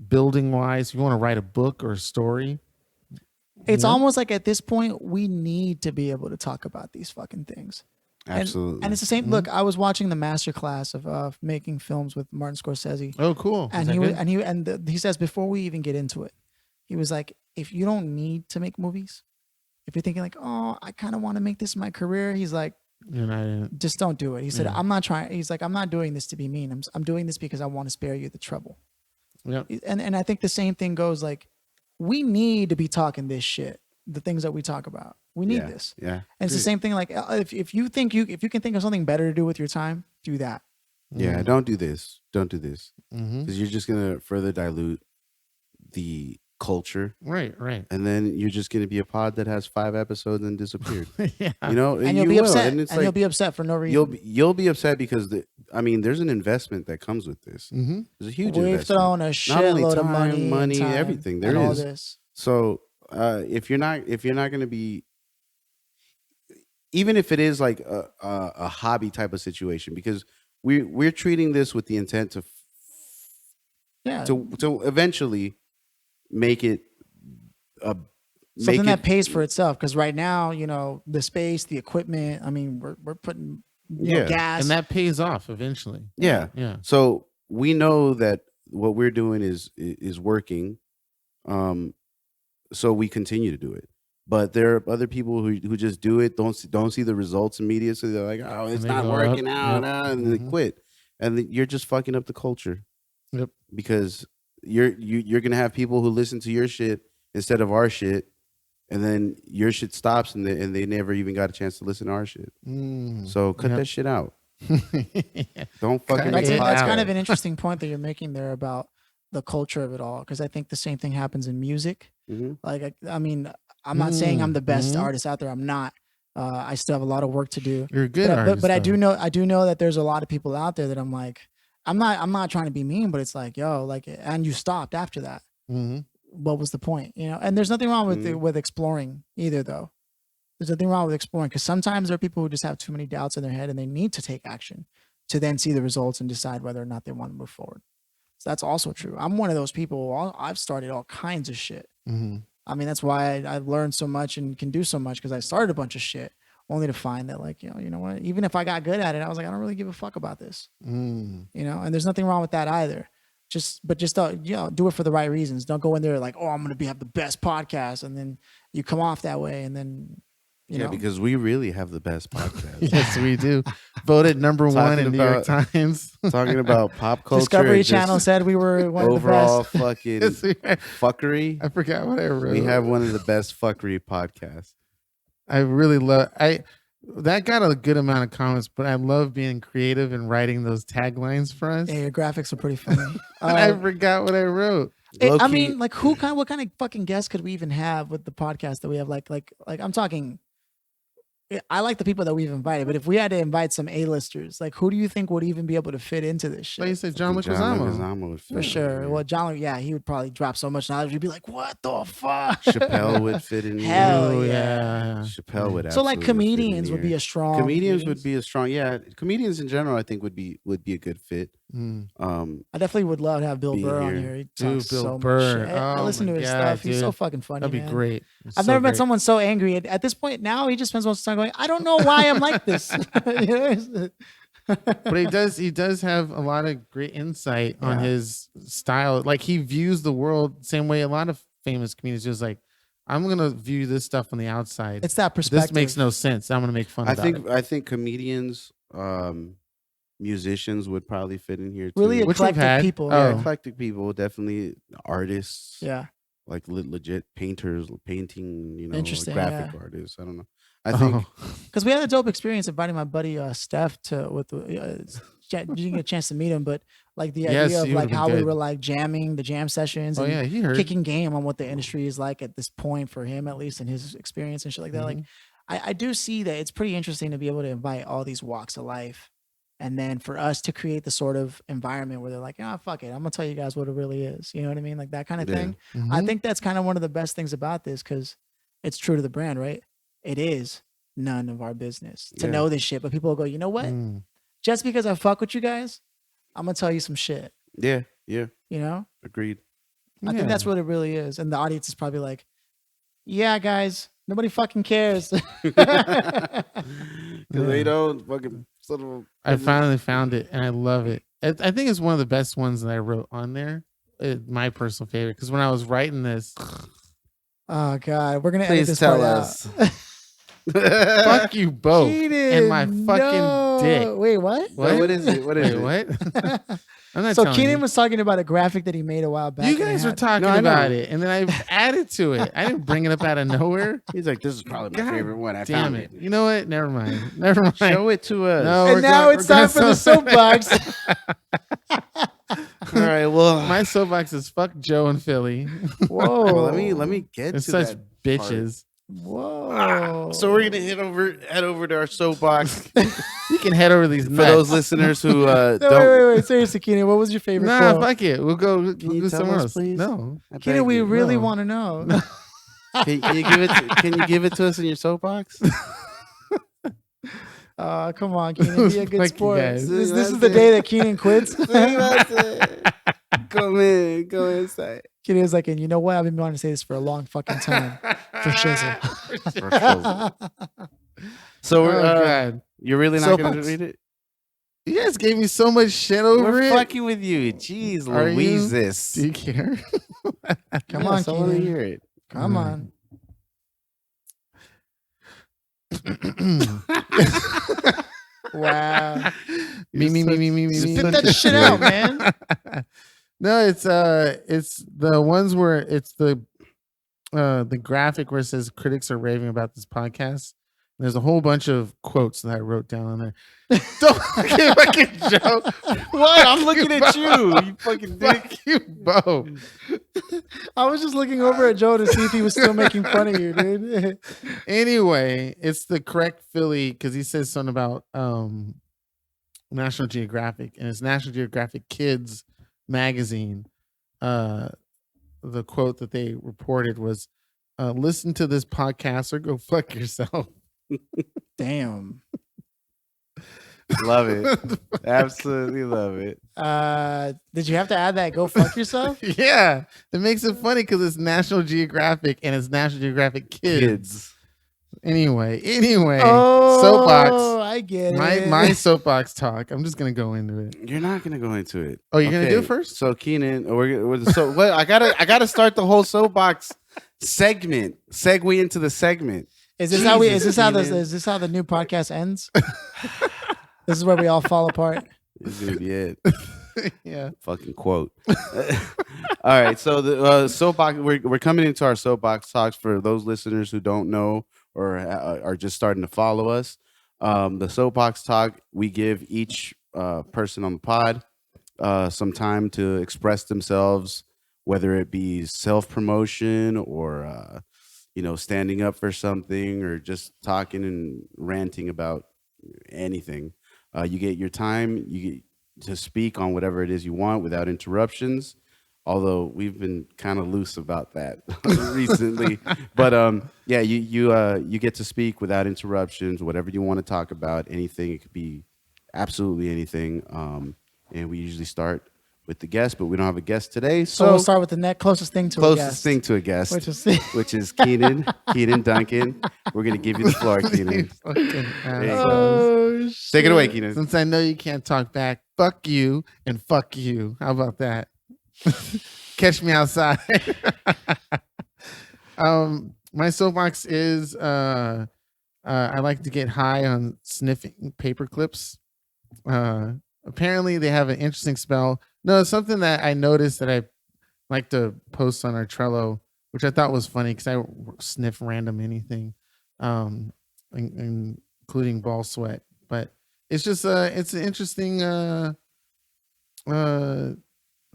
building-wise, if you want to write a book or a story. It's almost like at this point, we need to be able to talk about these fucking things. Absolutely. And it's the same. Look, I was watching the master class of making films with Martin Scorsese. Oh, cool. And he says, before we even get into it, he was like, if you don't need to make movies, if you're thinking like, oh, I kind of want to make this my career, he's like, just don't do it. He said, I'm not trying. He's like, I'm not doing this to be mean. I'm doing this because I want to spare you the trouble. Yep. And I think the same thing goes, like, we need to be talking this shit, the things that we talk about. We need this. Yeah. And it's the same thing. Like, if you can think of something better to do with your time, do that. Yeah. Don't do this. Don't do this. Because you're just going to further dilute the culture. Right. And then you're just going to be a pod that has 5 episodes and disappeared. Yeah. You know, and you'll be upset. And you'll be upset for no reason. You'll be upset because there's an investment that comes with this. There's a huge investment. We've thrown a shitload of money, everything. There is. All this. So if you're not going to be, even if it is like a hobby type of situation, because we're treating this with the intent Yeah. to eventually make it a Something that pays for itself. Because right now, the space, the equipment. I mean, we're putting gas, and that pays off eventually. Yeah. So we know that what we're doing is working. So we continue to do it. But there are other people who just do it, don't see the results immediately. So they're like, oh, it's not working out, and they quit. And you're just fucking up the culture. Yep. Because you're gonna have people who listen to your shit instead of our shit, and then your shit stops, and they never even got a chance to listen to our shit. So cut that shit out. Don't fucking. That's kind of an interesting point that you're making there about the culture of it all, because I think the same thing happens in music. Like, I mean, I'm not saying I'm the best artist out there. I'm not. I still have a lot of work to do. You're a good artist, but I do know that there's a lot of people out there that I'm like, I'm not trying to be mean, but it's like, yo, like, and you stopped after that. What was the point? And there's nothing wrong with exploring either, though. There's nothing wrong with exploring, because sometimes there are people who just have too many doubts in their head and they need to take action to then see the results and decide whether or not they want to move forward. So that's also true. I'm one of those people. I've started all kinds of shit. I mean, that's why I've learned so much and can do so much, because I started a bunch of shit only to find that, like, you know what, even if I got good at it, I was like, I don't really give a fuck about this, and there's nothing wrong with that either. Just do it for the right reasons. Don't go in there like, oh, I'm going to have the best podcast. And then you come off that way. And then, you know, because we really have the best podcast. Yes, we do. Voted number one in New York Times. Talking about pop culture. Discovery Channel said we were one of the best. Overall fucking fuckery. I forgot what I wrote. We have one of the best fuckery podcasts. I really love that got a good amount of comments, but I love being creative and writing those taglines for us. Yeah, your graphics are pretty funny. I forgot what I wrote. I mean, like, what kind of fucking guests could we even have with the podcast that we have? Like I'm talking. I like the people that we've invited, but if we had to invite some A-listers, like, who do you think would even be able to fit into this shit? Like you said, John Leguizamo would fit for sure. Well, John, he would probably drop so much knowledge. You'd be like, what the fuck? Chappelle would fit in. Hell yeah. Chappelle would. So like comedians would be a strong. Comedians would be a strong. Yeah, comedians in general, I think would be a good fit. I definitely would love to have Bill Burr on here. He talks so much shit. I listen to his stuff. He's so fucking funny. That'd be great. I've never met someone so angry. At this point now, he just spends most of the time going, I don't know why I'm like this. But he does have a lot of great insight on his style. Like, he views the world the same way a lot of famous comedians just like, I'm gonna view this stuff on the outside. It's that perspective. This makes no sense. I'm gonna make fun of it. I think comedians, musicians would probably fit in here too. Really eclectic people. Yeah, eclectic people, definitely artists. Yeah. Like legit painters, painting, Interesting, graphic artists. I don't know. I think because we had a dope experience inviting my buddy Steph you didn't get a chance to meet him, but like the idea of like how we were like jamming the jam sessions and kicking game on what the industry is like at this point for him, at least in his experience and shit like that. Like I do see that it's pretty interesting to be able to invite all these walks of life. And then for us to create the sort of environment where they're like, oh, fuck it, I'm going to tell you guys what it really is. You know what I mean? Like that kind of thing. I think that's kind of one of the best things about this, because it's true to the brand, right? It is none of our business to know this shit. But people will go, you know what? Just because I fuck with you guys, I'm going to tell you some shit. Yeah. Yeah. You know? Agreed. I think that's what it really is. And the audience is probably like, yeah, guys, nobody fucking cares. Because they don't fucking... I finally found it and I love it. I think it's one of the best ones that I wrote on there. My personal favorite, because when I was writing this, oh god, we're gonna edit this part out. Fuck you both and my fucking dick. Wait, what? What is it? What is it? What? I'm not so Keenan was talking about a graphic that he made a while back. You guys were talking about it, and then I added to it. I didn't bring it up out of nowhere. He's like, "This is probably my favorite one. I found it." You know what? Never mind. Show it to us. No, and now it's time for the soapbox. All right. Well, my soapbox is fuck Joe and Philly. Whoa. Well, let me get to such that bitches. Part. Whoa. So we're gonna head over to our soapbox. You can head over these for those listeners who don't. Wait, seriously, Keenan, what was your favorite? Nah, quote? fuck it. We'll go Can you somewhere tell us, else. Please? No, Keenan, we really want to know. Can you give it? Can you give it to us in your soapbox? Come on, Keenan, be a good Fuck you sport. guys. This is the day that Keenan quits. Come in, go inside. Keenan's like, and you know what? I've been wanting to say this for a long fucking time. For shizzle. For shizzle. So Oh, God. you're really not going to Soapbox. read it? You guys gave me so much shit over We're it. fucking with you. Jeez, Are you? Louises. Do you care? Come on, I want to Keenan. hear it. Come on. Wow. Me. Spit that shit out, man. No, it's the ones where it's the graphic where it says critics are raving about this podcast. And there's a whole bunch of quotes that I wrote down on there. Don't fucking Joe. What? I'm looking at you. You fucking dick. Fuck you both. I was just looking over at Joe to see if he was still making fun of you, dude. Anyway, it's the correct Philly because he says something about National Geographic, and it's National Geographic Kids magazine. The quote that they reported was, listen to this podcast or go fuck yourself. Damn. Love it. Absolutely love it. Did you have to add that? Go fuck yourself. Yeah, it makes it funny because it's National Geographic and it's National Geographic Kids. Anyway, Oh, soapbox. I get it. My soapbox talk. I'm just gonna go into it. You're not gonna go into it. Oh, you're gonna do it first? So Keenan, so what? I gotta start the whole soapbox segment. Segue into the segment. Is this how we? Is Jesus, this how the new podcast ends? This is where we all fall apart. This is gonna be it. Yeah. Fucking quote. All right, so the soapbox. We're coming into our soapbox talks for those listeners who don't know or are just starting to follow us. The soapbox talk, we give each person on the pod some time to express themselves, whether it be self-promotion or standing up for something or just talking and ranting about anything. You get your time, you get to speak on whatever it is you want without interruptions. Although we've been kind of loose about that recently, but yeah, you get to speak without interruptions, whatever you want to talk about, anything. It could be absolutely anything, and we usually start with the guest, but we don't have a guest today, So we'll start with the closest thing to a guest. a guest, Which is Keenan Duncan. We're gonna give you the floor, Keenan. There you go. Oh, Take it away, Keenan. Since I know you can't talk back, fuck you and fuck you. How about that? Catch me outside. My soapbox is I like to get high on sniffing paper clips. Apparently they have an interesting smell. No, it's something that I noticed that I like to post on our Trello, which I thought was funny because I sniff random anything, including ball sweat. But it's just it's an interesting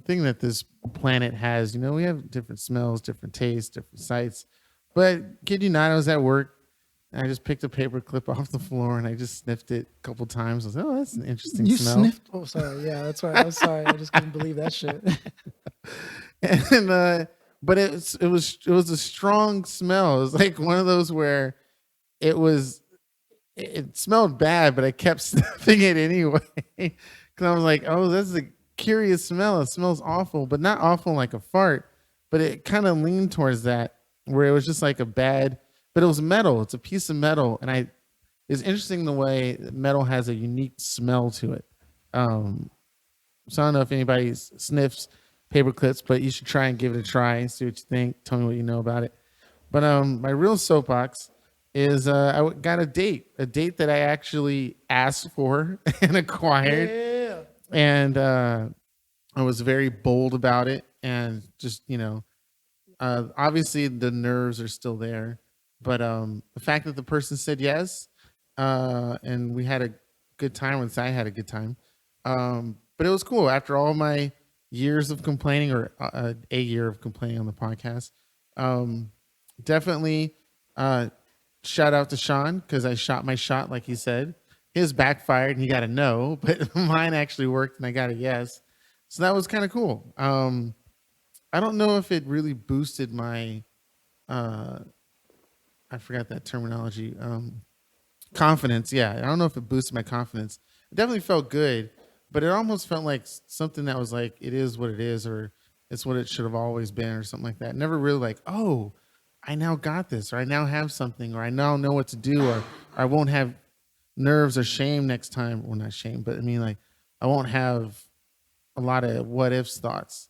thing that this planet has. We have different smells, different tastes, different sights. But kid you not, I was at work. I just picked a paper clip off the floor and I just sniffed it a couple times. I was like, oh, that's an interesting You smell. sniffed? Oh, sorry. Yeah, that's right. I'm sorry. I just couldn't believe that shit. And but it was a strong smell. It was like one of those where it smelled bad, but I kept sniffing it anyway. Because I was like, oh, that's a curious smell. It smells awful, but not awful like a fart. But it kind of leaned towards that, where it was just like a bad. But it was metal. It's a piece of metal, and it's interesting the way metal has a unique smell to it. So I don't know if anybody sniffs paper clips, but you should try and give it a try and see what you think. Tell me what you know about it. But my real soapbox is I got a date that I actually asked for and acquired, Yeah. and I was very bold about it, and just obviously the nerves are still there. But the fact that the person said yes, and we had a good time, once I had a good time. But it was cool after all my years of complaining, or a year of complaining on the podcast. Definitely shout out to Sean, because I shot my shot like he said. His backfired and he got a no, but mine actually worked and I got a yes. So that was kind of cool. I don't know if it really boosted my I forgot that terminology. Confidence. Yeah, I don't know if it boosted my confidence. It definitely felt good, but it almost felt like something that was like, it is what it is, or it's what it should have always been, or something like that. Never really like, oh, I now got this, or I now have something, or I now know what to do, or I won't have nerves or shame next time. Well, not shame, but I mean, like, I won't have a lot of what ifs thoughts.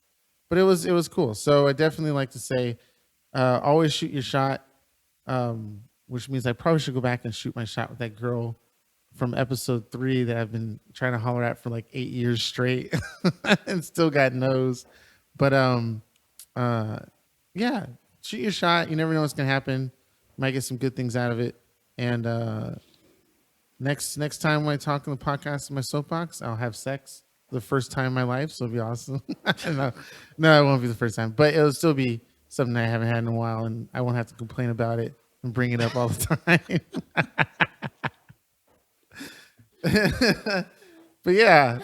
But it was cool. So I definitely like to say, always shoot your shot. Which means I probably should go back and shoot my shot with that girl from episode 3 that I've been trying to holler at for like 8 years straight and still got no's. But yeah, shoot your shot. You never know what's gonna happen. Might get some good things out of it. And next time when I talk on the podcast in my soapbox, I'll have sex for the first time in my life. So it'll be awesome. No, it won't be the first time, but it'll still be something I haven't had in a while, and I won't have to complain about it and bring it up all the time. But yeah,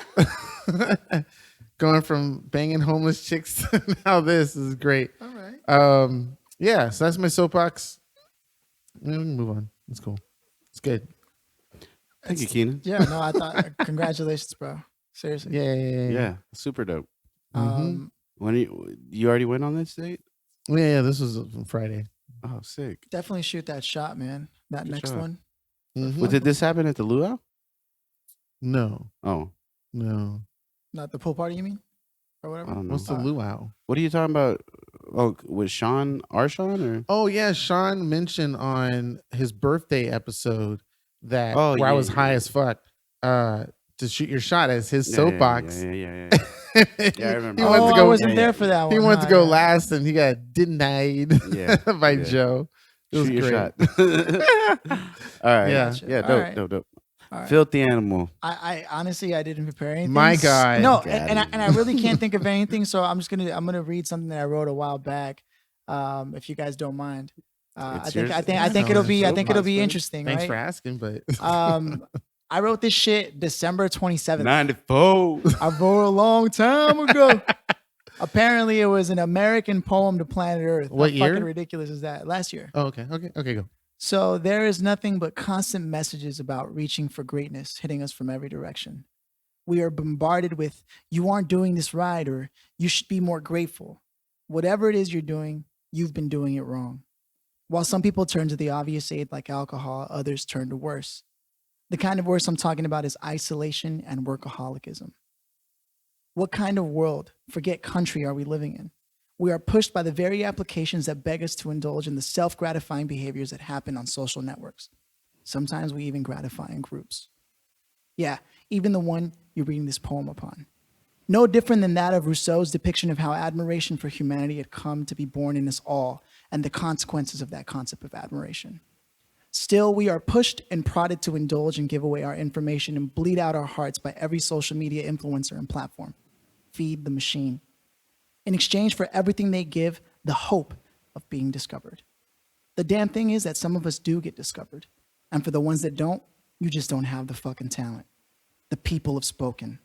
going from banging homeless chicks to now this is great. All right. Yeah, so that's my soapbox. We can move on. It's cool. It's good. Thank you, Keenan. Yeah, no, I thought congratulations, bro. Seriously. Yeah, super dope. Um, When you already went on this date? Yeah, this was on Friday. Oh, sick. definitely shoot that shot, man. That Good next shot. one. Mhm. Well, did this happen at the luau? No, Oh, no. Not the pool party, you mean? Or I whatever? don't know. What's the luau? What are you talking about? Oh, with Sean, our Sean, or Oh yeah, Sean mentioned on his birthday episode that Oh, where I yeah, was yeah, high yeah. as fuck. To shoot your shot as his Yeah, soapbox. Yeah. Yeah, I remember. He went Oh, to I go. wasn't there for that one. He wanted huh? to go Yeah. last, and he got denied Yeah, by yeah. Joe. It was Shoot your great. shot. All right. Yeah. Gotcha. Yeah. All Dope. right. Dope. All right. Filthy animal. I honestly I didn't prepare anything. My God. No, Got and I really can't think of anything. So I'm gonna read something that I wrote a while back. If you guys don't mind. I It's think yours. I think Yeah, I think no, it'll it's be so positive. interesting. Thanks right? for asking, but I wrote this shit December 27th. 94. I wrote a long time ago. Apparently, it was an American poem to planet Earth. What How year? fucking ridiculous is that? Last year. oh, okay, go. So there is nothing but constant messages about reaching for greatness hitting us from every direction. We are bombarded with, you aren't doing this right, or you should be more grateful. Whatever it is you're doing, you've been doing it wrong. While some people turn to the obvious aid like alcohol, others turn to worse. The kind of worse I'm talking about is isolation and workaholicism. What kind of world, forget country, are we living in? We are pushed by the very applications that beg us to indulge in the self-gratifying behaviors that happen on social networks. Sometimes we even gratify in groups. Yeah, even the one you're reading this poem upon. No different than that of Rousseau's depiction of how admiration for humanity had come to be born in us all and the consequences of that concept of admiration. Still, we are pushed and prodded to indulge and give away our information and bleed out our hearts by every social media influencer and platform. Feed the machine. In exchange for everything they give, the hope of being discovered. The damn thing is that some of us do get discovered. And for the ones that don't, you just don't have the fucking talent. The people have spoken.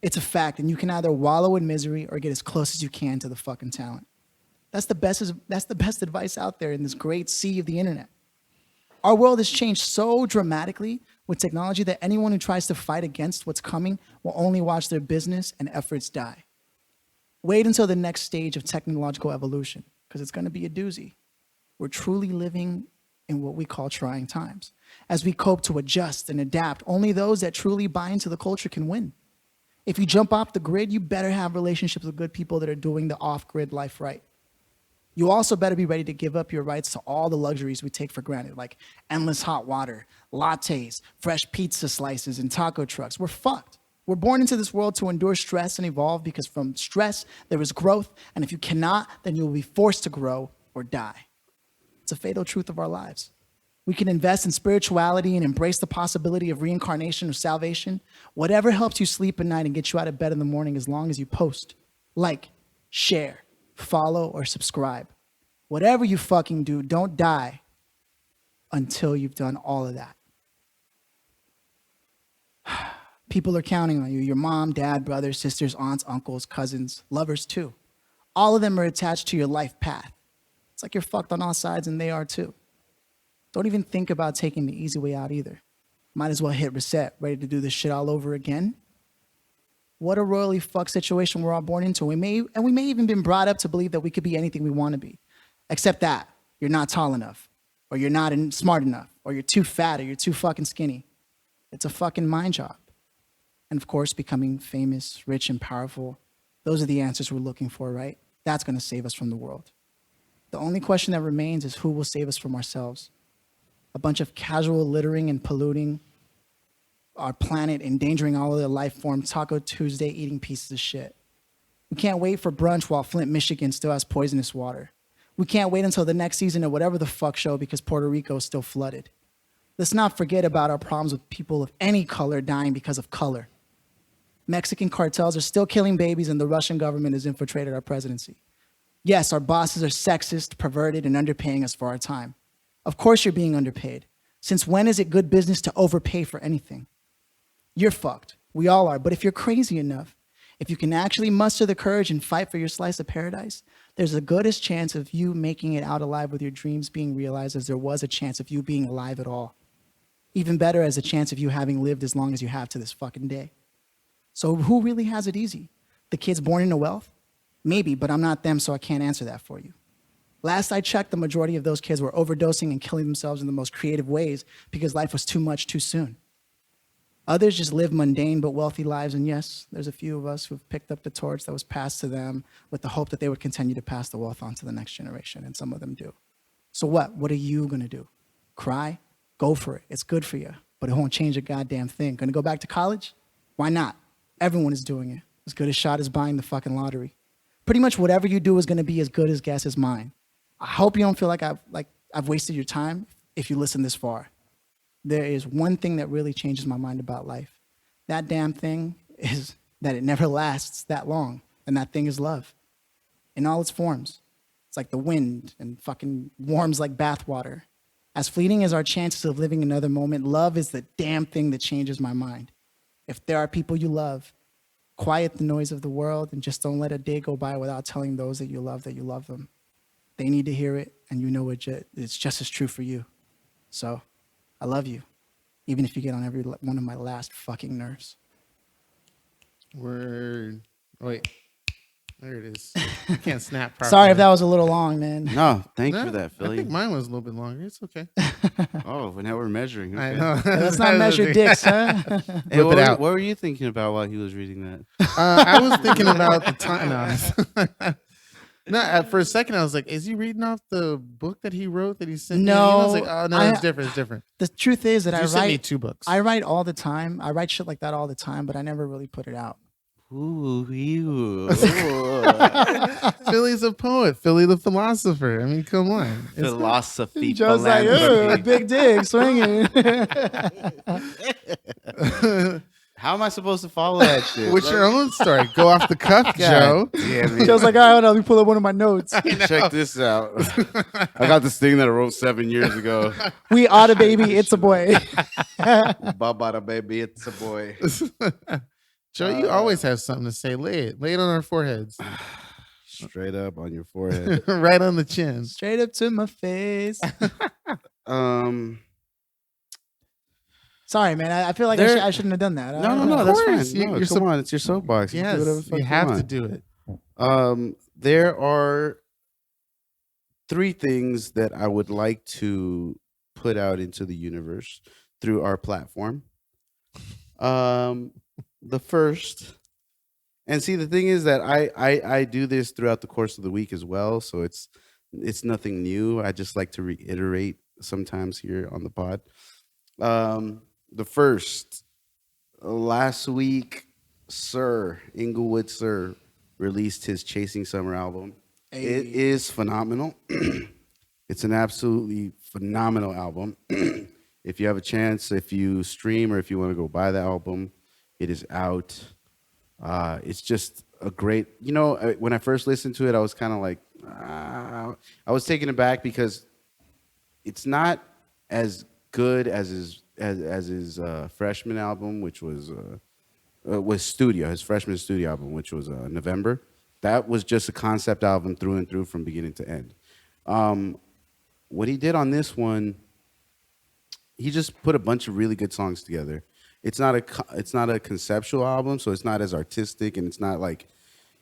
It's a fact, and you can either wallow in misery or get as close as you can to the fucking talent. That's the best advice out there in this great sea of the internet. Our world has changed so dramatically with technology that anyone who tries to fight against what's coming will only watch their business and efforts die. Wait until the next stage of technological evolution, because it's going to be a doozy. We're truly living in what we call trying times. As we cope to adjust and adapt, only those that truly buy into the culture can win. If you jump off the grid, you better have relationships with good people that are doing the off-grid life right. You also better be ready to give up your rights to all the luxuries we take for granted, like endless hot water, lattes, fresh pizza slices, and taco trucks. We're fucked. We're born into this world to endure stress and evolve because from stress, there is growth. And if you cannot, then you will be forced to grow or die. It's a fatal truth of our lives. We can invest in spirituality and embrace the possibility of reincarnation or salvation. Whatever helps you sleep at night and get you out of bed in the morning, as long as you post, like, share, follow, or subscribe. Whatever you fucking do, don't die until you've done all of that. People are counting on you. Your mom, dad, brothers, sisters, aunts, uncles, cousins, lovers too. All of them are attached to your life path. It's like you're fucked on all sides and they are too. Don't even think about taking the easy way out either. Might as well hit reset, ready to do this shit all over again. What a royally fucked situation we're all born into. We may even been brought up to believe that we could be anything we want to be. Except that you're not tall enough, or you're not smart enough, or you're too fat, or you're too fucking skinny. It's a fucking mind job. And of course, becoming famous, rich, and powerful, those are the answers we're looking for, right? That's going to save us from the world. The only question that remains is who will save us from ourselves. A bunch of casual littering and polluting our planet, endangering all of the life forms, Taco Tuesday eating pieces of shit. We can't wait for brunch while Flint, Michigan still has poisonous water. We can't wait until the next season of whatever the fuck show because Puerto Rico is still flooded. Let's not forget about our problems with people of any color dying because of color. Mexican cartels are still killing babies and the Russian government has infiltrated our presidency. Yes, our bosses are sexist, perverted, and underpaying us for our time. Of course you're being underpaid. Since when is it good business to overpay for anything? You're fucked. We all are. But if you're crazy enough, if you can actually muster the courage and fight for your slice of paradise, there's the goodest chance of you making it out alive with your dreams being realized as there was a chance of you being alive at all. Even better as a chance of you having lived as long as you have to this fucking day. So who really has it easy? The kids born into wealth? Maybe, but I'm not them, so I can't answer that for you. Last I checked, the majority of those kids were overdosing and killing themselves in the most creative ways because life was too much too soon. Others just live mundane but wealthy lives, and yes, there's a few of us who've picked up the torch that was passed to them with the hope that they would continue to pass the wealth on to the next generation, and some of them do. So what? What are you gonna do? Cry? Go for it. It's good for you, but it won't change a goddamn thing. Gonna go back to college? Why not? Everyone is doing it. As good a shot as buying the fucking lottery. Pretty much whatever you do is gonna be as good as guess as mine. I hope you don't feel like I've wasted your time if you listen this far. There is one thing that really changes my mind about life. That damn thing is that it never lasts that long, and that thing is love. In all its forms. It's like the wind and fucking warms like bathwater. As fleeting as our chances of living another moment, love is the damn thing that changes my mind. If there are people you love, quiet the noise of the world and just don't let a day go by without telling those that you love them. They need to hear it, and you know it's just as true for you. So, I love you, even if you get on every one of my last fucking nerves. Word. Wait. There it is. I can't snap properly. Sorry if that was a little long, man. No, thanks for that, Philly. I think mine was a little bit longer. It's okay. Oh, well, now we're measuring. Okay. I know. Let's not measure dicks, huh? Hey, Whip it out. What were you thinking about while he was reading that? I was thinking about the time. No, for a second I was like, "Is he reading off the book that he wrote that he sent?" No, me? I was like, "Oh no, it's different. It's different." The truth is that You I sent me write 2 books. I write all the time. I write shit like that all the time, but I never really put it out. Ooh, ew. Philly's a poet. Philly the philosopher. I mean, come on. Philosophy. Joe's like, philanthropy. big dick swinging. How am I supposed to follow that shit? What's your own story? Go off the cuff, Joe. Yeah, man. Joe's like, all right, hold on, let me pull up one of my notes. Check this out. I got this thing that I wrote 7 years ago. We oughta baby, it's a boy. Baba baby, it's a boy. Joe, you always have something to say. Lay it. Lay it on our foreheads. Straight up on your forehead. Right on the chin. Straight up to my face. Sorry, man. I feel like I shouldn't have done that. No, that's course. fine. No, You're come on, it's your soapbox. You can do whatever the Yes, fuck you have to want. do it. There are 3 things that I would like to put out into the universe through our platform. The first, and see, the thing is that I do this throughout the course of the week as well, so it's nothing new. I just like to reiterate sometimes here on the pod. The first, last week, Inglewood Sir released his Chasing Summer album. Hey. It is phenomenal. It's an absolutely phenomenal album. If you have a chance, if you stream or if you want to go buy the album, it is out. It's just a great, when I first listened to it, I was kind of like, I was taken aback because it's not as good as his freshman album, which was his freshman studio album, which was November. That was just a concept album through and through from beginning to end. What he did on this one, he just put a bunch of really good songs together. It's not a conceptual album, so it's not as artistic, and it's not like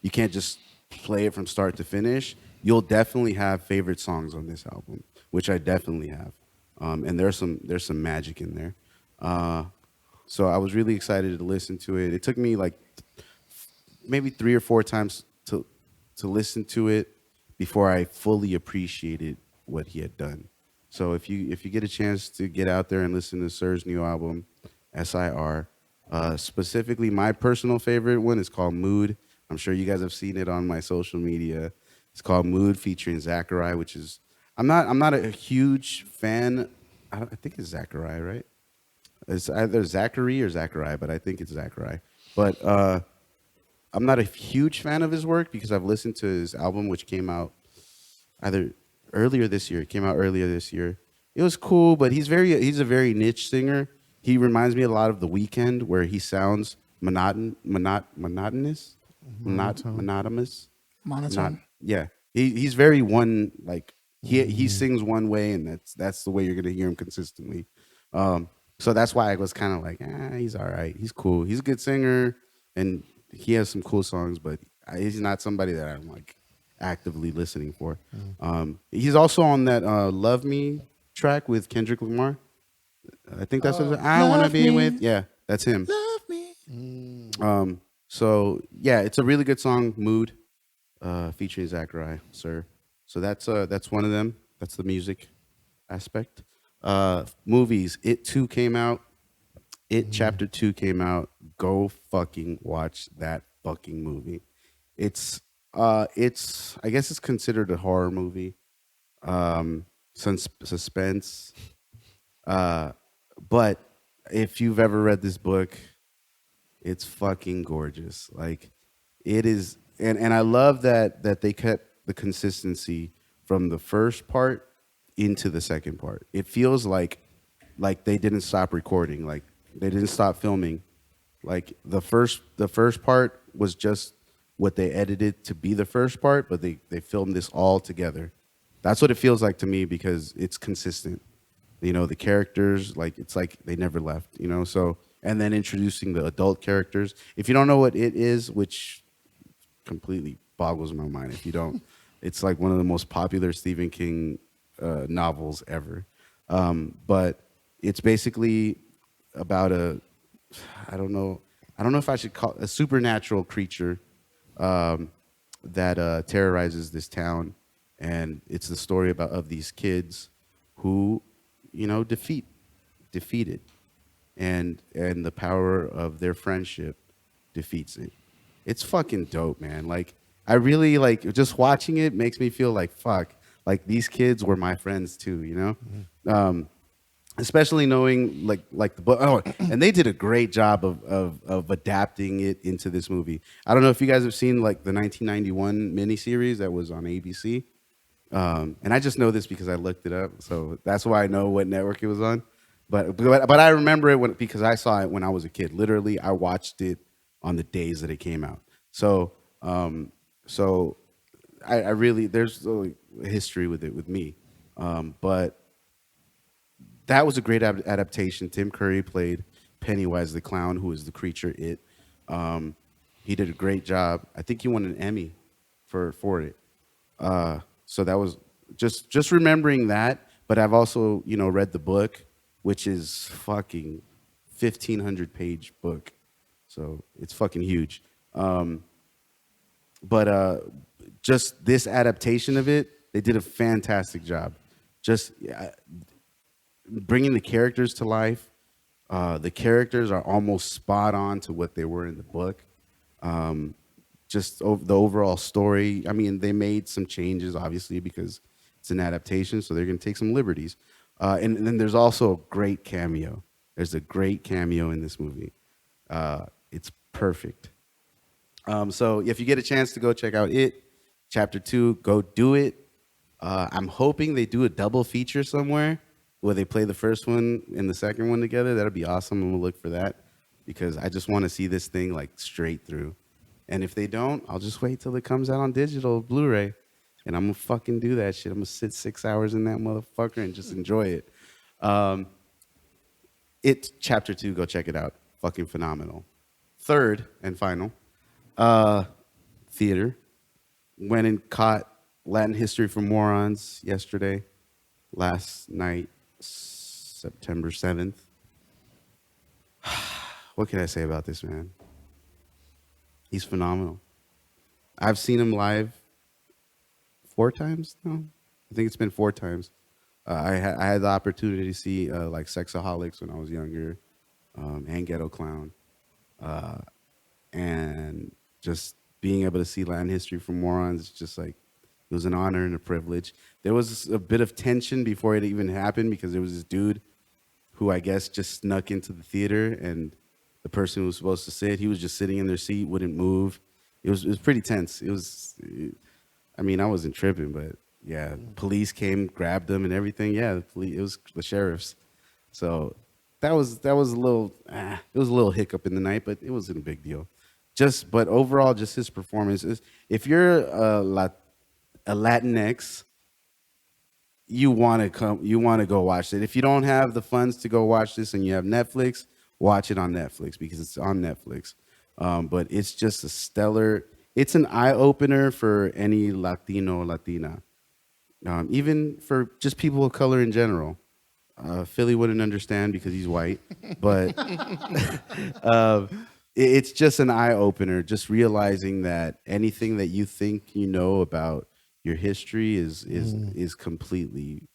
you can't just play it from start to finish. You'll definitely have favorite songs on this album, which I definitely have, and there's some magic in there. So I was really excited to listen to it. It took me like maybe 3 or 4 times to listen to it before I fully appreciated what he had done. So if you get a chance to get out there and listen to Sir's new album, SIR, specifically my personal favorite one is called Mood. I'm sure you guys have seen it on my social media. It's called Mood featuring Zachariah, which is I'm not a huge fan. I think it's Zachariah, right? It's either Zachary or Zachariah, but I think it's Zachariah. But I'm not a huge fan of his work because I've listened to his album, which came out either earlier this year. It came out earlier this year. It was cool, but he's a very niche singer. He reminds me a lot of The Weeknd, where he sounds monotonous, monotonous. Monotone. Yeah, he's very one like he sings one way, and that's the way you're gonna hear him consistently. So that's why I was kind of like, he's all right, he's cool, he's a good singer, and he has some cool songs, but he's not somebody that I'm like actively listening for. He's also on that "Love Me" track with Kendrick Lamar. I think that's what I want to be with. Yeah, that's him. Love me. So yeah, it's a really good song, Mood, featuring Zachariah, Sir. So that's one of them. That's the music aspect. Movies. It 2 came out. It Chapter 2 came out. Go fucking watch that fucking movie. It's I guess it's considered a horror movie. Suspense. But if you've ever read this book, it's fucking gorgeous. Like it is, and I love that they kept the consistency from the first part into the second part. It feels like they didn't stop recording, like they didn't stop filming. Like the first part was just what they edited to be the first part, but they filmed this all together. That's what it feels like to me because it's consistent. You know, the characters, like it's like they never left, you know. So and then introducing the adult characters. If you don't know what it is, which completely boggles my mind if you don't, it's like one of the most popular Stephen King novels ever. But it's basically about I don't know if I should call a supernatural creature that terrorizes this town, and it's the story of these kids who, you know, defeat it, and the power of their friendship defeats it. It's fucking dope, man. Like I really like just watching it makes me feel like fuck, like these kids were my friends too, you know. Especially knowing like the book. Oh, and they did a great job of adapting it into this movie. I don't know if you guys have seen like the 1991 miniseries that was on ABC. And I just know this because I looked it up, so that's why I know what network it was on. But I remember it because I saw it when I was a kid. Literally, I watched it on the days that it came out. So I really there's a history with it with me, but that was a great adaptation. Tim Curry played Pennywise the clown, who is the creature it. He did a great job. I think he won an Emmy for it. So that was just remembering that. But I've also, you know, read the book, which is fucking 1,500-page book. So it's fucking huge. But just this adaptation of it, they did a fantastic job. Just bringing the characters to life. The characters are almost spot on to what they were in the book. Just the overall story. I mean, they made some changes, obviously, because it's an adaptation, so they're going to take some liberties. And then there's also a great cameo. There's a great cameo in this movie. It's perfect. So if you get a chance to go check out It, Chapter 2, go do it. I'm hoping they do a double feature somewhere where they play the first one and the second one together. That'll be awesome. I'm gonna look for that because I just want to see this thing like straight through. And if they don't, I'll just wait till it comes out on digital Blu-ray. and I'm gonna fucking do that shit. I'm gonna sit 6 hours in that motherfucker and just enjoy it. Um, It chapter 2, go check it out. Fucking phenomenal. Third and final, theater. Went and caught Latin History for Morons yesterday, last night, September 7th. What can I say about this man? He's phenomenal. I've seen him live 4 times now. I think it's been 4 times. I had the opportunity to see like Sexaholics when I was younger, and Ghetto Clown, and just being able to see Latin History for Morons. It's just like it was an honor and a privilege. There was a bit of tension before it even happened because there was this dude who I guess just snuck into the theater, and the person who was supposed to sit, he was just sitting in their seat, wouldn't move. It was pretty tense. I mean, I wasn't tripping, but yeah, police came, grabbed them, and everything. Yeah, it was the sheriffs. So that was a little, it was a little hiccup in the night, but it wasn't a big deal. But overall, just his performance is. If you're a Latinx, you want to go watch it. If you don't have the funds to go watch this and you have Netflix, watch it on Netflix because it's on Netflix. But it's just it's an eye opener for any Latino, Latina. Even for just people of color in general. Philly wouldn't understand because he's white, but it's just an eye opener. Just realizing that anything that you think you know about your history is completely,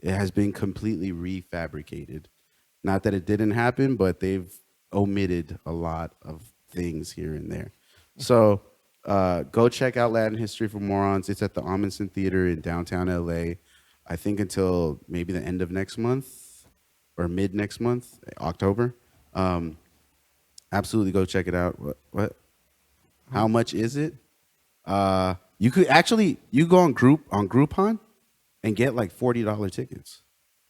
it has been completely refabricated. Not that it didn't happen, but they've omitted a lot of things here and there. So. Go check out Latin History for Morons. It's at the Amundsen Theater in downtown LA. I think until maybe the end of next month or mid next month, October. Absolutely go check it out. What? How much is it? You could actually go on Groupon and get like $40 tickets.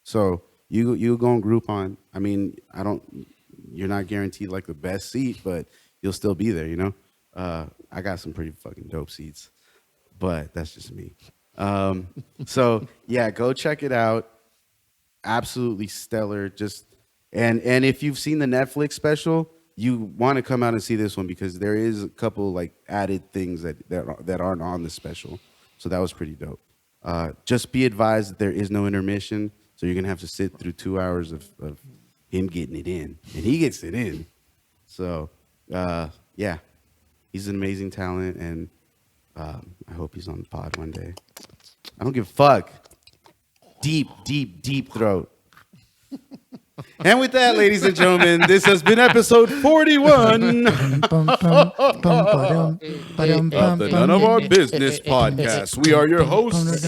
So you go on Groupon. I mean, you're not guaranteed like the best seat, but you'll still be there, you know? I got some pretty fucking dope seats, but that's just me. So yeah, go check it out. Absolutely stellar. And if you've seen the Netflix special, you want to come out and see this one because there is a couple like added things that aren't on the special. So that was pretty dope. Just be advised that there is no intermission, so you're gonna have to sit through 2 hours of him getting it in, and he gets it in. So yeah. He's an amazing talent, and I hope he's on the pod one day. I don't give a fuck. Deep, deep, deep throat. And with that, ladies and gentlemen, this has been episode 41 of the None of Our Business podcast. We are your hosts,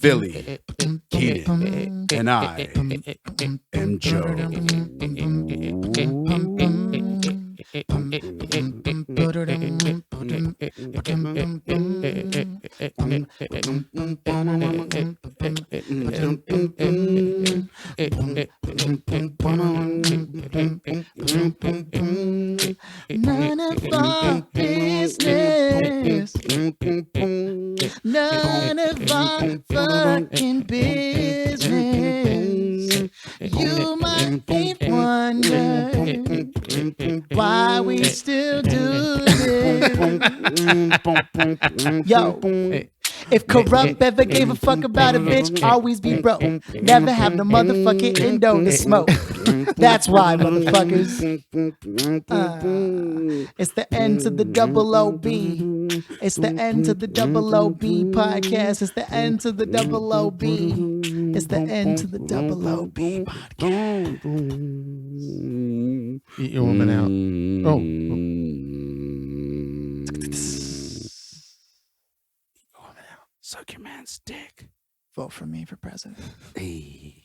Philly, Keenan, and I am Joe. None of our business. None of our fucking business. You might wonder why we still do this. Yo. If Corrupt ever gave a fuck about a bitch, always be broke. Never have no motherfucking endo to smoke. That's why, motherfuckers. It's the end to the double OB. It's the end to the double OB podcast. It's the end to the double OB. It's the end to the double OB podcast. Eat your woman out. Oh. Suck your man's dick. Vote for me for president. Hey.